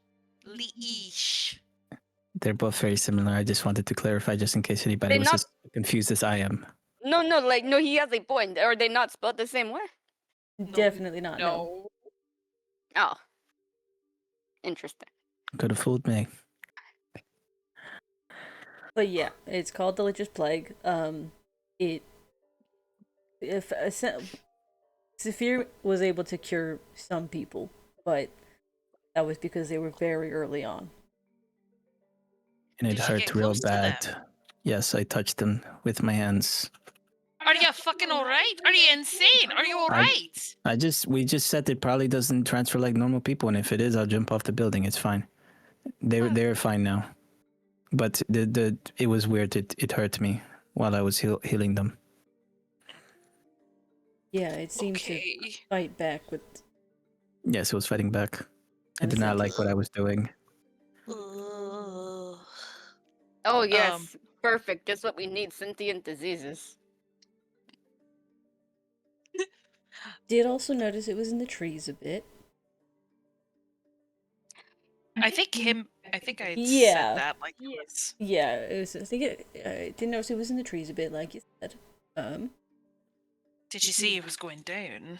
Speaker 2: Leash.
Speaker 4: They're both very similar. I just wanted to clarify, just in case anybody
Speaker 7: They're
Speaker 4: was
Speaker 7: not-
Speaker 4: as confused as I am.
Speaker 7: No, he has a point. Are they not spelled the same way?
Speaker 1: Definitely not. No.
Speaker 6: No.
Speaker 7: Oh. Interesting.
Speaker 4: Could have fooled me.
Speaker 1: But yeah, it's called the Lich's Plague. Saphir was able to cure some people, but that was because they were very early on.
Speaker 4: And it
Speaker 2: Did you
Speaker 4: hurt
Speaker 2: get
Speaker 4: real
Speaker 2: close to
Speaker 4: bad.
Speaker 2: them?
Speaker 4: Yes, I touched them with my hands.
Speaker 2: Are you fucking alright? Are you insane? Are you alright?
Speaker 4: We just said it probably doesn't transfer like normal people, and if it is, I'll jump off the building. It's fine. They're fine now. But it was weird. It hurt me while I was healing them.
Speaker 1: Yeah, it seemed to
Speaker 2: Okay.
Speaker 1: fight back with.
Speaker 4: Yes, it was fighting back. I
Speaker 1: I
Speaker 4: did not
Speaker 1: see.
Speaker 4: like what I was doing.
Speaker 7: Oh yes, perfect. Just what we need. Sentient diseases.
Speaker 1: Did also notice it was in the trees a bit.
Speaker 2: I think I had
Speaker 1: Yeah.
Speaker 2: said that, like, it was...
Speaker 1: Yeah, it was, I think I did notice it was in the trees a bit, like you said.
Speaker 2: Did you see it was going down?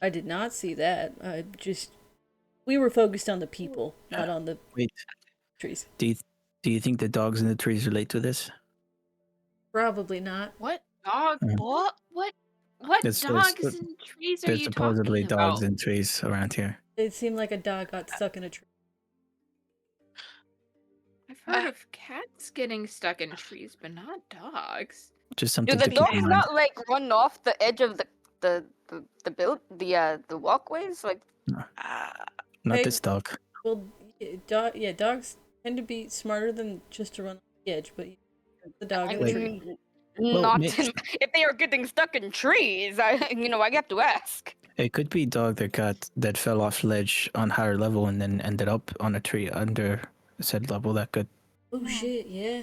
Speaker 1: I did not see that. We were focused on the people, not on the
Speaker 4: Wait,
Speaker 1: trees.
Speaker 4: do you think the dogs in the trees relate to this?
Speaker 1: Probably not.
Speaker 6: What dog?
Speaker 4: Mhm.
Speaker 6: What
Speaker 4: There's-
Speaker 6: dogs
Speaker 4: there's-
Speaker 6: and trees are
Speaker 4: There's
Speaker 6: you
Speaker 4: supposedly
Speaker 6: talking
Speaker 4: dogs
Speaker 6: about?
Speaker 4: in trees around here.
Speaker 1: It seemed like a dog got stuck in a tree.
Speaker 6: I've heard of cats getting stuck in trees, but not dogs.
Speaker 4: Just
Speaker 7: Do
Speaker 4: something
Speaker 7: the
Speaker 4: to keep in
Speaker 7: dogs
Speaker 4: mind.
Speaker 7: not like run off the edge of the walkways? Like
Speaker 4: Not
Speaker 1: Hey,
Speaker 4: this dog.
Speaker 1: Well, dogs tend to be smarter than just to run off the edge, but the dog
Speaker 7: I
Speaker 1: in the tree.
Speaker 7: mean,
Speaker 4: Well,
Speaker 7: not
Speaker 4: Mitch-
Speaker 7: if they are getting stuck in trees. I have to ask.
Speaker 4: It could be a dog that fell off ledge on higher level and then ended up on a tree under said level. That could.
Speaker 1: Oh shit, yeah.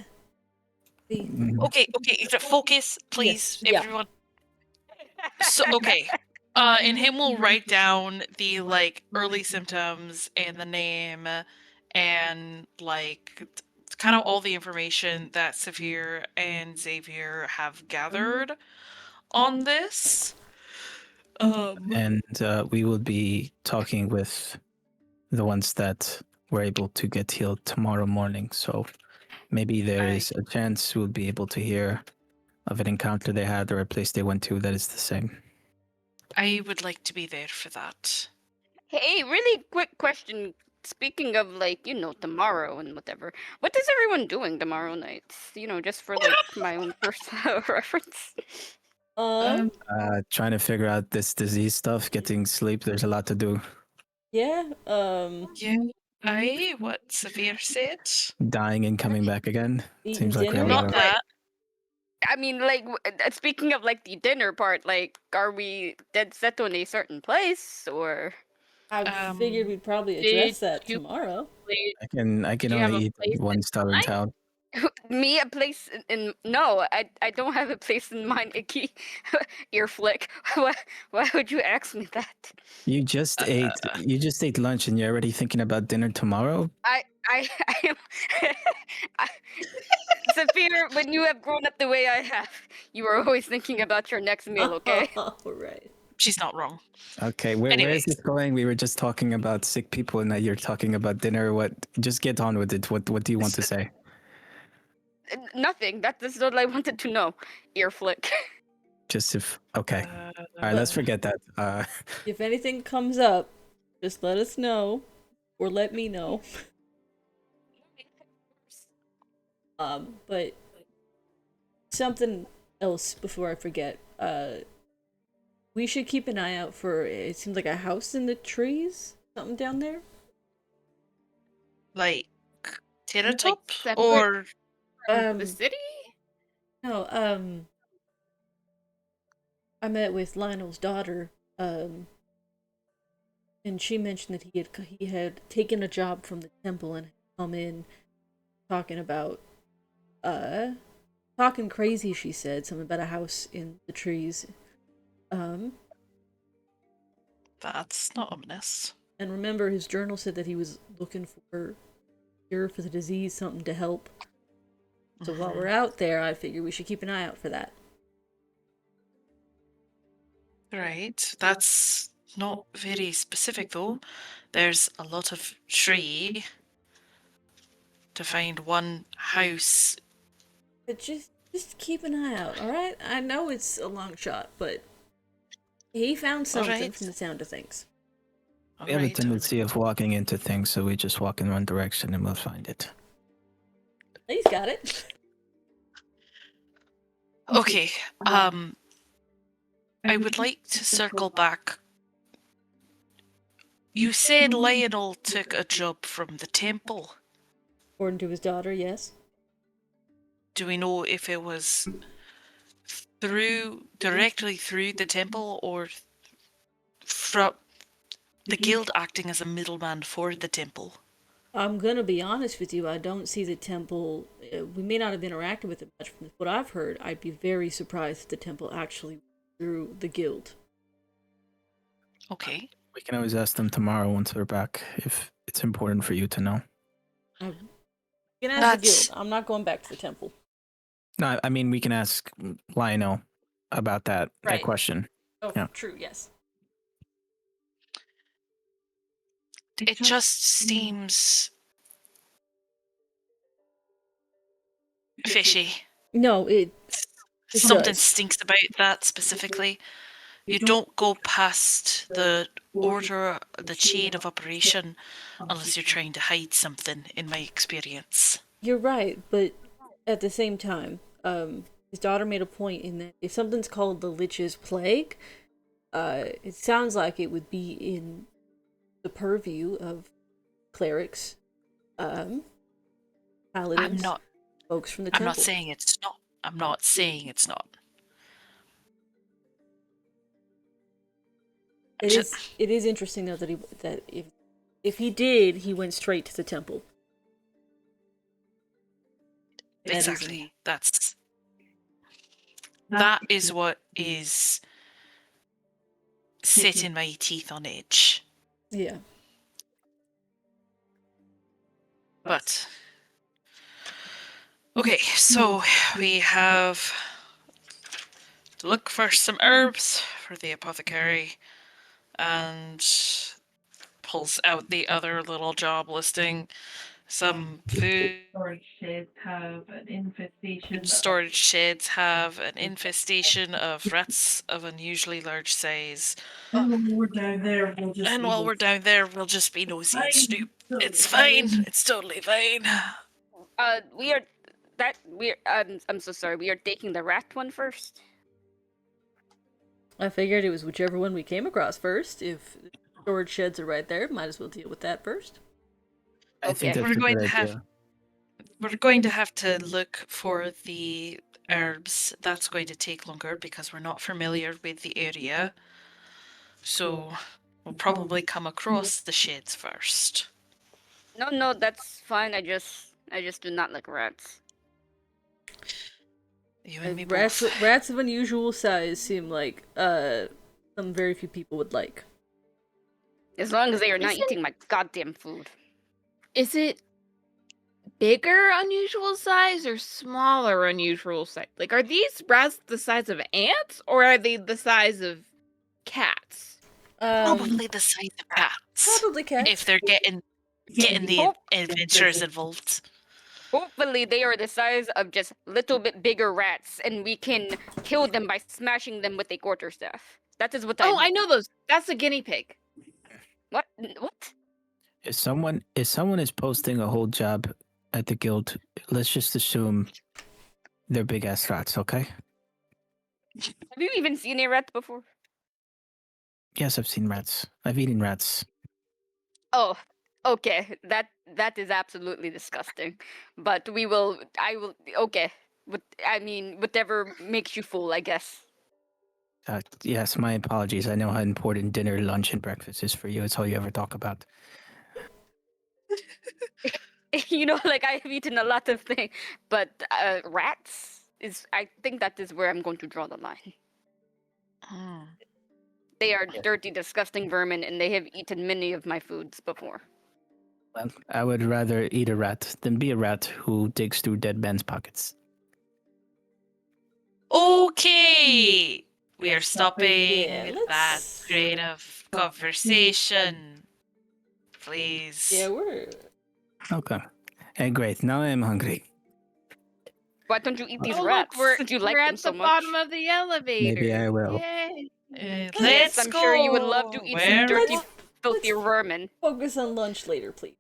Speaker 1: See,
Speaker 2: Okay, focus, please,
Speaker 1: Yes, yeah.
Speaker 2: everyone. So, okay. And him will write down the, like, early symptoms and the name and, like, kind of all the information that Saphir and Xavier have gathered on this.
Speaker 4: And we will be talking with the ones that were able to get healed tomorrow morning. So maybe there is a chance we'll be able to hear of an encounter they had or a place they went to that is the same.
Speaker 2: I would like to be there for that.
Speaker 7: Hey, really quick question. Speaking of like, tomorrow and whatever, what is everyone doing tomorrow night? Just for like my own personal reference.
Speaker 4: Trying to figure out this disease stuff, getting sleep. There's a lot to do.
Speaker 1: yeah.
Speaker 2: Yeah, what Saphir said?
Speaker 4: Dying and coming back again.
Speaker 1: Eating
Speaker 4: Seems like we have
Speaker 1: dinner?
Speaker 4: a
Speaker 2: Not
Speaker 4: lot of-
Speaker 2: that.
Speaker 7: I mean, like, speaking of like the dinner part, like, are we dead set on a certain place or?
Speaker 1: I figured we'd probably
Speaker 6: did
Speaker 1: address that
Speaker 6: you-
Speaker 1: tomorrow.
Speaker 4: I can
Speaker 6: you have
Speaker 4: only
Speaker 6: a
Speaker 4: eat
Speaker 6: place
Speaker 4: one
Speaker 6: in
Speaker 4: star in
Speaker 6: mind?
Speaker 4: town.
Speaker 7: Me, a place in no, I don't have a place in mind, Icky. Ear flick. Why would you ask me that?
Speaker 4: You just ate lunch and you're already thinking about dinner tomorrow?
Speaker 7: I am. Saphir, when you have grown up the way I have, you are always thinking about your next meal, okay?
Speaker 1: All right.
Speaker 2: She's not wrong.
Speaker 4: Okay, where is
Speaker 2: Anyways.
Speaker 4: this going? We were just talking about sick people and now you're talking about dinner. What? Just get on with it. What do you want to say?
Speaker 7: Nothing. That's all I wanted to know. Ear flick.
Speaker 4: Just if okay. All right, let's forget that.
Speaker 1: If anything comes up, just let us know, or let me know. But something else before I forget. We should keep an eye out for. It seems like a house in the trees. Something down there.
Speaker 2: Like, Terratop?
Speaker 6: separate-
Speaker 2: Or...
Speaker 6: The city?
Speaker 1: No, I met with Lionel's daughter, and she mentioned that he had taken a job from the temple and come in talking about, talking crazy, she said, something about a house in the trees.
Speaker 2: That's not ominous.
Speaker 1: And remember his journal said that he was looking for a cure for the disease, something to help. So while we're out there, I figure we should keep an eye out for that.
Speaker 2: Right, that's not very specific though. There's a lot of tree to find one house.
Speaker 1: But just keep an eye out, alright? I know it's a long shot, but he found something
Speaker 2: Alright.
Speaker 1: from the sound of things.
Speaker 4: we have a
Speaker 2: Alright,
Speaker 4: tendency of walking into things, so we just walk in one direction and we'll find it.
Speaker 1: He's got it.
Speaker 2: Okay, I would like to circle back. You said Lionel took a job from the temple.
Speaker 1: According to his daughter, yes.
Speaker 2: Do we know if it was directly through the temple or from the guild acting as a middleman for the temple?
Speaker 1: I'm gonna be honest with you. I don't see the temple. We may not have interacted with it much. From what I've heard, I'd be very surprised if the temple actually through the guild.
Speaker 2: Okay.
Speaker 4: We can always ask them tomorrow once we're back if it's important for you to know.
Speaker 1: You can ask the
Speaker 2: That's-
Speaker 1: guild. I'm not going back to the temple.
Speaker 4: No, I mean we can ask Lionel about that
Speaker 1: Right.
Speaker 4: question.
Speaker 1: Oh,
Speaker 4: Yeah.
Speaker 1: true. Yes.
Speaker 2: It just seems fishy.
Speaker 1: No, it
Speaker 2: Something
Speaker 1: does.
Speaker 2: stinks about that specifically. You don't go past the order, the chain of operation, unless you're trying to hide something, in my experience.
Speaker 1: You're right, but at the same time, his daughter made a point in that if something's called the Lich's Plague, it sounds like it would be in the purview of clerics, paladins, folks from the
Speaker 2: I'm
Speaker 1: temple.
Speaker 2: not saying it's not. I'm not saying it's not.
Speaker 1: It is interesting though that if he did, he went straight to the temple. That is-
Speaker 2: Exactly. That is what is setting my teeth on edge.
Speaker 1: Yeah.
Speaker 2: But okay, so we have to look for some herbs for the apothecary, and pulls out the other little job listing. Some food
Speaker 5: Storage sheds have an infestation.
Speaker 2: storage sheds have an infestation of rats of unusually large size.
Speaker 5: And when we're down there, we'll just.
Speaker 2: And while we're down there, we'll just be nosy and snoop. It's fine. It's totally fine.
Speaker 7: I'm so sorry. We are taking the rat one first.
Speaker 1: I figured it was whichever one we came across first. If storage sheds are right there, might as well deal with that first.
Speaker 4: I think
Speaker 7: Okay.
Speaker 4: that's
Speaker 2: We're
Speaker 4: a
Speaker 2: going
Speaker 4: good
Speaker 2: to have-
Speaker 4: idea.
Speaker 2: We're going to have to look for the herbs. That's going to take longer because we're not familiar with the area. So we'll probably come across the sheds first.
Speaker 7: No, that's fine. I just do not like rats.
Speaker 2: You and me
Speaker 1: Rats,
Speaker 2: both.
Speaker 1: rats of unusual size seem like some very few people would like.
Speaker 7: As long as they are not
Speaker 6: Isn't-
Speaker 7: eating my goddamn food.
Speaker 6: Is it bigger unusual size or smaller unusual size? Like, are these rats the size of ants or are they the size of cats?
Speaker 2: Probably the size of cats.
Speaker 1: Probably cats.
Speaker 2: If they're getting the
Speaker 7: Oh.
Speaker 2: adventurers involved.
Speaker 7: Hopefully, they are the size of just little bit bigger rats, and we can kill them by smashing them with a quarterstaff. That is what I.
Speaker 6: Oh, I know those. That's a guinea pig.
Speaker 7: What? What?
Speaker 4: If someone is posting a whole job at the guild, let's just assume they're big ass rats, okay?
Speaker 7: Have you even seen a rat before?
Speaker 4: Yes, I've seen rats. I've eaten rats.
Speaker 7: Oh, okay. That is absolutely disgusting. But I will. Okay. But I mean, whatever makes you full, I guess.
Speaker 4: Yes, my apologies. I know how important dinner, lunch, and breakfast is for you. It's all you ever talk about.
Speaker 7: You know, like I have eaten a lot of things, but rats is. I think that is where I'm going to draw the line.
Speaker 2: Hmm.
Speaker 7: They are dirty, disgusting vermin, and they have eaten many of my foods before.
Speaker 4: Well, I would rather eat a rat than be a rat who digs through dead men's pockets.
Speaker 2: Okay, we are stopping
Speaker 1: Yeah,
Speaker 2: that
Speaker 1: let's-
Speaker 2: train of conversation. Please.
Speaker 1: Yeah, we're.
Speaker 4: Okay. Hey, great. Now I am hungry.
Speaker 7: Why don't you eat these
Speaker 6: Oh,
Speaker 7: rats?
Speaker 6: look,
Speaker 7: Since you like
Speaker 6: we're
Speaker 7: them
Speaker 6: at
Speaker 7: so
Speaker 6: the
Speaker 7: much.
Speaker 6: bottom of the elevator.
Speaker 4: Maybe I will.
Speaker 6: Yay.
Speaker 7: Yes,
Speaker 2: Let's
Speaker 7: I'm sure you would love to
Speaker 2: go.
Speaker 7: eat
Speaker 2: Where
Speaker 7: some dirty,
Speaker 1: let's-
Speaker 7: filthy
Speaker 1: let's-
Speaker 7: vermin.
Speaker 1: Focus on lunch later, please.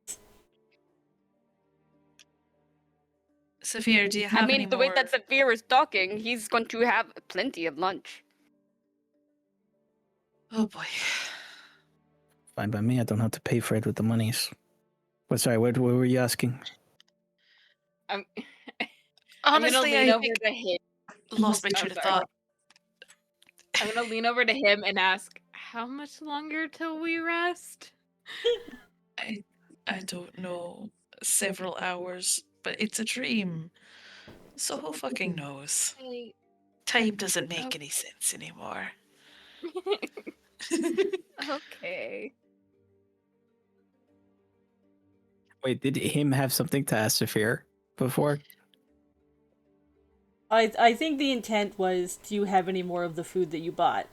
Speaker 2: Sophia, do you have
Speaker 7: I mean,
Speaker 2: any
Speaker 7: the
Speaker 2: more?
Speaker 7: way that Zephyr is talking, he's going to have plenty of lunch.
Speaker 2: Oh boy.
Speaker 4: Fine by me. I don't have to pay for it with the monies. Well, sorry, what were you asking?
Speaker 6: I'm
Speaker 2: Honestly,
Speaker 6: gonna lean
Speaker 2: I
Speaker 6: over
Speaker 2: think
Speaker 6: to him.
Speaker 2: lost my
Speaker 6: Oh,
Speaker 2: train of
Speaker 6: sorry.
Speaker 2: thought.
Speaker 6: I'm gonna lean over to him and ask, "How much longer till we rest?"
Speaker 2: I don't know, several hours, but it's a dream. So who fucking knows?
Speaker 7: Hey.
Speaker 2: Time doesn't make any sense anymore.
Speaker 7: Okay.
Speaker 4: Wait, did him have something to ask Saphir before?
Speaker 1: I think the intent was, do you have any more of the food that you bought?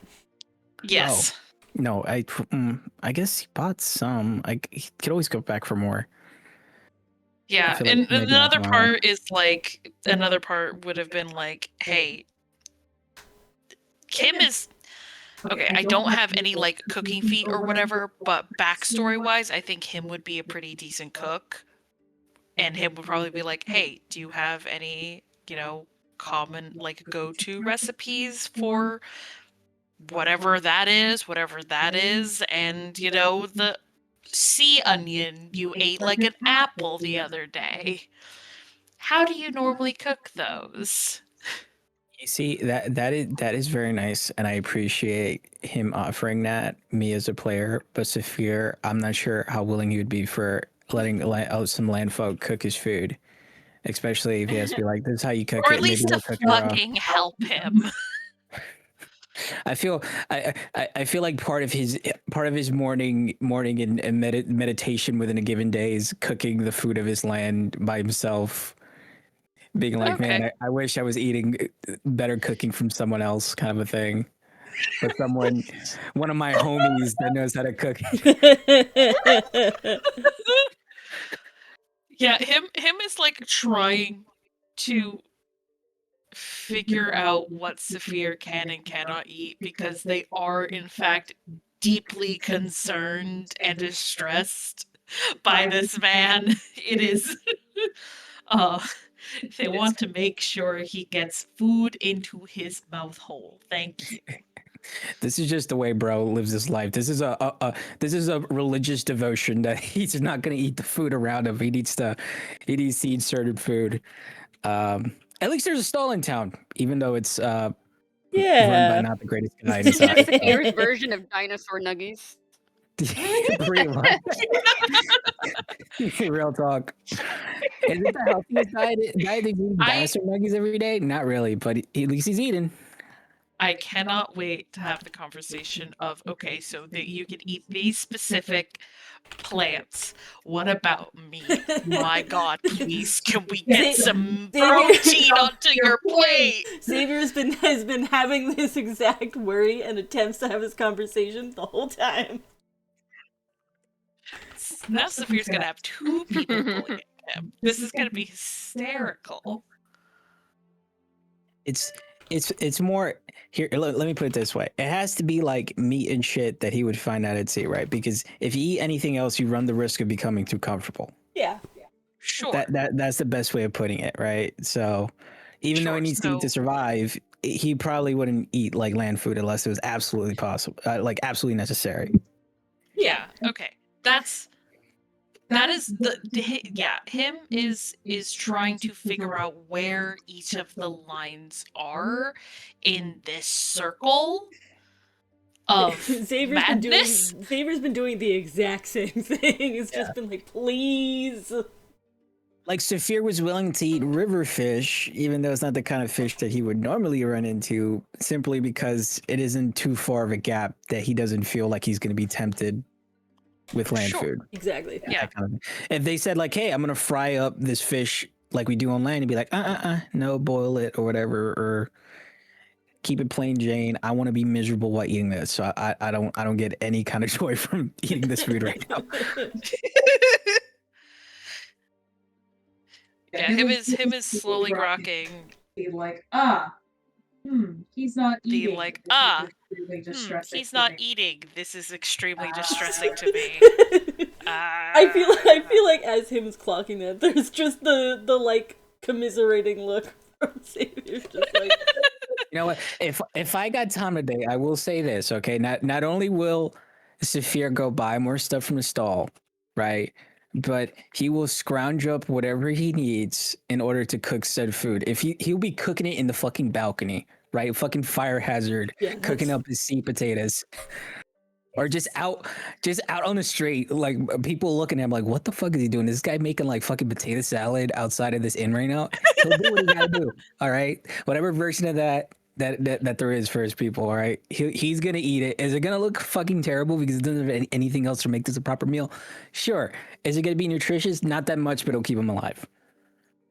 Speaker 2: Yes.
Speaker 4: No, I guess he bought some. He could always go back for more.
Speaker 2: Yeah,
Speaker 4: feel like
Speaker 2: and
Speaker 4: maybe
Speaker 2: another
Speaker 4: not
Speaker 2: part is like, another part would have been like, hey, Kim is okay. I don't have any like cooking feat or whatever, but backstory wise, I think him would be a pretty decent cook, and him would probably be like, hey, do you have any, common like go-to recipes for whatever that is, and the sea onion you ate like an apple the other day. How do you normally cook those?
Speaker 4: You see, that is very nice, and I appreciate him offering that me as a player. But Saphir, I'm not sure how willing he would be for letting out some landfolk cook his food, especially if he has to be like, "This is how you cook
Speaker 2: Or
Speaker 4: it."
Speaker 2: at least
Speaker 4: Maybe
Speaker 2: to
Speaker 4: they'll cook it raw.
Speaker 2: fucking help him.
Speaker 4: I feel like part of his morning and meditation within a given day is cooking the food of his land by himself, being like,
Speaker 2: Okay.
Speaker 4: man, I wish I was eating better cooking from someone else, kind of a thing. But one of my homies that knows how to cook.
Speaker 2: Yeah, him is like trying to figure out what Saphir can and cannot eat, because they are in fact deeply concerned and distressed by this man. It is they want to make sure he gets food into his mouth hole. Thank you.
Speaker 4: This is just the way bro lives his life. This is a religious devotion that he's not gonna eat the food around him. He needs to eat certain food. At least there's a stall in town, even though it's run by not the greatest guy inside.
Speaker 7: Saphir's version of dinosaur nuggies.
Speaker 4: Pretty much. Real talk. Is it the healthiest diet that eats dinosaur nuggies every day? Not really, but at least he's eating.
Speaker 2: I cannot wait to have the conversation of, okay, so that you can eat these specific plants. What about me? My God, please, can we get some protein onto your plate?
Speaker 1: Xavier has been having this exact worry and attempts to have this conversation the whole time.
Speaker 2: Now Saphir's gonna have two people bullying him. This is gonna be hysterical.
Speaker 4: It's more here. Let me put it this way: it has to be like meat and shit that he would find out at sea, right? Because if you eat anything else, you run the risk of becoming too comfortable.
Speaker 1: Yeah.
Speaker 2: Sure.
Speaker 4: That's the best way of putting it, right? So, even though he needs to eat to survive, he probably wouldn't eat like land food unless it was absolutely possible, like absolutely necessary.
Speaker 2: Yeah. Okay. That is him is trying to figure out where each of the lines are in this circle of madness.
Speaker 1: Xavier's been doing the exact same thing. It's just been like, please.
Speaker 4: Like Saphir was willing to eat river fish, even though it's not the kind of fish that he would normally run into, simply because it isn't too far of a gap that he doesn't feel like he's going to be tempted with land food.
Speaker 1: Exactly.
Speaker 2: Yeah.
Speaker 4: If they said like, hey, I'm gonna fry up this fish like we do on land, and be like, no, boil it or whatever, or keep it plain Jane. I want to be miserable while eating this, so I don't get any kind of joy from eating this food right now.
Speaker 2: Yeah, him is slowly rocking.
Speaker 5: Be like, he's not eating.
Speaker 2: Be like, he's not eating. This is extremely distressing to me.
Speaker 1: I feel like as him's clocking that, there's just the like commiserating look from Xavier, just like.
Speaker 4: You know what? If I got time today, I will say this. Okay, not only will Saphir go buy more stuff from the stall, right? But he will scrounge up whatever he needs in order to cook said food. If he'll be cooking it in the fucking balcony, right? Fucking fire hazard, cooking up his sea potatoes. Or just out on the street, like people looking at him like, what the fuck is he doing? This guy making like fucking potato salad outside of this inn right now. He'll do what he gotta do. All right. Whatever version of that there is for his people, all right. He's gonna eat it. Is it gonna look fucking terrible because it doesn't have anything else to make this a proper meal? Sure. Is it gonna be nutritious? Not that much, but it'll keep him alive.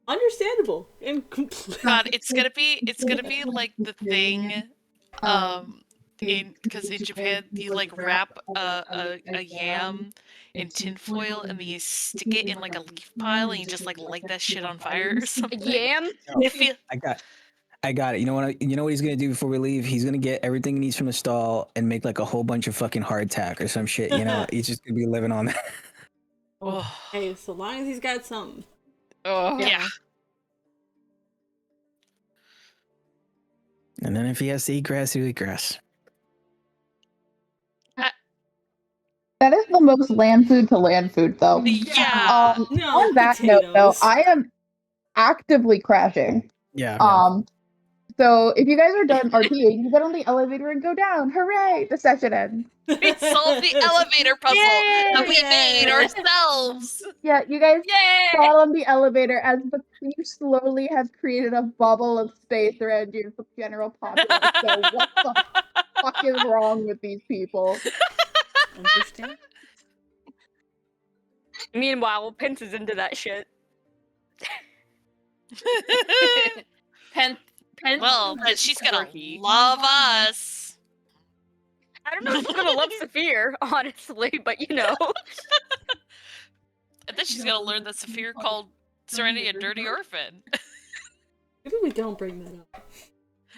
Speaker 1: Understandable and completely.
Speaker 2: God, it's gonna be like the thing, because in Japan you like wrap a yam in tinfoil and then you stick it in like a leaf pile and you just like light that shit on fire or something.
Speaker 7: Yam?
Speaker 4: I got it. You know what he's gonna do before we leave? He's gonna get everything he needs from the stall and make like a whole bunch of fucking hardtack or some shit. You know, he's just gonna be living on that.
Speaker 2: Oh.
Speaker 1: Hey, so long as he's got something.
Speaker 6: Oh.
Speaker 2: Yeah.
Speaker 4: And then if he has to eat grass, he'll eat grass.
Speaker 8: That is the most land food to land food, though.
Speaker 2: Yeah.
Speaker 1: No,
Speaker 8: On that note, though,
Speaker 1: potatoes.
Speaker 8: I am actively crashing.
Speaker 4: Yeah.
Speaker 8: So if you guys are done RPing, you get on the elevator and go down. Hooray! The session ends.
Speaker 2: We solved the elevator puzzle that we
Speaker 1: Yay!
Speaker 2: made ourselves.
Speaker 8: Yeah, you guys
Speaker 7: Yay!
Speaker 8: got on the elevator as you slowly have created a bubble of space around you for general populace. So what the fuck is wrong with these people?
Speaker 1: Understand?
Speaker 7: Meanwhile, Pence is into that shit.
Speaker 6: Pence.
Speaker 2: Well, but she's gonna love us.
Speaker 7: I don't know if she's gonna love Saphir, honestly, but you know.
Speaker 2: And then she's gonna learn that Saphir called Serenity a dirty orphan.
Speaker 1: Maybe we don't bring that up.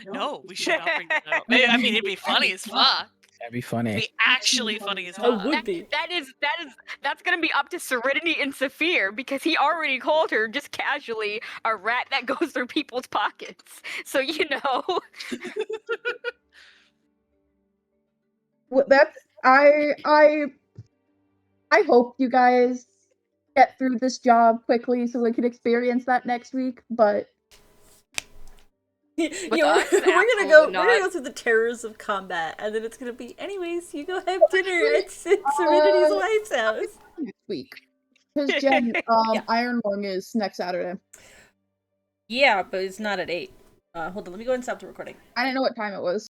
Speaker 2: No, we should not bring that up. I mean, it'd be funny as fuck.
Speaker 4: That'd be
Speaker 2: It'd
Speaker 4: funny.
Speaker 2: be actually funny as
Speaker 1: It
Speaker 2: fuck.
Speaker 1: would be.
Speaker 7: That's gonna be up to Serenity and Saphir because he already called her just casually a rat that goes through people's pockets. So you know.
Speaker 8: Well, that's I hope you guys get through this job quickly so we can experience that next week. But
Speaker 1: Yeah,
Speaker 7: us,
Speaker 1: we're gonna
Speaker 7: absolutely
Speaker 1: go
Speaker 7: not.
Speaker 1: through the terrors of combat, and then it's gonna be, anyways, you go have dinner at Serenity's wife's house.
Speaker 8: next week, because Jen,
Speaker 1: Yeah.
Speaker 8: Iron Lung is next Saturday.
Speaker 1: Yeah, but it's not at 8. Hold on, let me go and stop the recording.
Speaker 8: I didn't know what time it was.